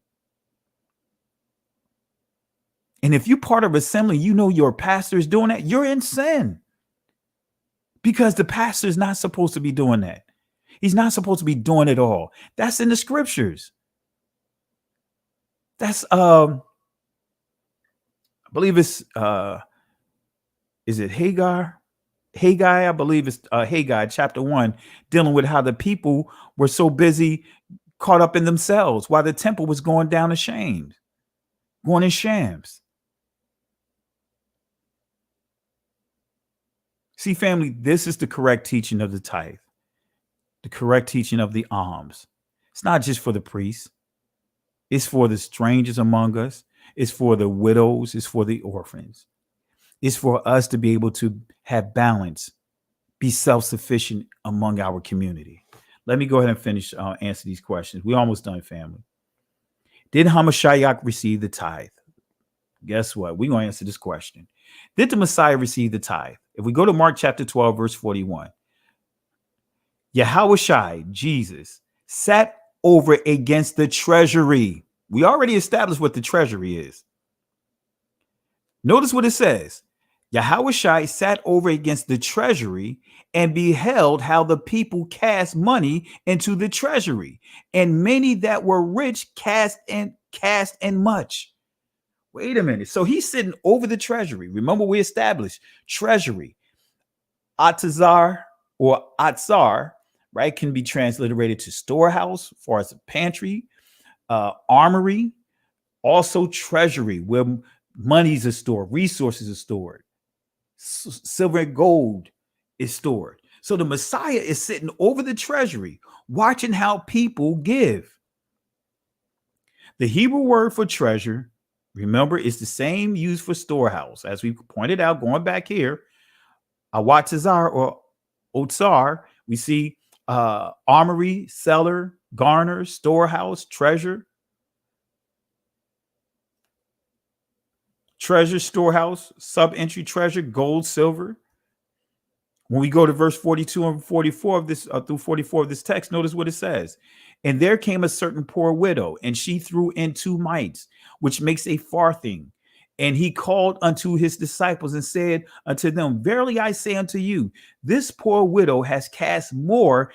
And if you're part of assembly, you know your pastor is doing that, you're in sin. Because the pastor is not supposed to be doing that. He's not supposed to be doing it all. That's in the scriptures. That's I believe it's is it Haggai? I believe it's Haggai chapter 1, dealing with how the people were so busy, caught up in themselves, while the temple was going down going in shams. See, family, this is the correct teaching of the tithe, the correct teaching of the alms. It's not just for the priests. It's for the strangers among us. It's for the widows. It's for the orphans. It's for us to be able to have balance, be self-sufficient among our community. Let me go ahead and finish answer these questions. We're almost done, family. Did Hamashiach receive the tithe? Guess what? We're going to answer this question. Did the Messiah receive the tithe? If we go to Mark chapter 12, verse 41, Yahushua, Jesus, sat over against the treasury. We already established what the treasury is. Notice what it says. Yahushua sat over against the treasury and beheld how the people cast money into the treasury, and many that were rich cast in much. Wait a minute. So he's sitting over the treasury. Remember, we established treasury. Atazar or Atzar, right, can be transliterated to storehouse, as far as a pantry, armory, also treasury, where monies are stored, resources are stored, silver and gold is stored. So the Messiah is sitting over the treasury, watching how people give. The Hebrew word for treasure, remember, is the same used for storehouse. As we pointed out, going back here, Awatazar or Otsar, we see armory, cellar, garner, storehouse, treasure, storehouse, sub-entry treasure, gold, silver. When we go to verse 42 and 44 of this through 44 of this text, notice what it says. And there came a certain poor widow, and she threw in 2 mites, which makes a farthing. And he called unto his disciples and said unto them, verily I say unto you, this poor widow has cast more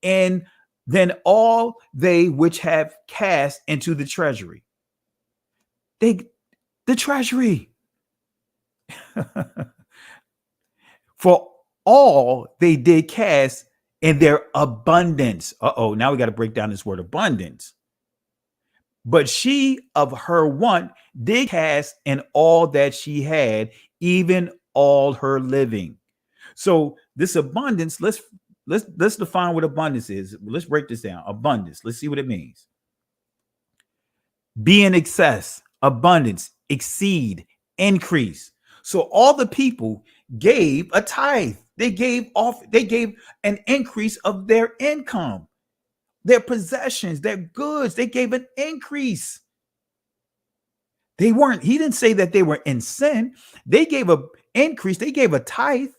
than all they which have cast into the treasury. The treasury. For all they did cast in their abundance. Now we got to break down this word abundance. But she of her want did cast in all that she had, even all her living. So this abundance, let's define what abundance is. Let's break this down. Abundance. Let's see what it means. Be in excess, abundance, exceed, increase. So all the people gave a tithe. They gave an increase of their income, their possessions, their goods. They gave an increase. He didn't say that they were in sin. They gave an increase. They gave a tithe,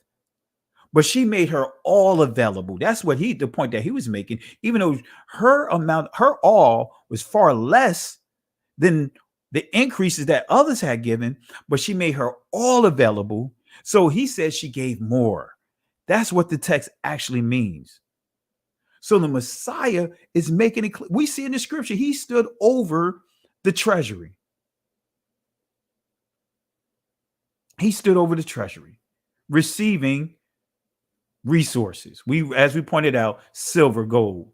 but she made her all available. That's the point that he was making, even though her all was far less than the increases that others had given, but she made her all available. So he says she gave more. That's what the text actually means. So the Messiah is making it clear. We see in the scripture, he stood over the treasury. He stood over the treasury, receiving resources. As we pointed out, silver, gold,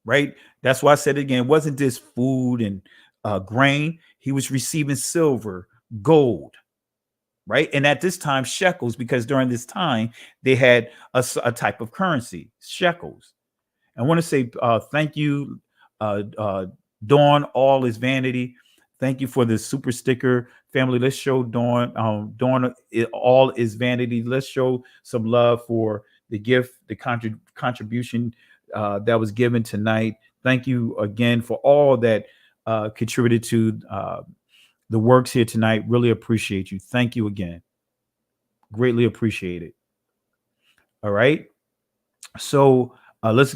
right? That's why I said it again. It wasn't just food and grain. He was receiving silver, gold, right? And at this time, shekels, because during this time, they had a type of currency, shekels. I want to say thank you, Dawn, all is vanity. Thank you for the super sticker, family. Let's show Dawn, all is vanity. Let's show some love for the gift, the contribution that was given tonight. Thank you again for all that contributed to the works here tonight. Really appreciate you. Thank you again. Greatly appreciate it. All right. So let's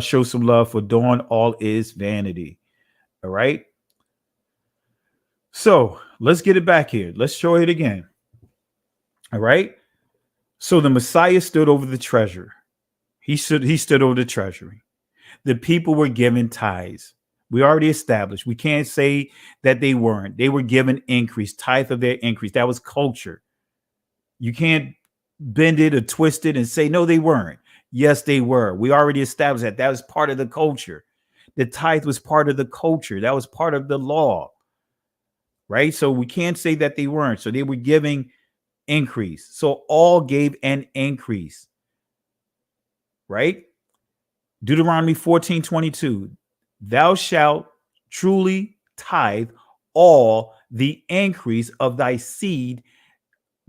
show some love for Dawn. All is vanity. All right. So let's get it back here. Let's show it again. All right. So the Messiah stood over the treasure. He stood over the treasury. The people were given tithes. We already established. We can't say that they weren't. They were given increase, tithe of their increase. That was culture. You can't bend it or twist it and say, no, they weren't. Yes, they were. We already established that. That was part of the culture. The tithe was part of the culture. That was part of the law. Right? So we can't say that they weren't. So they were giving increase. So all gave an increase. Right? Deuteronomy 14:22. Thou shalt truly tithe all the increase of thy seed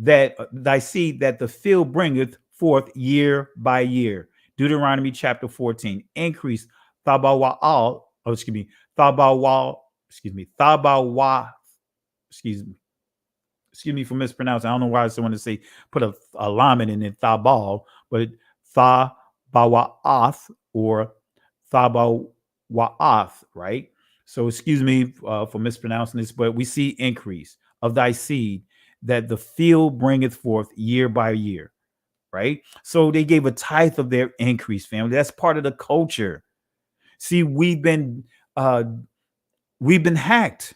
that the field bringeth forth year by year. Deuteronomy chapter 14. Increase thabawa, excuse me for mispronouncing. I don't know why someone to say put a lamed in it, thabal, but thabawa'ath or thabawa'ath, right? So excuse me for mispronouncing this, but we see increase of thy seed that the field bringeth forth year by year, right? So they gave a tithe of their increase, family. That's part of the culture. See, we've been hacked.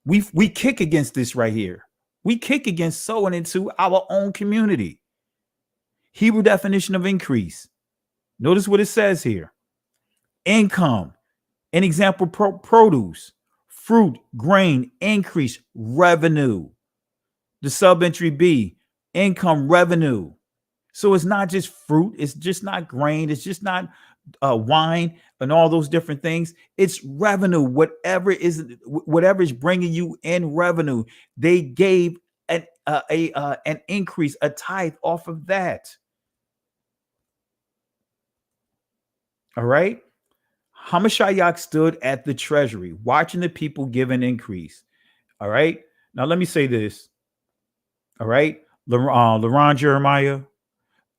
We kick against this right here. We kick against sowing into our own community. Hebrew definition of increase. Notice what it says here. Income. An example, produce, fruit, grain, increase, revenue. The sub-entry B, income, revenue. So it's not just fruit. It's just not grain. It's just not wine and all those different things. It's revenue. Whatever is bringing you in revenue, they gave an increase, a tithe off of that. All right. Hamashiach stood at the treasury, watching the people give an increase. All right. Now let me say this. All right, LaRon Jeremiah,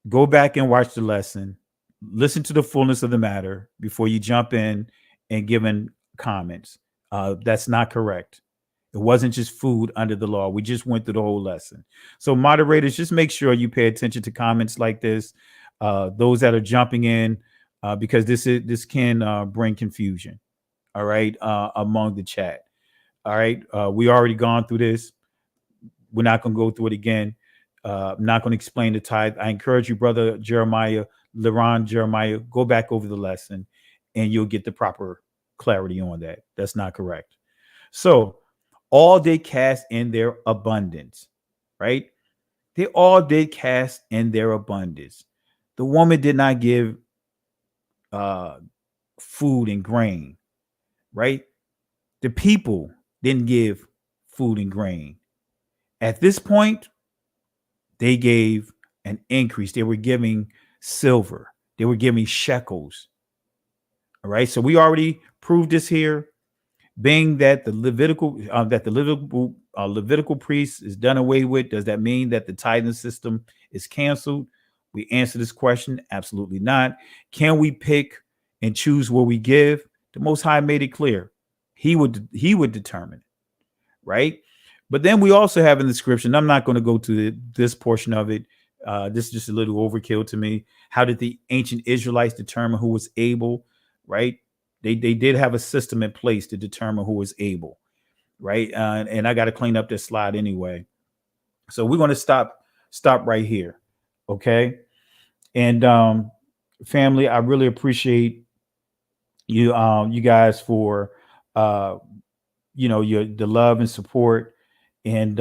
go back and watch the lesson. Listen to the fullness of the matter before you jump in and give in comments. That's not correct. It wasn't just food under the law. We just went through the whole lesson. So moderators, just make sure you pay attention to comments like this. Those that are jumping in, because this can bring confusion. All right, among the chat. All right, we already gone through this. We're not going to go through it again. I'm not going to explain the tithe. I encourage you, brother Jeremiah, Leron Jeremiah, go back over the lesson and you'll get the proper clarity on that. That's not correct. So all they cast in their abundance, right? They all did cast in their abundance. The woman did not give food and grain, right? The people didn't give food and grain. At this point, they gave an increase. They were giving silver. They were giving shekels. All right. So we already proved this here, being that the Levitical priest is done away with. Does that mean that the tithing system is canceled? We answer this question. Absolutely not. Can we pick and choose where we give? The Most High made it clear. He would determine it, right? But then we also have in the scripture, and I'm not going to go to this portion of it. This is just a little overkill to me. How did the ancient Israelites determine who was able, right? They did have a system in place to determine who was able, right? And I got to clean up this slide anyway. So we're going to stop right here, okay? And family, I really appreciate you guys for the love and support, and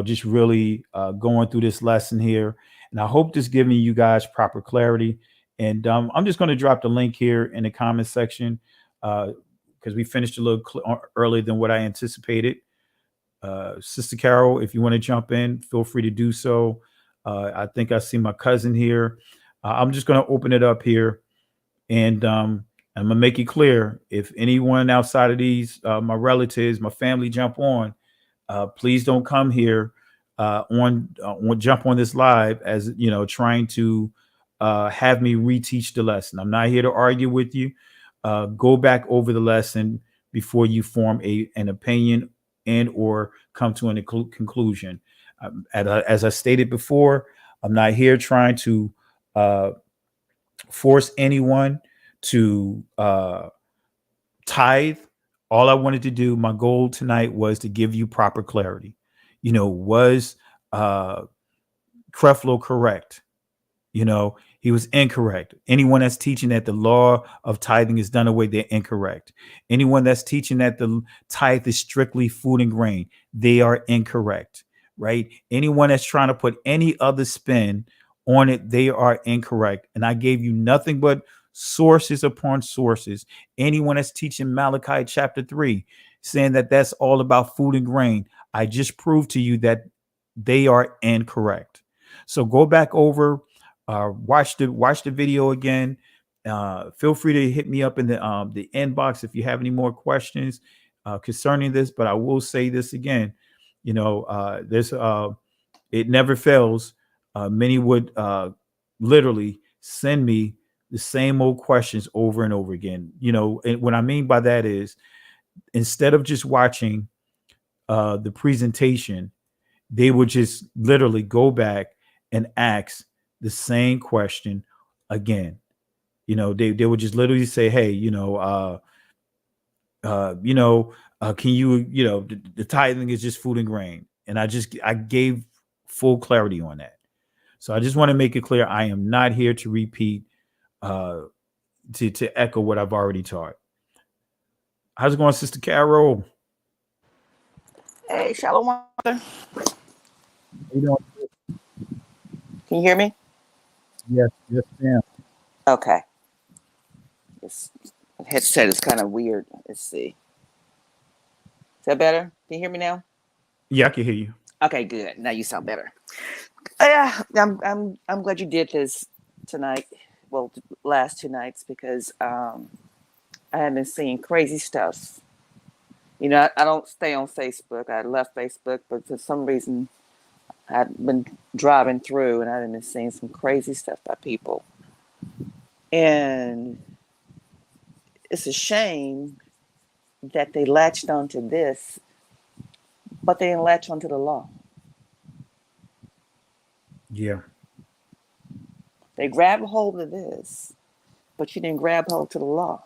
just really going through this lesson here. And I hope this giving you guys proper clarity. And I'm just going to drop the link here in the comment section because we finished a little earlier than what I anticipated. Sister Carol, if you want to jump in, feel free to do so. I think I see my cousin here. I'm just going to open it up here, and I'm going to make it clear, if anyone outside of these, my relatives, my family jump on, please don't come here jump on this live as, trying to have me reteach the lesson. I'm not here to argue with you. Go back over the lesson before you form an opinion and or come to a conclusion. As I stated before, I'm not here trying to force anyone to tithe. All I wanted to do, my goal tonight was to give you proper clarity. Was Creflo correct? He was incorrect. Anyone that's teaching that the law of tithing is done away, they're incorrect. Anyone that's teaching that the tithe is strictly food and grain, they are incorrect, right? Anyone that's trying to put any other spin on it, they are incorrect. And I gave you nothing but sources upon sources. Anyone that's teaching Malachi chapter 3, saying that that's all about food and grain, I just proved to you that they are incorrect. So go back over, watch the video again. Feel free to hit me up in the inbox if you have any more questions concerning this. But I will say this again, there's it never fails. Many would literally send me the same old questions over and over again. And what I mean by that is, instead of just watching the presentation, they would just literally go back and ask the same question again. They would just literally say, hey, can you, the tithing is just food and grain. And I gave full clarity on that. So I just want to make it clear, I am not here to repeat, to echo what I've already taught. How's it going, Sister Carol? Hey, Shalom. How you doing? Can you hear me? Yes, ma'am. Okay. This headset is kind of weird. Let's see. Is that better? Can you hear me now? Yeah, I can hear you. Okay, good. Now you sound better. Yeah, I'm glad you did this tonight. Well, last 2 nights, because I have been seeing crazy stuff. I don't stay on Facebook. I left Facebook, but for some reason I've been driving through and I've been seeing some crazy stuff by people. And it's a shame that they latched onto this, but they didn't latch onto the law. Yeah. They grabbed hold of this, but you didn't grab hold to the law.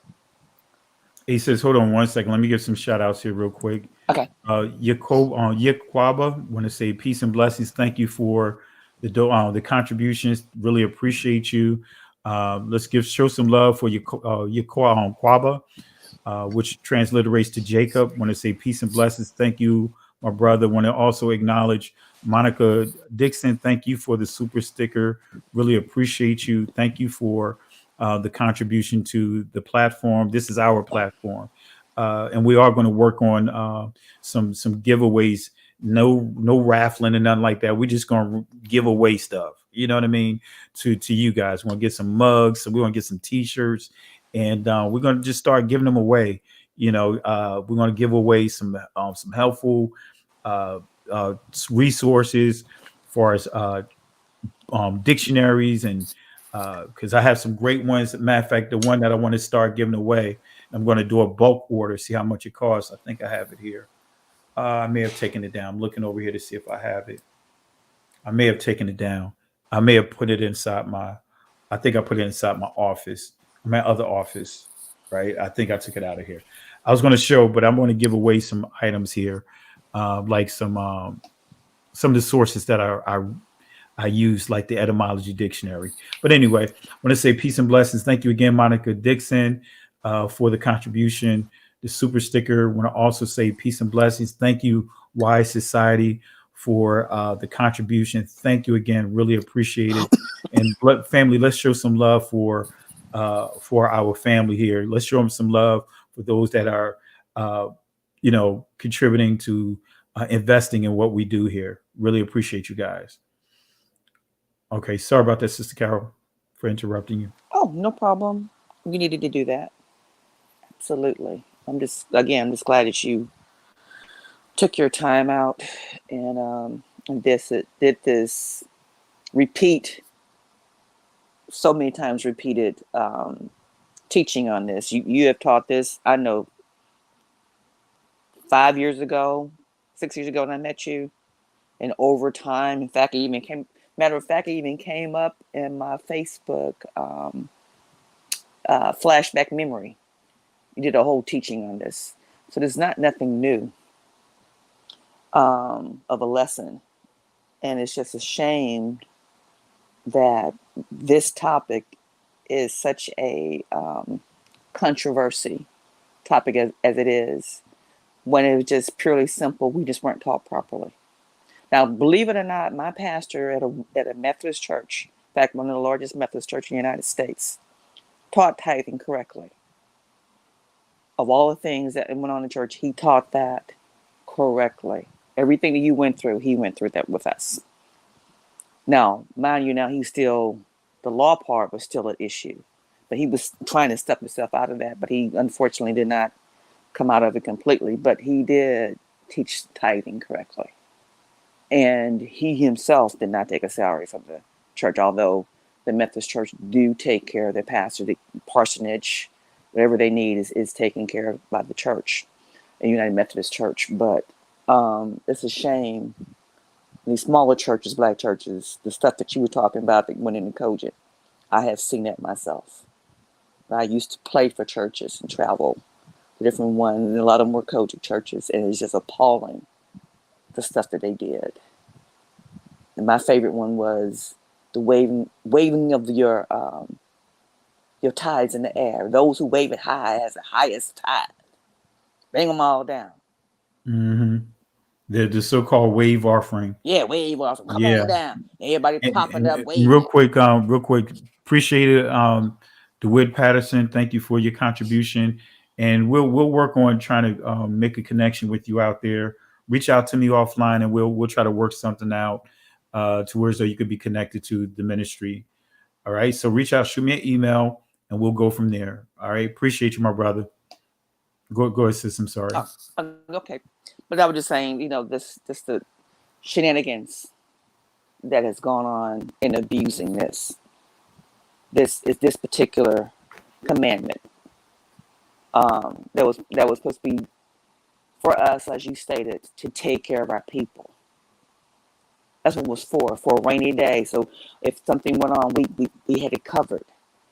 He says, hold on one second. Let me give some shout outs here real quick. Okay. Yikwaba, want to say peace and blessings. Thank you for the contributions. Really appreciate you. Let's show some love for Yikwaba, which transliterates to Jacob. Want to say peace and blessings. Thank you, my brother. Want to also acknowledge Monica Dixon. Thank you for the super sticker. Really appreciate you. Thank you for the contribution to the platform. This is our platform. And we are going to work on some giveaways. No raffling and nothing like that. We're just going to give away stuff. You know what I mean? To you guys. We're going to get some mugs. So we're going to get some T-shirts, and we're going to just start giving them away. You know, we're going to give away some helpful resources, as far as dictionaries, and because I have some great ones. Matter of fact, the one that I want to start giving away, I'm going to do a bulk order, see how much it costs. I think I have it here. I may have taken it down. I'm looking over here to see if I have it. I may have taken it down. I may have put it inside I think I put it inside my office, my other office, right? I think I took it out of here. I was going to show, but I'm going to give away some items here, like some of the sources that I use, like the etymology dictionary. But anyway, I want to say peace and blessings. Thank you again, Monica Dixon, for the contribution, the super sticker. I want to also say peace and blessings. Thank you, Wise Society, for the contribution. Thank you again. Really appreciate it. And family, let's show some love for our family here. Let's show them some love for those that are, contributing to investing in what we do here. Really appreciate you guys. Okay, sorry about that, Sister Carol, for interrupting you. Oh, no problem. You needed to do that. Absolutely. I'm just glad that you took your time out and did this so many times repeated teaching on this. You have taught this, I know, 5 years ago, 6 years ago when I met you, and over time. In fact, it even came up in my Facebook flashback memory. You did a whole teaching on this. So there's nothing new of a lesson. And it's just a shame that this topic is such a controversy topic as it is, when it was just purely simple. We just weren't taught properly. Now, believe it or not, my pastor at a Methodist church, in fact, one of the largest Methodist churches in the United States, taught tithing correctly. Of all the things that went on in church, he taught that correctly. Everything that you went through, he went through that with us. Now, mind you, the law part was still an issue, but he was trying to step himself out of that, but he unfortunately did not come out of it completely, but he did teach tithing correctly. And he himself did not take a salary from the church, although the Methodist church do take care of their pastor. The parsonage, whatever they need is taken care of by the church, a United Methodist Church. But it's a shame. These smaller churches, black churches, the stuff that you were talking about that went into Cogent, I have seen that myself. I used to play for churches and travel to different ones, and a lot of them were Cogent churches, and it's just appalling, the stuff that they did. And my favorite one was the waving of your tithes in the air. Those who wave it high has the highest tithe. Bring them all down. Mm-hmm. The so-called wave offering. Yeah, wave offering. Come on down. Everybody popping up, waving. Real quick, appreciate it. DeWitt Patterson, thank you for your contribution. And we'll work on trying to make a connection with you out there. Reach out to me offline, and we'll try to work something out to where so you could be connected to the ministry. All right. So reach out, shoot me an email, and we'll go from there. All right. Appreciate you, my brother. Go ahead, sis. I'm sorry. Okay. But I was just saying, this the shenanigans that has gone on in abusing this particular commandment. That was supposed to be for us, as you stated, to take care of our people. That's what it was for a rainy day. So if something went on, we had it covered.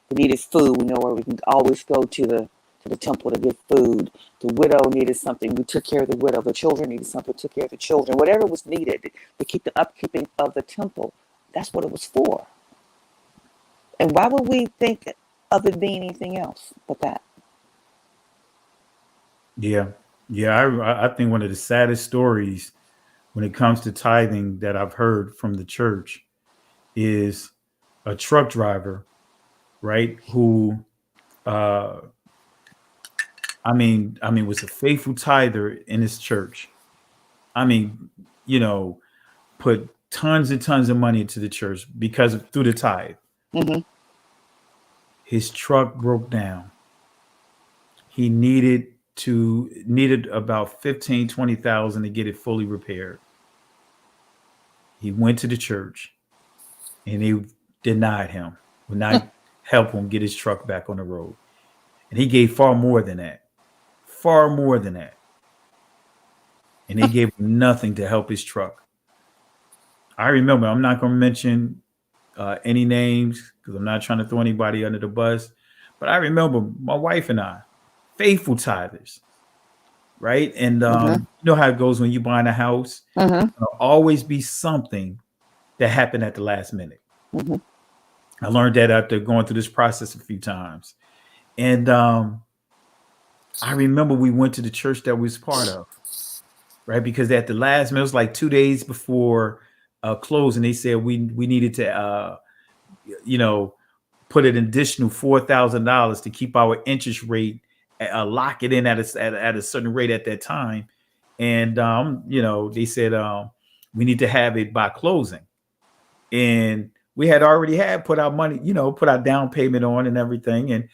We needed food. We know where we can always go to to the temple to get food. The widow needed something, we took care of the widow. The children needed something, we took care of the children. Whatever was needed to keep the upkeeping of the temple, that's what it was for. And why would we think of it being anything else but that? Yeah. I think one of the saddest stories when it comes to tithing that I've heard from the church is a truck driver, right? Who, was a faithful tither in his church. Put tons and tons of money into the church through the tithe. Mm-hmm. His truck broke down. He needed about 20,000 to get it fully repaired. He went to the church and they denied him, would not help him get his truck back on the road. And he gave far more than that. And they gave him nothing to help his truck. I remember, I'm not going to mention any names because I'm not trying to throw anybody under the bus. But I remember my wife and I, faithful tithers, right? And you know how it goes when you buying a house. There'll always be something that happened at the last minute. I learned that after going through this process a few times. And I remember we went to the church that we was part of, right? Because at the last minute, it was like 2 days before closing, they said we needed to, put an additional $4,000 to keep our interest rate, lock it in at a certain rate at that time. And, they said we need to have it by closing. And we had already put our money, put our down payment on and everything. And,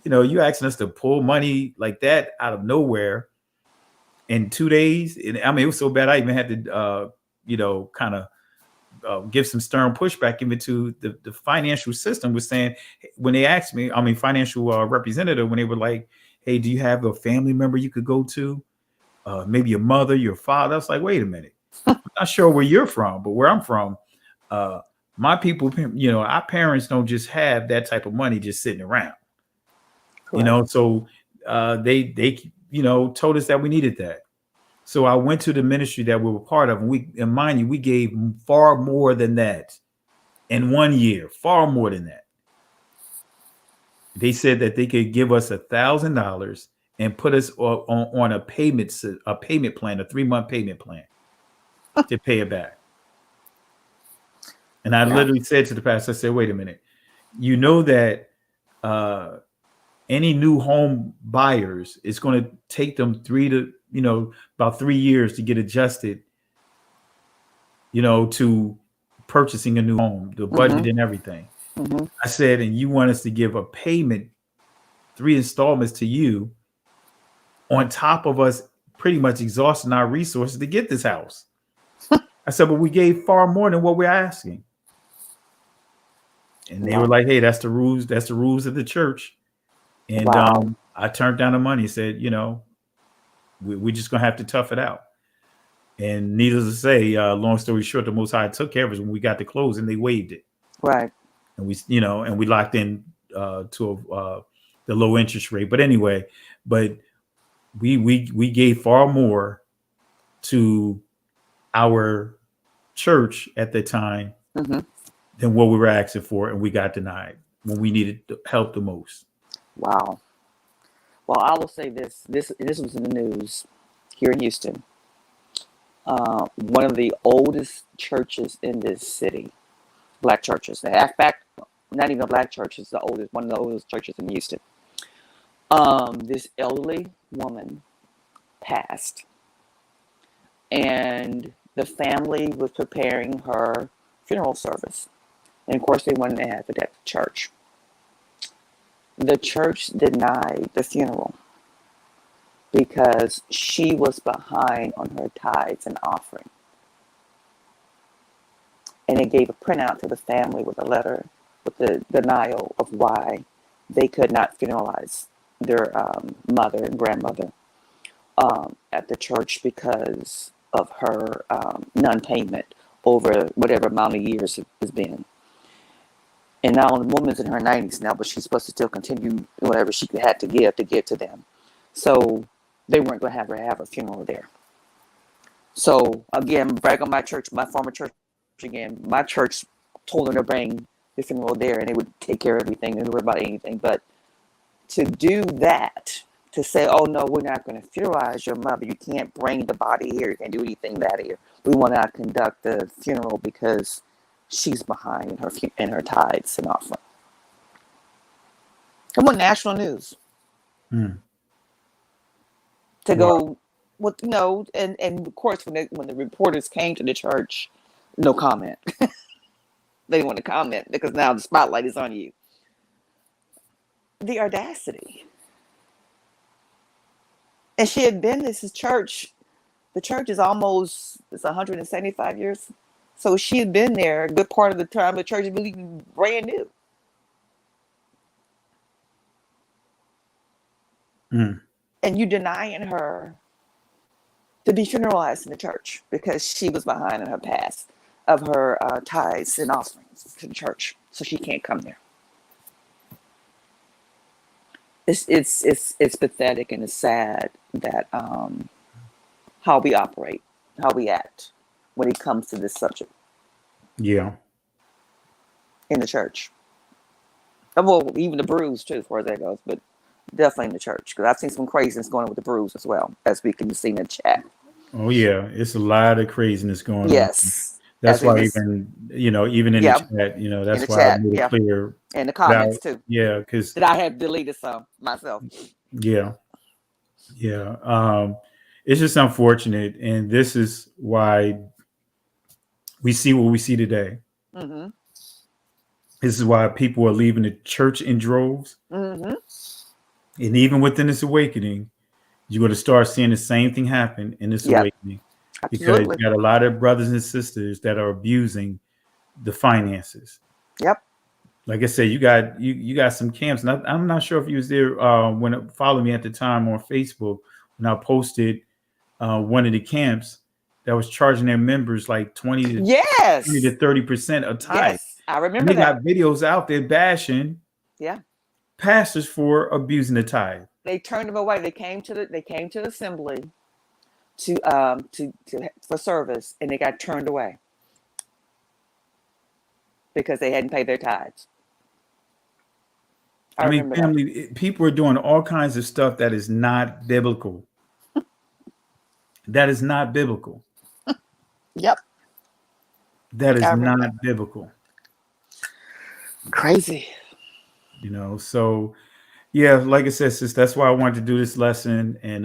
you asking us to pull money like that out of nowhere in 2 days. And it was so bad. I even had to, kind of give some stern pushback even to the financial system was saying, when they asked me, financial representative, when they were like, hey, do you have a family member you could go to? Maybe your mother, your father. I was like, wait a minute. I'm not sure where you're from, but where I'm from, my people, our parents don't just have that type of money just sitting around. Correct. So they told us that we needed that. So I went to the ministry that we were part of, and mind you, we gave far more than that in 1 year, far more than that. They said that they could give us $1,000 and put us on a payment plan, a 3-month payment plan to pay it back. And I literally said to the pastor, I said, wait a minute, that any new home buyers, it's going to take them about 3 years to get adjusted, to purchasing a new home, the budget and everything. I said, and you want us to give a payment, 3 installments to you on top of us pretty much exhausting our resources to get this house. I said, but we gave far more than what we're asking. And they were like, hey, that's the rules. That's the rules of the church. And I turned down the money and said, we're just going to have to tough it out. And needless to say, long story short, the Most High took care of us when we got to close and they waived it. Right. And we locked in to the low interest rate. But anyway, we gave far more to our church at the time than what we were asking for. And we got denied when we needed help the most. Wow. Well, I will say this was in the news here in Houston. One of the oldest churches in this city, black churches. In fact, not even a black church, it's one of the oldest churches in Houston. This elderly woman passed, and the family was preparing her funeral service. And of course, they wanted to have it at the church. The church denied the funeral because she was behind on her tithes and offering. And they gave a printout to the family with a letter with the denial of why they could not funeralize their mother and grandmother at the church because of her non-payment over whatever amount of years it has been. And now the woman's in her 90s now, but she's supposed to still continue whatever she had to give to them. So they weren't going to have a funeral there. So again, brag on my church, my former church again. My church told them to bring the funeral there, and they would take care of everything. They didn't worry about anything. But to do that, to say, "Oh no, we're not going to funeralize your mother. You can't bring the body here. You can't do anything that here. We want to conduct the funeral because she's behind in her tithes and offering." Come on, national news. To go with and of course when the reporters came to the church, no comment. They want to comment because now the spotlight is on you. The audacity. And she had been this church. The church is almost 175 years. So she had been there a good part of the time. The church is really brand new. And you denying her to be funeralized in the church because she was behind in her past of her tithes and offerings to the church, so she can't come there. It's pathetic and it's sad that how we operate, how we act when it comes to this subject. Yeah. In the church. Well, even the brews too, as far as that goes, but definitely in the church, because I've seen some craziness going on with the brews as well, as we can see in the chat. Oh yeah, it's a lot of craziness going on. Yes, that's why even in the chat, that's why I made it clear. In the comments too. Yeah, because that I have deleted some myself. Yeah. It's just unfortunate, and this is why we see what we see today. Mm-hmm. This is why people are leaving the church in droves. Mm-hmm. And even within this awakening, you're going to start seeing the same thing happen in this awakening. Because you got a lot of brothers and sisters that are abusing the finances. Yep. Like I said, you got some camps. And I'm not sure if you was there when it followed me at the time on Facebook when I posted one of the camps that was charging their members like 20 to 30% of tithe. Yes, I remember that. Got videos out there bashing pastors for abusing the tithe. They turned them away. They came to the assembly to for service, and they got turned away because they hadn't paid their tithes. I mean, family, people are doing all kinds of stuff that is not biblical. That is not biblical. Yep. That is not biblical. Crazy. So yeah, like I said, sis, that's why I wanted to do this lesson. And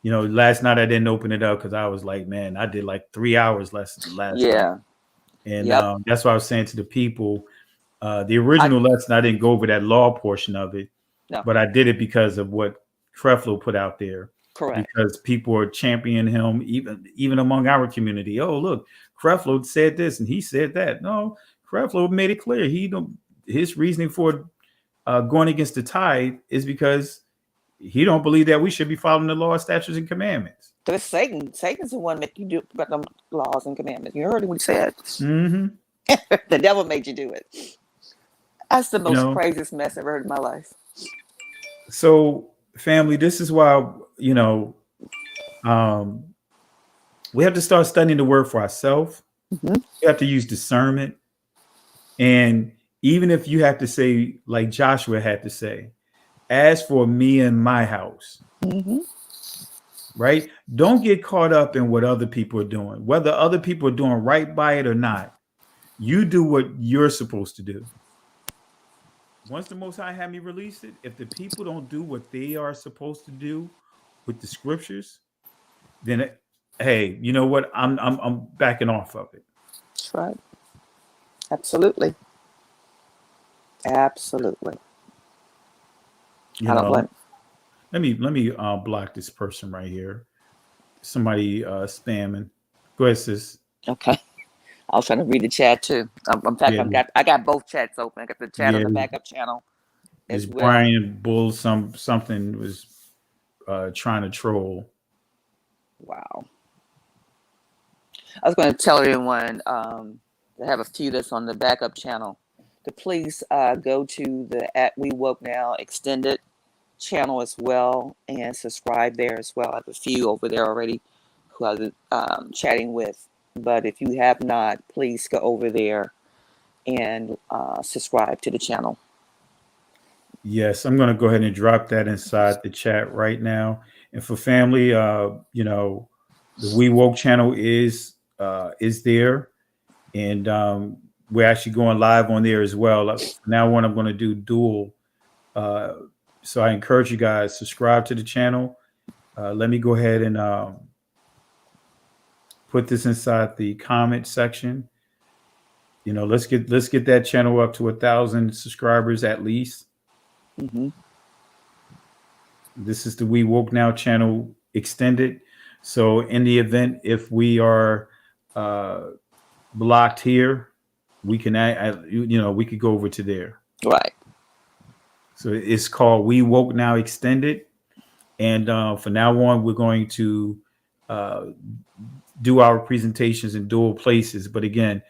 last night I didn't open it up because I was like, man, I did like 3 hours lesson last night. And that's why I was saying to the people, the original lesson, I didn't go over that law portion of it, but I did it because of what Creflo put out there. Correct. Because people are championing him, even among our community. Oh, look, Creflo said this and he said that. No, Creflo made it clear. His reasoning for going against the tithe is because he don't believe that we should be following the law, statutes, and commandments. Because Satan's the one making you do about them laws and commandments. You heard what he said. Mm-hmm. The devil made you do it. That's the most craziest mess I've ever heard in my life. So, family, this is why we have to start studying the word for ourselves. Mm-hmm. We have to use discernment, and even if you have to say, like Joshua had to say, as for me and my house, right? Don't get caught up in what other people are doing, whether other people are doing right by it or not. You do what you're supposed to do. Once the Most High had me release it, if the people don't do what they are supposed to do with the scriptures, then hey, you know what? I'm backing off of it. That's right. Absolutely. Absolutely. I don't blame. Let me block this person right here. Somebody spamming. Go ahead, sis. Okay. I was trying to read the chat too. In fact, I got both chats open. I got the chat on the backup channel. As well. Brian Bull something was trying to troll. Wow. I was going to tell everyone to have a few that's on the backup channel to please go to the We Woke Now extended channel as well and subscribe there as well. I have a few over there already who I've chatting with. But if you have not, please go over there and subscribe to the channel. Yes, I'm going to go ahead and drop that inside the chat right now. And for family, you know, the We Woke channel is there, and we're actually going live on there as well. From now on, I'm going to do dual. So I encourage you guys, subscribe to the channel. Let me go ahead and put this inside the comment section. You know, let's get that channel up to 1,000 subscribers at least. Mm-hmm. This is the We Woke Now channel extended. So in the event if we are blocked here, we can we could go over to there. Right. So it's called We Woke Now Extended, and from now on we're going to do our presentations in dual places. But again,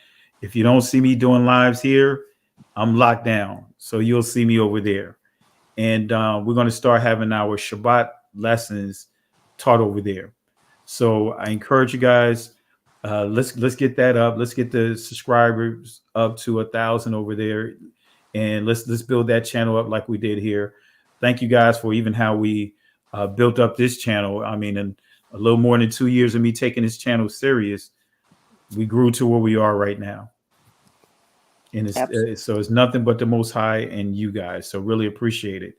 if you don't see me doing lives here, I'm locked down, so you'll see me over there. And we're going to start having our Shabbat lessons taught over there. So I encourage you guys, let's get that up. Let's get the subscribers up to 1,000 over there, and let's build that channel up like we did here. Thank you guys for even how we built up this channel. I mean, in a little more than 2 years of me taking this channel serious, we grew to where we are right now. And so it's nothing but the Most High and you guys. So really appreciate it.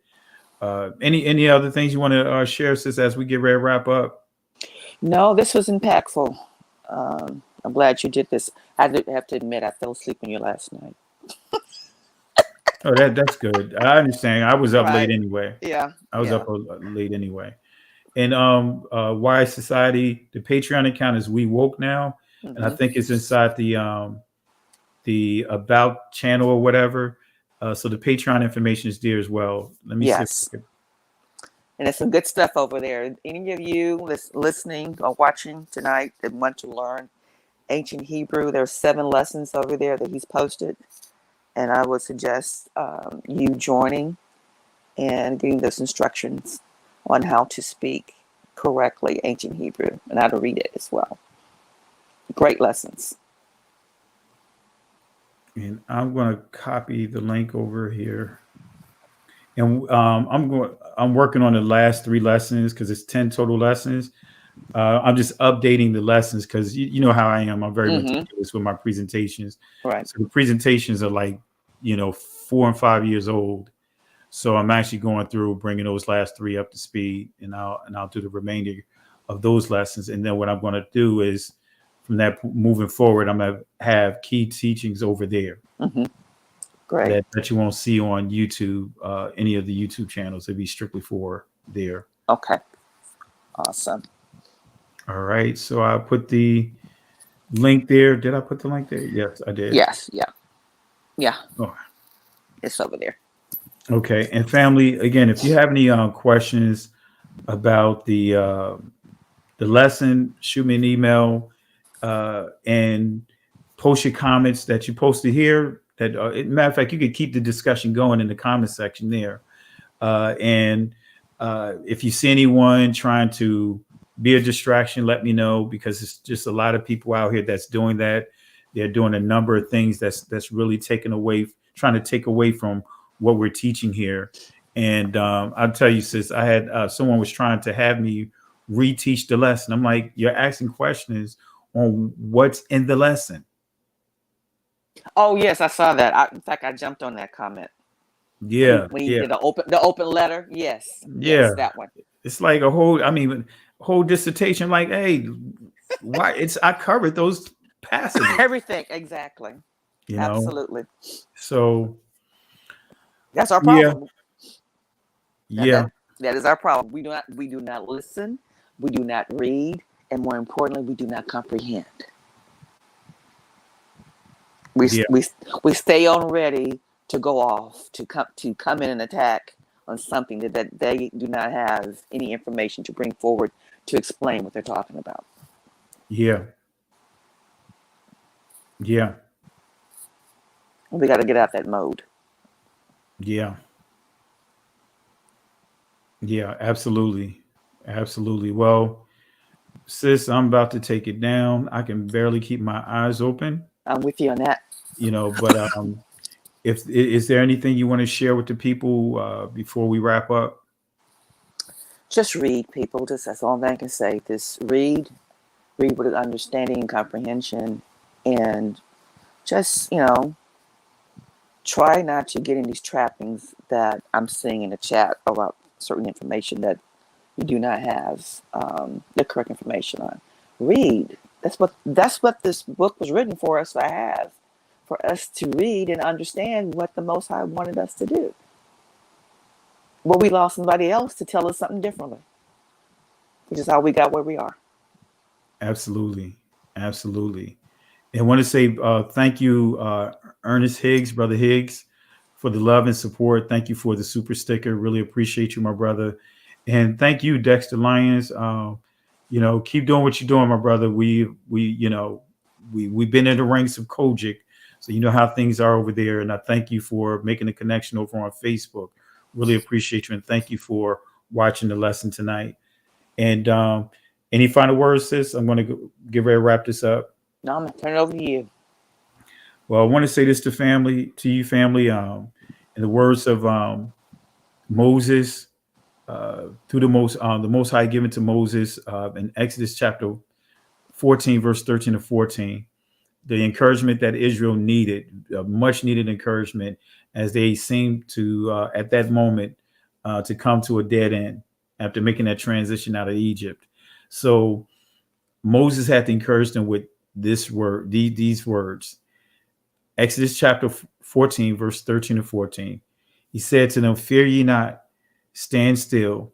Any other things you want to share, sis, as we get ready to wrap up? No, this was impactful. I'm glad you did this. I have to admit, I fell asleep on you last night. Oh, that's good. I understand. I was up late anyway. Yeah, I was up late anyway. And Why Society, the Patreon account is We Woke Now, and I think it's inside the About channel or whatever. So the Patreon information is there as well. Let me see. And there's some good stuff over there. Any of you listening or watching tonight that want to learn ancient Hebrew, there's 7 lessons over there that he's posted. And I would suggest you joining and getting those instructions on how to speak correctly ancient Hebrew and how to read it as well. Great lessons. And I'm going to copy the link over here. And I'm working on the last 3 lessons because it's 10 total lessons. I'm just updating the lessons because you know how I am. I'm very meticulous with my presentations. Right. So the presentations are like, 4 and 5 years old. So I'm actually going through bringing those last 3 up to speed, and I'll do the remainder of those lessons. And then what I'm going to do is, from that moving forward, I'm going to have key teachings over there. Great. That you won't see on YouTube, any of the YouTube channels. It'll be strictly for there. Okay. Awesome. All right. So I put the link there. Did I put the link there? Yes, I did. Yes. Yeah. Oh. It's over there. Okay. And family, again, if you have any questions about the lesson, shoot me an email and post your comments that you posted here. That matter of fact, you could keep the discussion going in the comment section there. And if you see anyone trying to be a distraction, let me know, because it's just a lot of people out here that's doing that. They're doing a number of things that's really trying to take away from what we're teaching here. And I'll tell you, sis, I had someone was trying to have me reteach the lesson. I'm like, you're asking questions on what's in the lesson. Oh yes, I saw that. In fact, I jumped on that comment. Yeah, when you did the open letter. Yes, yes, that one. It's like a whole dissertation. Like, hey, why? I covered those passages. Everything exactly. Absolutely. So that's our problem. Yeah. That is our problem. We do not listen. We do not read, and more importantly, we do not comprehend. We stay on ready to go off to come in and attack on something that they do not have any information to bring forward to explain what they're talking about. Yeah. We got to get out that mode. Yeah. Yeah, absolutely. Absolutely. Well, sis, I'm about to take it down. I can barely keep my eyes open, I'm with you on that. but if is there anything you want to share with the people before we wrap up? Just read, people. That's all I can say. Just read with understanding and comprehension, and just, try not to get in these trappings that I'm seeing in the chat about certain information that you do not have the correct information on. Read. That's what this book was written for us to have, for us to read and understand what the Most High wanted us to do. Well, we lost somebody else to tell us something differently, which is how we got where we are. Absolutely. Absolutely. And I want to say thank you, Ernest Higgs, Brother Higgs, for the love and support. Thank you for the super sticker. Really appreciate you, my brother. And thank you, Dexter Lyons. Keep doing what you're doing, my brother. We've been in the ranks of Kojic, so you know how things are over there. And I thank you for making the connection over on Facebook. Really appreciate you, and thank you for watching the lesson tonight. And any final words, sis? I'm going to get ready to wrap this up. No, I'm going to turn it over to you. Well, I want to say this to you, family. In the words of Moses, through the Most High given to Moses in Exodus chapter 14, verse 13 to 14, the encouragement that Israel needed, much needed encouragement, as they seemed to, at that moment, to come to a dead end after making that transition out of Egypt. So Moses had to encourage them with this word, these words. Exodus chapter 14, verse 13 to 14. He said to them, "Fear ye not, stand still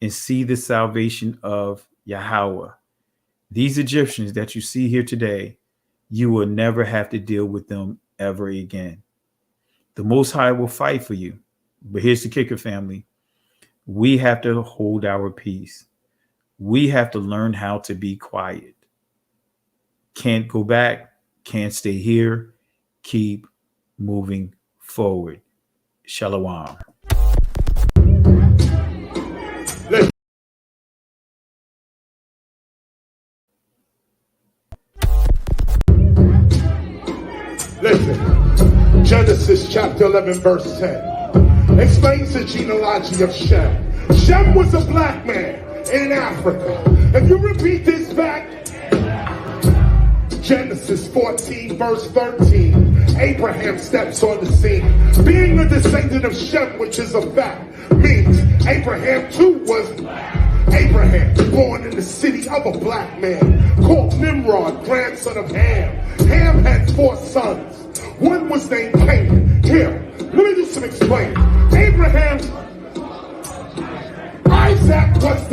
and see the salvation of Yahweh. These Egyptians that you see here today, you will never have to deal with them ever again. The Most High will fight for you." But here's the kicker, family. We have to hold our peace. We have to learn how to be quiet. Can't go back, can't stay here. Keep moving forward. Shalom. Listen, Genesis chapter 11, verse 10 explains the genealogy of Shem. Shem was a black man in Africa. If you repeat this back, Genesis 14, verse 13, Abraham steps on the scene. Being a descendant of Shem, which is a fact, means Abraham too was black. Abraham, born in the city of a black man, called Nimrod, grandson of Ham. Ham had 4 sons. One was named Canaan. Here, let me do some explaining. Isaac was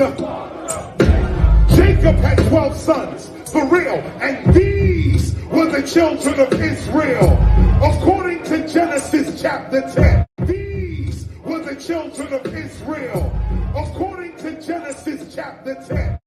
Jacob had 12 sons, for real, and these were the children of Israel. According to Genesis chapter 10, these were the children of Israel. According to Genesis chapter 10.